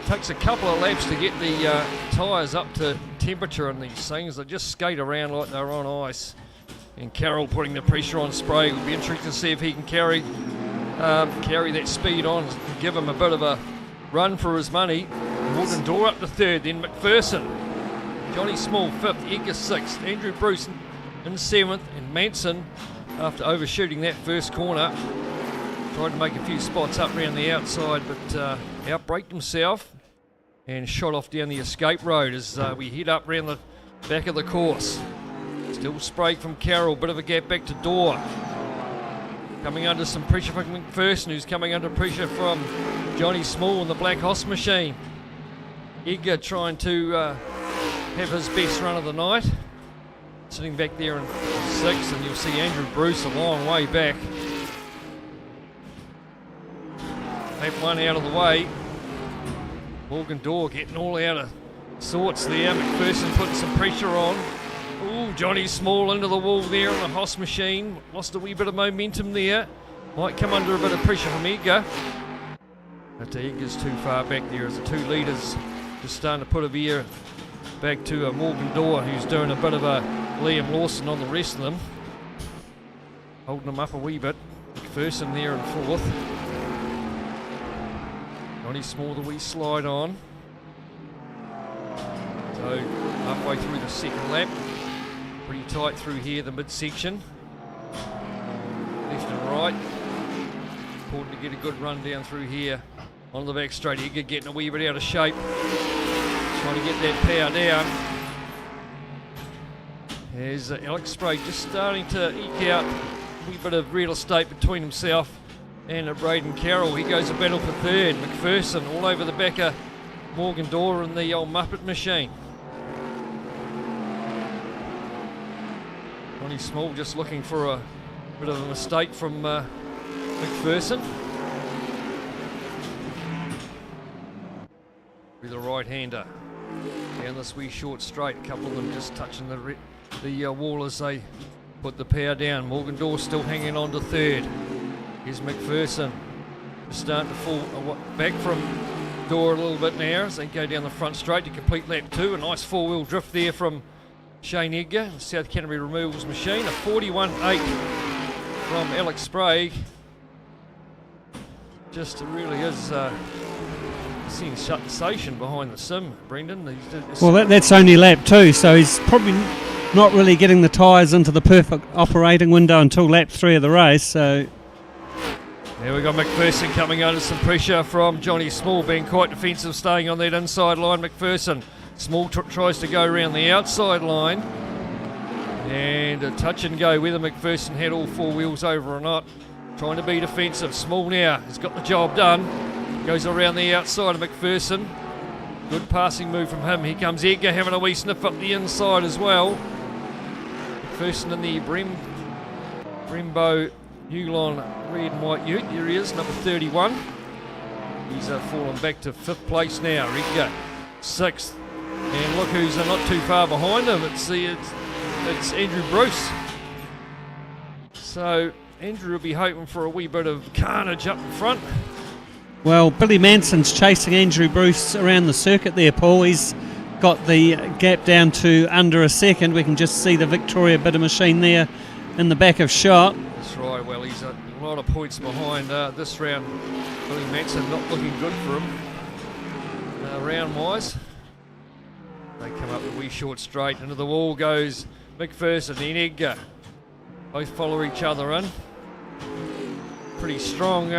Speaker 3: Takes a couple of laps to get the tyres up to temperature on these things. They just skate around like they're on ice. And Carroll putting the pressure on Sprague. It'll be interesting to see if he can carry that speed on, give him a bit of a run for his money. Morgan Dorr up to third, then McPherson. Johnny Small fifth, Edgar sixth, Andrew Bruce in seventh, and Manson, after overshooting that first corner, tried to make a few spots up around the outside, but outbraked himself and shot off down the escape road as we head up around the back of the course. Still Sprague from Carroll, bit of a gap back to Dorr. Coming under some pressure from McPherson, who's coming under pressure from Johnny Small in the Black HOSS machine. Edgar trying to have his best run of the night. Sitting back there in sixth, and you'll see Andrew Bruce a long way back. Lap one out of the way. Morgan Dorr getting all out of sorts there. McPherson putting some pressure on. Ooh, Johnny Small into the wall there on the HOSS machine. Lost a wee bit of momentum there. Might come under a bit of pressure from Edgar. But Edgar's too far back there as the two leaders just starting to put a veer back to Morgan Dorr, who's doing a bit of a Liam Lawson on the rest of them. Holding them up a wee bit. McPherson there in fourth. Johnny Small the wee slide on. So halfway through the second lap. Pretty tight through here, the midsection. Left and right. Important to get a good run down through here. On the back straight, Edgar getting a wee bit out of shape. Trying to get that power down. There's Alex Sprague just starting to eke out wee bit of real estate between himself and Braden Carroll. He goes to battle for third. McPherson all over the back of Morgan Dorr in the old Muppet machine. Johnny Small just looking for a bit of a mistake from McPherson. With a right-hander down this wee short straight. A couple of them just touching the wall as they put the power down. Morgan Dorr still hanging on to third. Here's McPherson just starting to fall back from Dorr a little bit now as they go down the front straight to complete lap 2. A nice four-wheel drift there from Shane Edgar, South Canterbury Removals machine. A 41.8 from Alex Sprague. Just really is a sensation behind the sim, Brendan.
Speaker 1: Well, that's only lap 2, so he's probably not really getting the tyres into the perfect operating window until lap 3 of the race. So
Speaker 3: there we got McPherson coming under some pressure from Johnny Small, being quite defensive, staying on that inside line. McPherson, Small tries to go around the outside line, and a touch and go whether McPherson had all four wheels over or not. Trying to be defensive. Small now has got the job done. Goes around the outside of McPherson. Good passing move from him. Here comes Edgar having a wee sniff up the inside as well. McPherson in the Brembo Newlon red and white ute. Here he is, number 31. He's fallen back to 5th place now. Edgar, 6th. And look who's not too far behind him. It's Andrew Bruce. So Andrew will be hoping for a wee bit of carnage up in front.
Speaker 1: well, Billy Manson's chasing Andrew Bruce around the circuit there, Paul. He's got the gap down to under a second. We can just see the Victoria Bidder machine there in the back of shot.
Speaker 3: That's right. Well, he's a lot of points behind this round. Billy Manson not looking good for him round-wise. They come up a wee short straight. Into the wall goes McPherson and Edgar. Both follow each other in. Pretty strong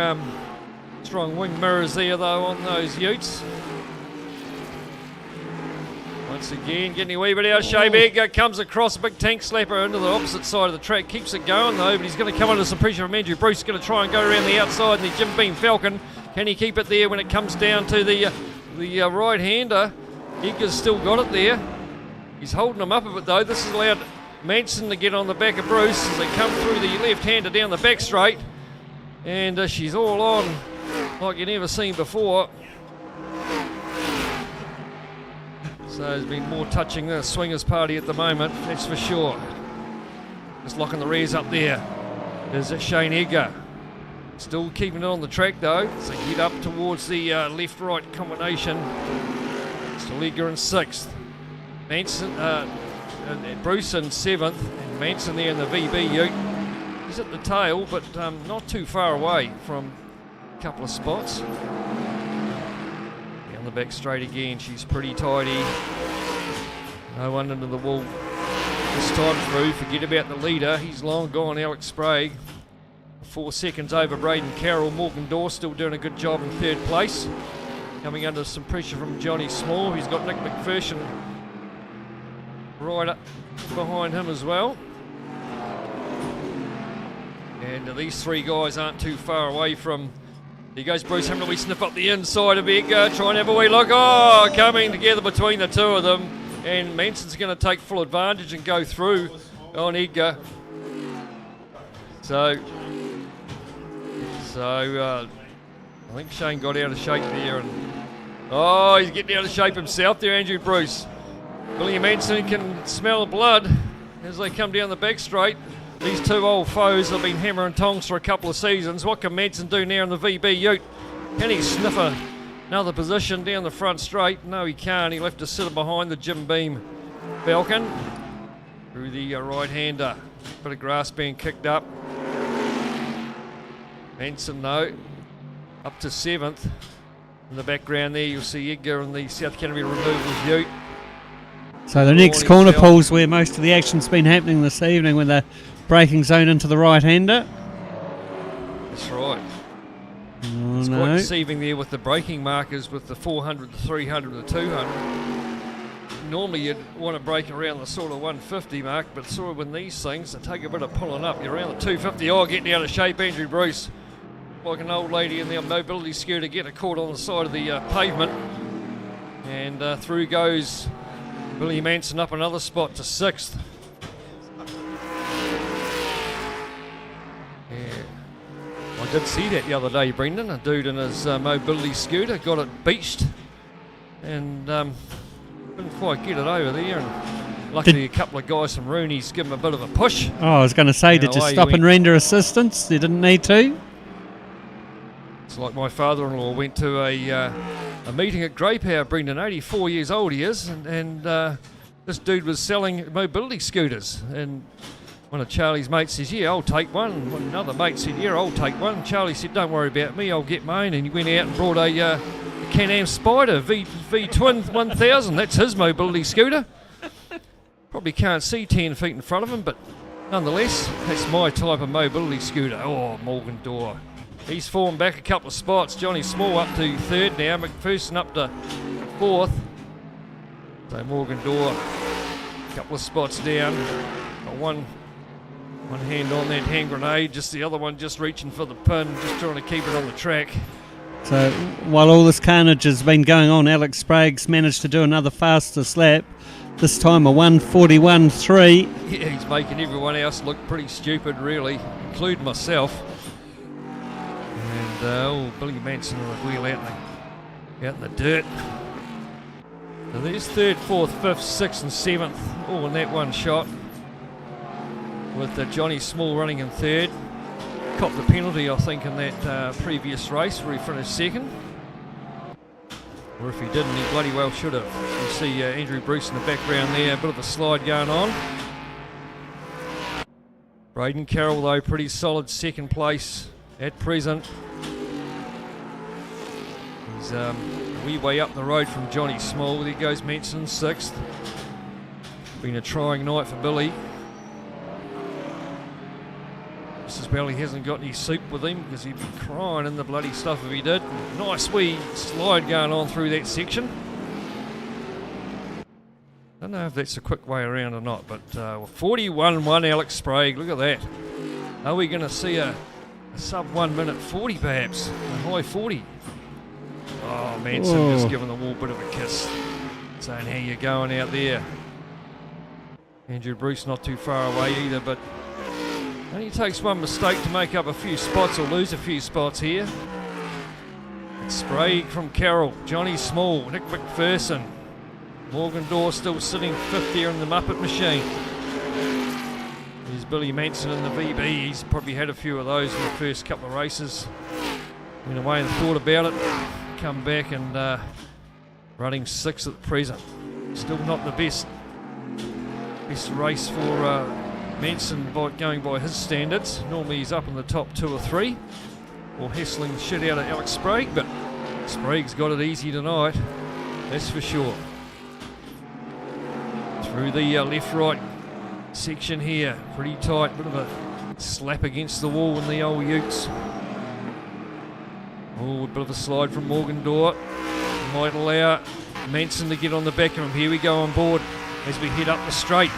Speaker 3: wing mirrors there though on those utes. Once again getting a wee bit out of shape. Edgar comes across, a big tank slapper into the opposite side of the track. Keeps it going though, but he's going to come under some pressure from Andrew Bruce. Going to try and go around the outside in the Jim Beam Falcon. Can he keep it there when it comes down to the right-hander? Edgar's still got it there. He's holding him up a bit though. This has allowed Manson to get on the back of Bruce as they come through the left-hander down the back straight. And she's all on like you've never seen before. So there's been more touching than a swingers party at the moment, that's for sure. Just locking the rears up there. There's Shane Edgar. Still keeping it on the track though. So head up towards the left-right combination. Still Edgar in 6th. Manson, Bruce in 7th. And Manson there in the VB ute. He's at the tail, but not too far away from a couple of spots. Down the back straight again, she's pretty tidy. No one into the wall this time through. Forget about the leader, he's long gone, Alex Sprague. 4 seconds over Braden Carroll. Morgan Dorr still doing a good job in 3rd place. Coming under some pressure from Johnny Small. He's got Nick McPherson right up behind him as well. And these 3 guys aren't too far away from... There goes Bruce having a wee sniff up the inside of Edgar, trying to have a wee look. Oh, coming together between the 2 of them. And Manson's going to take full advantage and go through on Edgar. So I think Shane got out of shape there. And oh, he's getting out of shape himself there, Andrew Bruce. Billy Manson can smell blood as they come down the back straight. These 2 old foes have been hammer and tongs for a couple of seasons. What can Manson do now in the VB ute? Can he sniff another position down the front straight? No, he can't. He'll have to sit behind the Jim Beam Falcon. Through the right-hander. Bit of grass being kicked up. Manson, though, up to 7th. In the background there, you'll see Edgar and the South Canterbury Removals ute.
Speaker 1: So the next corner pool's where most of the action's been happening this evening, with the braking zone into the right-hander.
Speaker 3: That's right.
Speaker 1: Oh,
Speaker 3: it's
Speaker 1: no.
Speaker 3: quite deceiving there with the braking markers with the 400, the 300, the 200. Normally you'd want to break around the sort of 150 mark, but sort of with these things, they take a bit of pulling up. You're around the 250. Oh, getting out of shape, Andrew Bruce. Like an old lady in their mobility scooter, get a caught on the side of the pavement. And through goes Billy Manson up another spot to 6th. I did see that the other day, Brendan. A dude in his mobility scooter got it beached and couldn't quite get it over there. And luckily, a couple of guys from Rooney's give him a bit of a push.
Speaker 1: Oh, I was going to say, did you stop and render assistance? You didn't need to?
Speaker 3: It's like my father-in-law went to a meeting at Greypower, Brendan, 84 years old he is, and this dude was selling mobility scooters. And one of Charlie's mates says, yeah, I'll take one. And another mate said, yeah, I'll take one. Charlie said, don't worry about me, I'll get mine. And he went out and brought a Can-Am Spider V Twin 1000. That's his mobility scooter. Probably can't see 10 feet in front of him, but nonetheless, that's my type of mobility scooter. Oh, Morgan Dorr. He's fallen back a couple of spots. Johnny Small up to 3rd now. McPherson up to 4th. So Morgan Dorr, a couple of spots down. Got one hand on that hand grenade, just the other one just reaching for the pin, just trying to keep it on the track.
Speaker 1: So while all this carnage has been going on, Alex Sprague's managed to do another fastest lap. This time a 1:41.3.
Speaker 3: Yeah, he's making everyone else look pretty stupid, really, including myself. And Billy Manson on the wheel out in the dirt. So there's 3rd, 4th, 5th, 6th and 7th, all in that one shot. With Johnny Small running in 3rd. Copped the penalty, I think, in that previous race where he finished 2nd. Or if he didn't, he bloody well should have. You see Andrew Bruce in the background there, a bit of a slide going on. Braden Carroll, though, pretty solid 2nd place at present. He's a wee way up the road from Johnny Small. There goes Manson 6th. Been a trying night for Billy. As well, he hasn't got any soup with him because he'd be crying in the bloody stuff if he did. Nice wee slide going on through that section. Don't know if that's a quick way around or not, but 41.1 Alex Sprague, look at that. Are we going to see a sub 1 minute 40 perhaps? A high 40? Oh, Manson just giving the wall a bit of a kiss, saying how you going out there. Andrew Bruce not too far away either, but only takes one mistake to make up a few spots or lose a few spots here. Sprague from Carroll, Johnny Small, Nick McPherson. Morgan Dorr still sitting 5th there in the Muppet machine. There's Billy Manson in the VB. He's probably had a few of those in the first couple of races. Went away and thought about it. Come back and running 6th at present. Still not the best race for Manson going by his standards. Normally he's up in the top 2 or 3, or hassling shit out of Alex Sprague, but Sprague's got it easy tonight, that's for sure. Through the left-right section here, pretty tight, bit of a slap against the wall in the old Utes. Oh, a bit of a slide from Morgan Dorr. Might allow Manson to get on the back of him. Here we go on board as we head up the straight.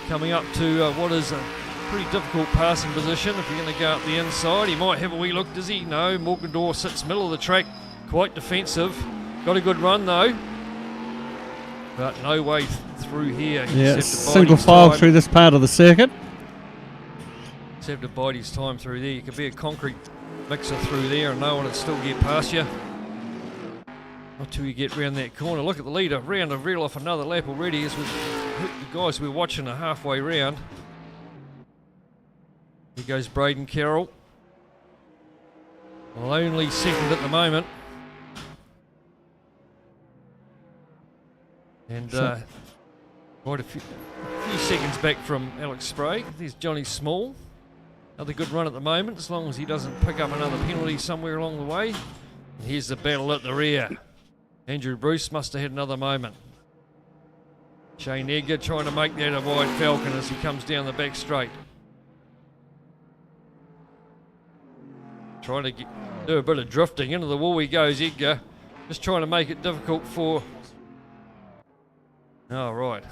Speaker 3: Coming up to what is a pretty difficult passing position. If you're going to go up the inside, he might have a wee look, does he? No, Morgan Dorr sits middle of the track, quite defensive. Got a good run though, but no way through here.
Speaker 1: Yeah, single file through this part of the circuit.
Speaker 3: Just have to bide his time through there. You could be a concrete mixer through there and no one would still get past you. Not till you get round that corner. Look at the leader, round to reel off another lap already as the guys we're watching are halfway round. Here goes Braden Carroll. Well, only 2nd at the moment. And quite a few seconds back from Alex Sprague. There's Johnny Small. Another good run at the moment, as long as he doesn't pick up another penalty somewhere along the way. And here's the battle at the rear. Andrew Bruce must have had another moment. Shane Edgar trying to make that a wide falcon as he comes down the back straight. Trying to do a bit of drifting. Into the wall he goes, Edgar. Just trying to make it difficult for All right.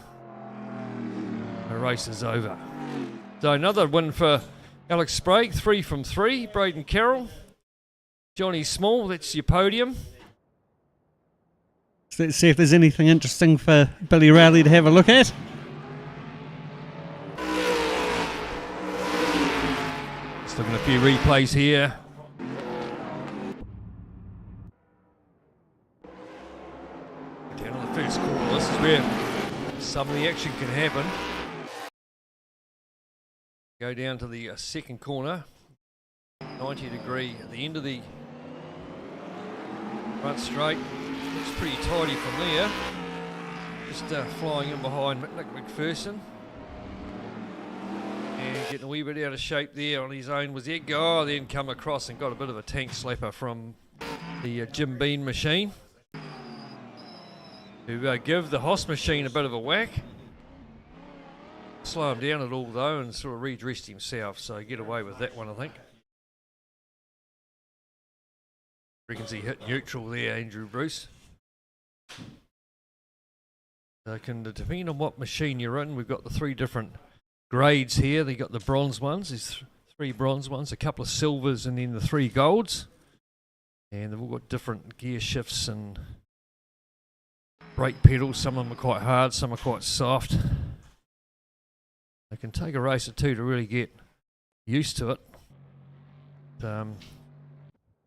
Speaker 3: The race is over. So another win for Alex Sprague, 3 from 3. Braden Carroll, Johnny Small, that's your podium.
Speaker 1: So let's see if there's anything interesting for Billy Rowley to have a look at.
Speaker 3: Just looking at a few replays here. Down on the first corner, this is where some of the action can happen. Go down to the second corner, 90 degree at the end of the front straight. Looks pretty tidy from there. Just flying in behind Nick McPherson. And getting a wee bit out of shape there on his own was Edgar. Then come across and got a bit of a tank slapper from the Jim Bean machine. To give the HOSS machine a bit of a whack. Slow him down at all though and sort of redressed himself, so get away with that one, I think. Reckons he hit neutral there, Andrew Bruce. So it can depend on what machine you're in. We've got the 3 different grades here. They got the bronze ones, there's 3 bronze ones, a couple of silvers, and then the 3 golds. And they've all got different gear shifts and brake pedals. Some of them are quite hard, some are quite soft. It can take a race or 2 to really get used to it.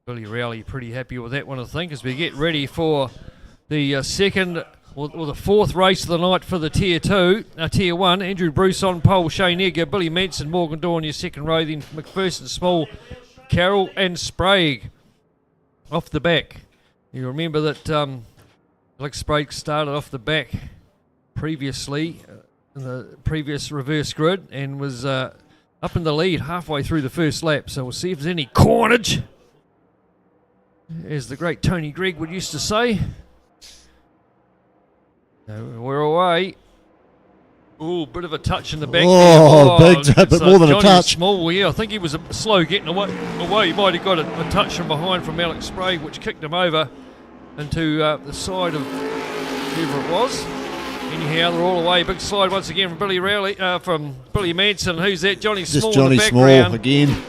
Speaker 3: Billy Rowley pretty happy with that one, I think, as we get ready for the second or the 4th race of the night for the Tier 1. Andrew Bruce on pole, Shane Edgar, Billy Manson, Morgan Dawn your second row, then McPherson, Small, Carroll and Sprague off the back. You remember that Alex Sprague started off the back previously in the previous reverse grid and was up in the lead halfway through the first lap, so we'll see if there's any carnage, as the great Tony Gregg would used to say. We're away. Ooh, bit of a touch in the back.
Speaker 5: Oh, big, but more than
Speaker 3: Johnny
Speaker 5: a touch.
Speaker 3: Small, yeah, I think he was slow getting away. He might have got a touch from behind from Alex Sprague, which kicked him over into the side of whoever it was. Anyhow, they're all away. Big slide once again from Billy Rowley, from Billy Manson. Who's that? Johnny Small
Speaker 5: Just Johnny
Speaker 3: in the
Speaker 5: Small
Speaker 3: background.
Speaker 5: again.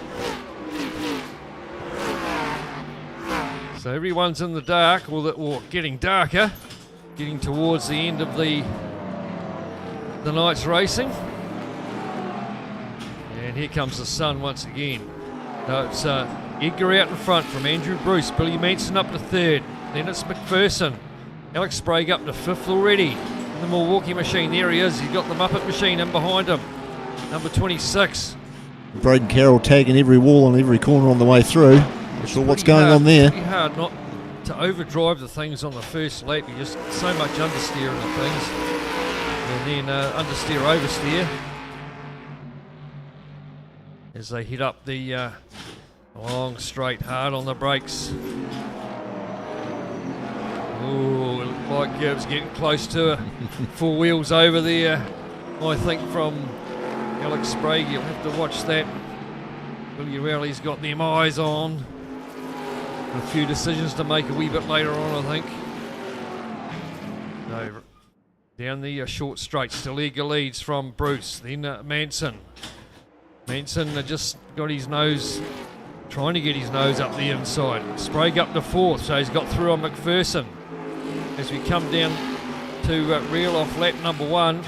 Speaker 3: So everyone's in the dark, or getting darker, getting towards the end of the night's racing. And here comes the sun once again. So it's Edgar out in front from Andrew Bruce, Billy Manson up to 3rd. Then it's McPherson. Alex Sprague up to 5th already. The Milwaukee machine, there he is. He's got the Muppet machine in behind him. Number 26.
Speaker 5: Braden Carroll tagging every wall on every corner on the way through. Not sure what's going on there.
Speaker 3: It's pretty hard not to overdrive the things on the first lap. You just so much understeering the things. And then understeer, oversteer. As they hit up the long straight, hard on the brakes. Ooh, it looked like it was getting close to 4 wheels over there. I think from Alex Sprague, you'll have to watch that. Billy Rowley's got them eyes on. A few decisions to make a wee bit later on, I think. No, down the short straight, still Edgar leads from Bruce, then Manson. Manson just got his nose, trying to get his nose up the inside. Sprague up to 4th, so he's got through on McPherson. As we come down to reel off lap number 1,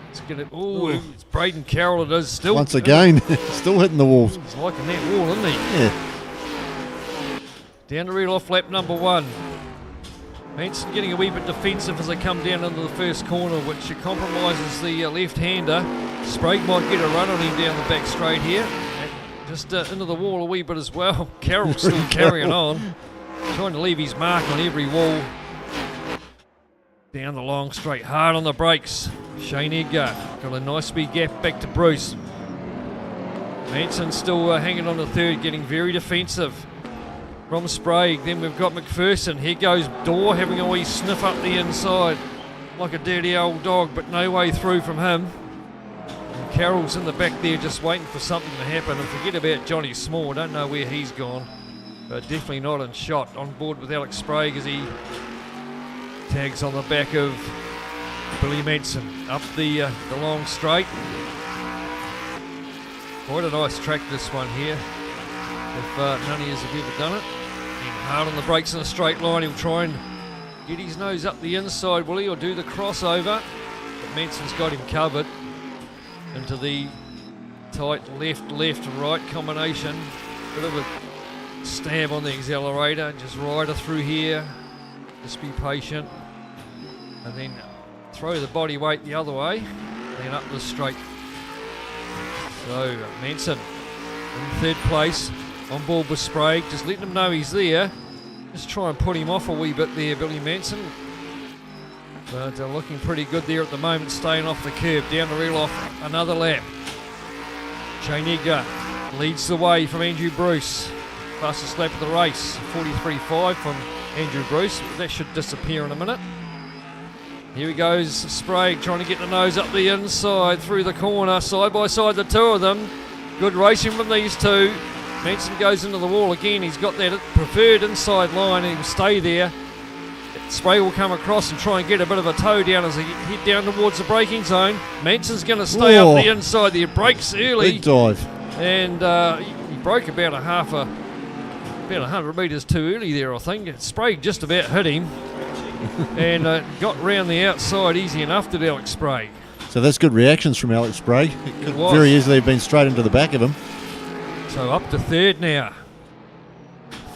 Speaker 3: it's gonna. Oh, it's Braden Carroll. It is still.
Speaker 5: Once again, still hitting the walls.
Speaker 3: He's liking that wall, isn't he?
Speaker 5: Yeah.
Speaker 3: Down to reel off lap number 1. Manson getting a wee bit defensive as they come down into the first corner, which compromises the left-hander. Sprague might get a run on him down the back straight here. Just into the wall a wee bit as well. Carroll's still carrying on, trying to leave his mark on every wall. Down the long straight, hard on the brakes. Shane Edgar got a nice big gap back to Bruce. Manson still hanging on the 3rd, getting very defensive from Sprague. Then we've got McPherson. Here goes Dorr having a wee sniff up the inside like a dirty old dog, but no way through from him. And Carroll's in the back there just waiting for something to happen. And forget about Johnny Small, I don't know where he's gone, but definitely not in shot. On board with Alex Sprague as he tags on the back of Billy Manson up the long straight. Quite a nice track this one here. If none of you have ever done it. And hard on the brakes in a straight line. He'll try and get his nose up the inside, will he? Or do the crossover. But Manson's got him covered into the tight left and right combination. Bit of a stab on the accelerator. Just ride her through here. Just be patient. And then throw the body weight the other way. Then up the straight. So Manson in third place, on board with Sprague, just letting him know he's there. Just try and put him off a wee bit there, Billy Manson. But looking pretty good there at the moment, staying off the curb, down the rail off another lap. Shane Edgar leads the way from Andrew Bruce. Fastest lap of the race, 43.5 from Andrew Bruce. That should disappear in a minute. Here he goes, Sprague trying to get the nose up the inside through the corner, side by side the two of them. Good racing from these two. Manson goes into the wall again. He's got that preferred inside line and he'll stay there. Sprague will come across and try and get a bit of a toe down as he head down towards the braking zone. Manson's going to stay up the inside there, brakes early.
Speaker 5: Big dive.
Speaker 3: And he broke about about 100 metres too early there, I think. Sprague just about hit him. And got round the outside easy enough to Alex Sprague.
Speaker 5: So that's good reactions from Alex Sprague. It could
Speaker 3: was.
Speaker 5: very easily have been straight into the back of him.
Speaker 3: So up to third now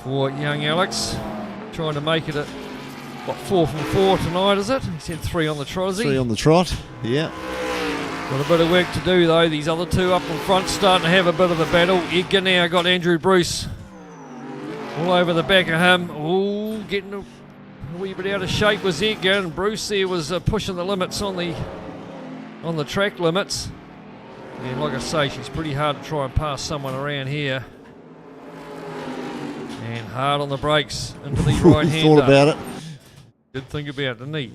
Speaker 3: for young Alex. Trying to make it at, 4 from 4 tonight, is it? He's had 3 on the trot, is he?
Speaker 5: 3 on the trot, yeah.
Speaker 3: Got a bit of work to do though. These other two up in front starting to have a bit of a battle. Edgar now got Andrew Bruce all over the back of him. Ooh, getting a wee bit out of shape was Edgar, and Bruce there was pushing the limits on the track limits. And like I say, she's pretty hard to try and pass someone around here. And hard on the brakes into the right hander.
Speaker 5: Thought about it.
Speaker 3: Did think about it, didn't he?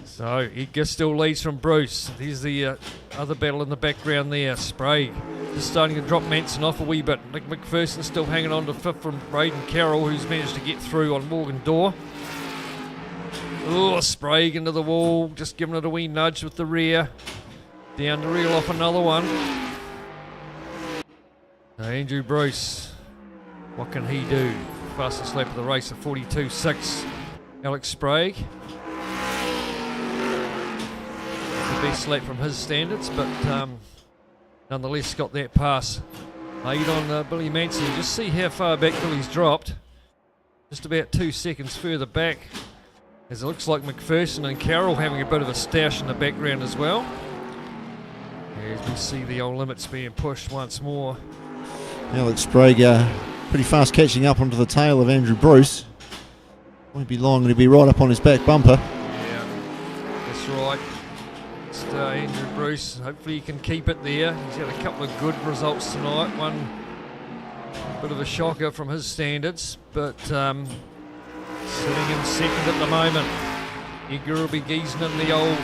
Speaker 3: So Edgar still leads from Bruce. There's the other battle in the background there. Sprague just starting to drop Manson off a wee bit. Nick McPherson still hanging on to 5th from Braden Carroll, who's managed to get through on Morgan Dorr. Oh, Sprague into the wall, just giving it a wee nudge with the rear. Down to reel off another one. Now Andrew Bruce, what can he do? Fastest lap of the race at 42.6. Alex Sprague. The best lap from his standards, but nonetheless got that pass made on Billy Manson. Just see how far back Billy's dropped. Just about 2 seconds further back, as it looks like McPherson and Carroll having a bit of a stoush in the background as well. As we see the old limits being pushed once more.
Speaker 5: Alex Sprague pretty fast catching up onto the tail of Andrew Bruce. Won't be long, and he'll be right up on his back bumper.
Speaker 3: Yeah, that's right. Just Andrew Bruce, hopefully he can keep it there. He's had a couple of good results tonight. One bit of a shocker from his standards, but sitting in second at the moment. Edgar will be geezing in the old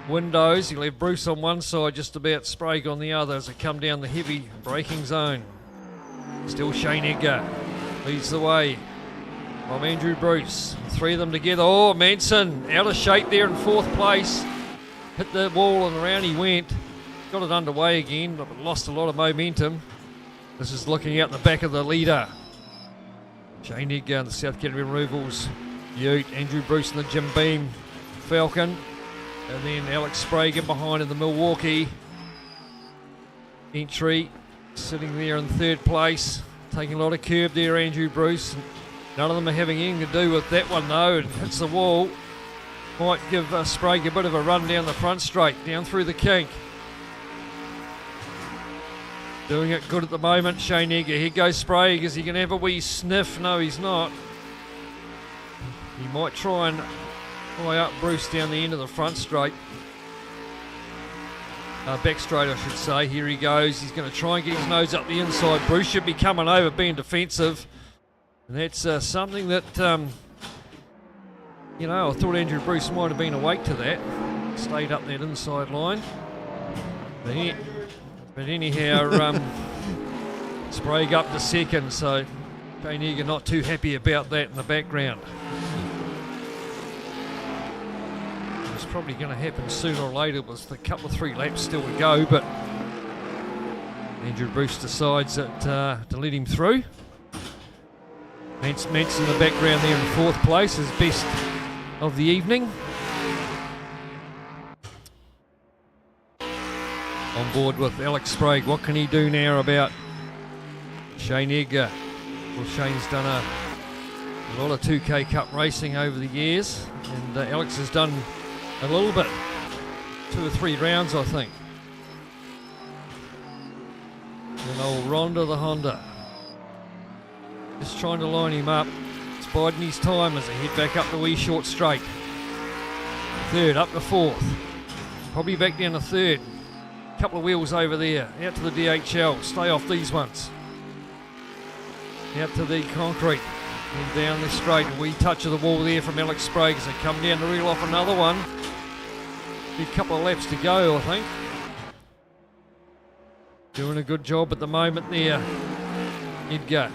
Speaker 3: windows. He'll have Bruce on one side, just about Sprague on the other as they come down the heavy braking zone. Still Shane Edgar leads the way from Andrew Bruce. 3 of them together. Oh, Manson out of shape there in 4th place. Hit the wall and around he went. Got it underway again, but lost a lot of momentum. This is looking out the back of the leader. Shane Edgar and the South Canterbury Removals Ute. Andrew Bruce and the Jim Beam Falcon. And then Alex Sprague in behind in the Milwaukee entry. Sitting there in 3rd place. Taking a lot of curb there, Andrew Bruce. None of them are having anything to do with that one though. It hits the wall. Might give Sprague a bit of a run down the front straight, down through the kink. Doing it good at the moment, Shane Edgar. Here goes Sprague. Is he going to have a wee sniff? No, he's not. He might try and fly up Bruce down the end of the front straight. Back straight, I should say. Here he goes. He's going to try and get his nose up the inside. Bruce should be coming over, being defensive. And that's something that, I thought Andrew Bruce might have been awake to that. Stayed up that inside line. But anyhow, Sprague up to second, so Shane Edgar not too happy about that in the background. probably going to happen sooner or later. It was a couple of 3 laps still to go, but Andrew Bruce decides that to let him through. Mance in the background there in 4th place, his best of the evening. On board with Alex Sprague. What can he do now about Shane Edgar? Well, Shane's done a lot of 2K Cup racing over the years, and Alex has done a little bit, 2 or 3 rounds, I think. And old Rhonda the Honda, just trying to line him up. It's biding his time as they head back up the wee short straight. 3rd, up to 4th. Probably back down to 3rd. Couple of wheels over there. Out to the DHL. Stay off these ones. Out to the concrete. And down the straight. A wee touch of the wall there from Alex Sprague as they come down to reel off another one. Be a couple of laps to go, I think. Doing a good job at the moment there, Edgar.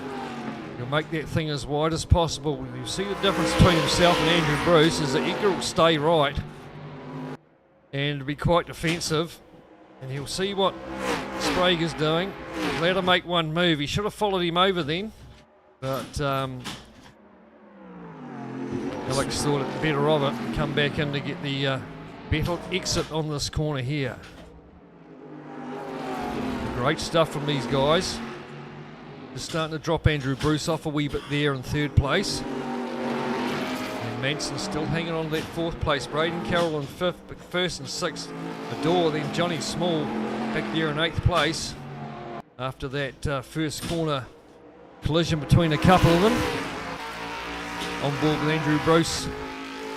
Speaker 3: He'll make that thing as wide as possible. You see the difference between himself and Andrew Bruce is that Edgar will stay right and be quite defensive, and he'll see what Sprague is doing. Let him make one move. He should have followed him over then, but Alex thought it better of it and come back in to get the better exit on this corner here. Great stuff from these guys. Just starting to drop Andrew Bruce off a wee bit there in 3rd place. And Manson still hanging on to that 4th place. Braden Carroll in 5th, but 1st and 6th. Adore, then Johnny Small back there in 8th place. After that first corner collision between a couple of them. On board with Andrew Bruce.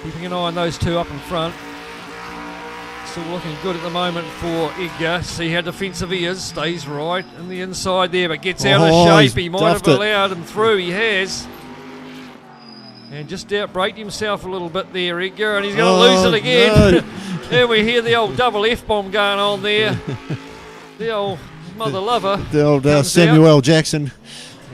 Speaker 3: Keeping an eye on those 2 up in front. Still looking good at the moment for Edgar. See how defensive he is. Stays right in the inside there, but gets out of shape. He might have allowed him through. He has. And just outbraked himself a little bit there, Edgar, and he's going to lose it again. No. There we hear the old double F-bomb going on there. The old mother lover.
Speaker 5: The old Samuel L. Jackson.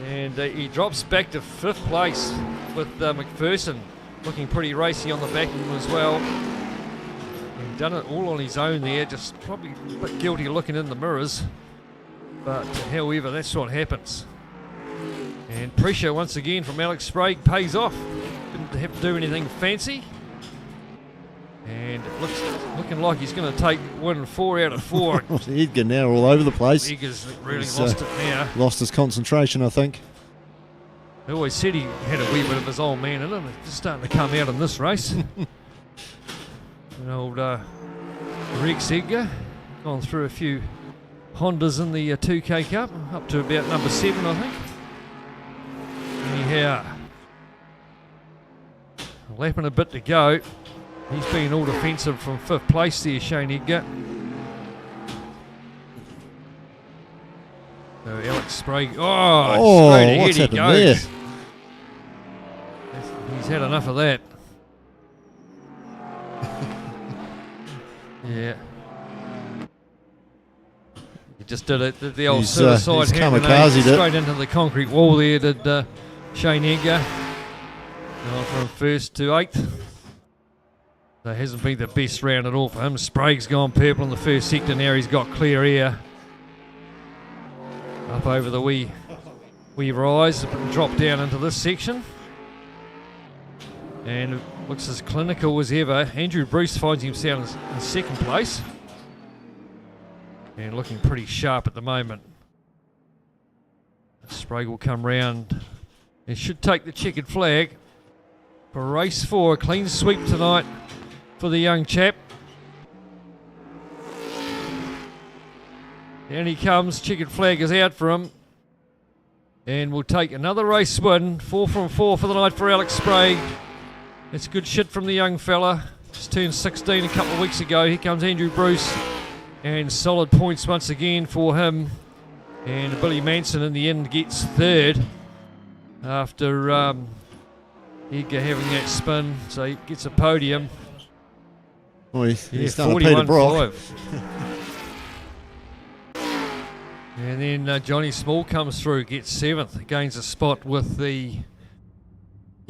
Speaker 3: And he drops back to 5th place with McPherson looking pretty racy on the back of him as well. Done it all on his own there, just probably a bit guilty looking in the mirrors, but however, that's what happens. And pressure once again from Alex Sprague pays off. Didn't have to do anything fancy, and it looking like he's going to take 1 and 4 out of 4.
Speaker 5: Edgar now all over the place.
Speaker 3: Edgar's really lost it now.
Speaker 5: Lost his concentration, I think.
Speaker 3: I always said he had a wee bit of his old man in him. It's just starting to come out in this race. An old Rex Edgar, gone through a few Hondas in the 2K Cup, up to about number 7, I think. Anyhow, a lap and a bit to go. He's been all defensive from 5th place there, Shane Edgar. So Alex Sprague, straight ahead he goes.
Speaker 5: There?
Speaker 3: He's had enough of that. Yeah. He just did it, did the old suicide hand grenade straight into the concrete wall there, did Shane Edgar. From 1st to 8th. So it hasn't been the best round at all for him. Sprague's gone purple in the 1st sector, now he's got clear air. Up over the wee rise, drop down into this section. And it looks as clinical as ever. Andrew Bruce finds himself in 2nd place. And looking pretty sharp at the moment. Sprague will come round. It should take the checkered flag for race 4. A clean sweep tonight for the young chap. Down he comes. Checkered flag is out for him. And we'll take another race win. 4 from 4 for the night for Alex Sprague. It's good shit from the young fella. Just turned 16 a couple of weeks ago. Here comes Andrew Bruce. And solid points once again for him. And Billy Manson in the end gets 3rd. After Edgar having that spin. So he gets a podium.
Speaker 5: Well, he's done a Peter Brock.
Speaker 3: And then Johnny Small comes through, gets 7th. Gains a spot with the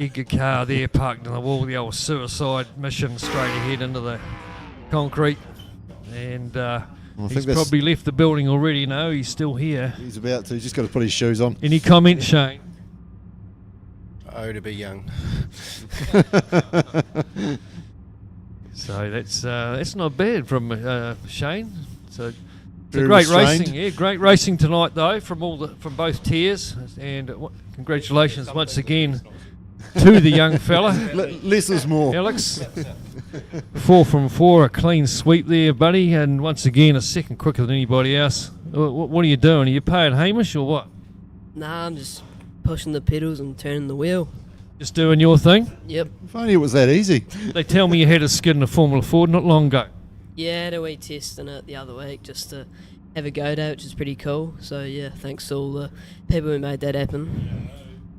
Speaker 3: Edgar car there parked in the wall, the old suicide mission straight ahead into the concrete. And
Speaker 5: I think
Speaker 3: he's
Speaker 5: that's-
Speaker 3: probably left the building already. No, he's still here.
Speaker 5: He's about to. He's just got to put his shoes on.
Speaker 3: Any comments, Shane?
Speaker 7: Oh, to be young.
Speaker 3: So that's not bad from Shane. So it's
Speaker 5: Very
Speaker 3: a great
Speaker 5: restrained.
Speaker 3: racing, yeah, great racing tonight though from both tiers, and congratulations once again to the young fella,
Speaker 5: Less is more.
Speaker 3: Alex. 4 from 4, a clean sweep there, buddy, and once again a second quicker than anybody else. What are you doing? Are you paying Hamish or what?
Speaker 8: Nah, I'm just pushing the pedals and turning the wheel.
Speaker 3: Just doing your thing?
Speaker 8: Yep.
Speaker 5: If only it was that easy.
Speaker 3: They tell me you had a skid in a Formula Ford not long ago.
Speaker 8: Yeah, I had a wee test in it the other week just to have a go day, which is pretty cool. So yeah, thanks to all the people who made that happen.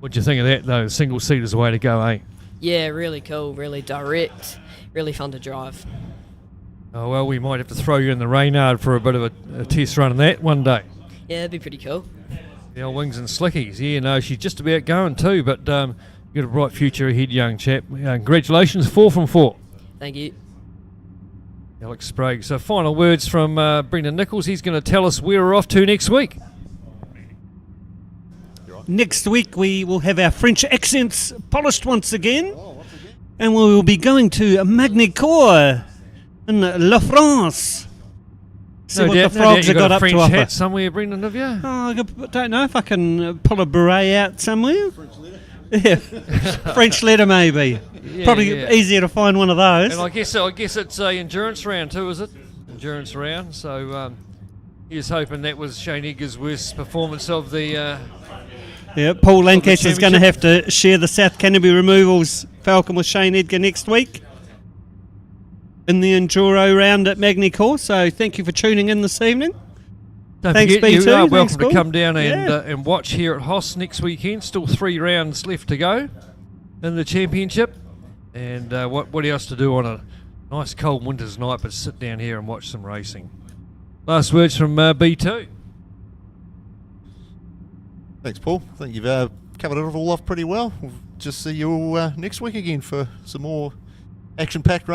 Speaker 3: What'd you think of that though? Single seat is the way to go, eh?
Speaker 8: Yeah, really cool, really direct, really fun to drive.
Speaker 3: Oh well, we might have to throw you in the Reynard for a bit of a test run on that one day.
Speaker 8: Yeah, that'd be pretty cool.
Speaker 3: The old wings and slickies. Yeah, no, she's just about going too, but you've got a bright future ahead, young chap. Congratulations, 4 from 4.
Speaker 8: Thank you.
Speaker 3: Alex Sprague. So final words from Brendan Nichols. He's going to tell us where we're off to next week.
Speaker 1: Next week we will have our French accents polished once again. And we will be going to Magny-Cours in La France. See what the frogs
Speaker 3: you've
Speaker 1: have got
Speaker 3: a
Speaker 1: up
Speaker 3: French
Speaker 1: to offer.
Speaker 3: hat somewhere, Brendan, have you?
Speaker 1: Oh, I don't know if I can pull a beret out somewhere. Yeah, French letter maybe.
Speaker 3: Yeah,
Speaker 1: Probably
Speaker 3: yeah.
Speaker 1: easier to find one of those.
Speaker 3: And I guess it's a endurance round too, is it? Endurance round. So he was hoping that was Shane Edgar's worst performance of the.
Speaker 1: Yeah, Paul Lancaster's going to
Speaker 3: championship.
Speaker 1: have to share the South Canterbury Removals Falcon with Shane Edgar next week in the Enduro round at Magny-Cours. So thank you for tuning in this evening.
Speaker 3: Don't
Speaker 1: Thanks,
Speaker 3: forget,
Speaker 1: B2.
Speaker 3: you are
Speaker 1: Thanks,
Speaker 3: welcome to
Speaker 1: Paul.
Speaker 3: come down
Speaker 1: Yeah.
Speaker 3: and watch here at HOSS next weekend. Still 3 rounds left to go in the championship. And what else to do on a nice cold winter's night but sit down here and watch some racing. Last words from B2.
Speaker 2: Thanks, Paul. I think you've covered it all off pretty well. We'll just see you all next week again for some more action-packed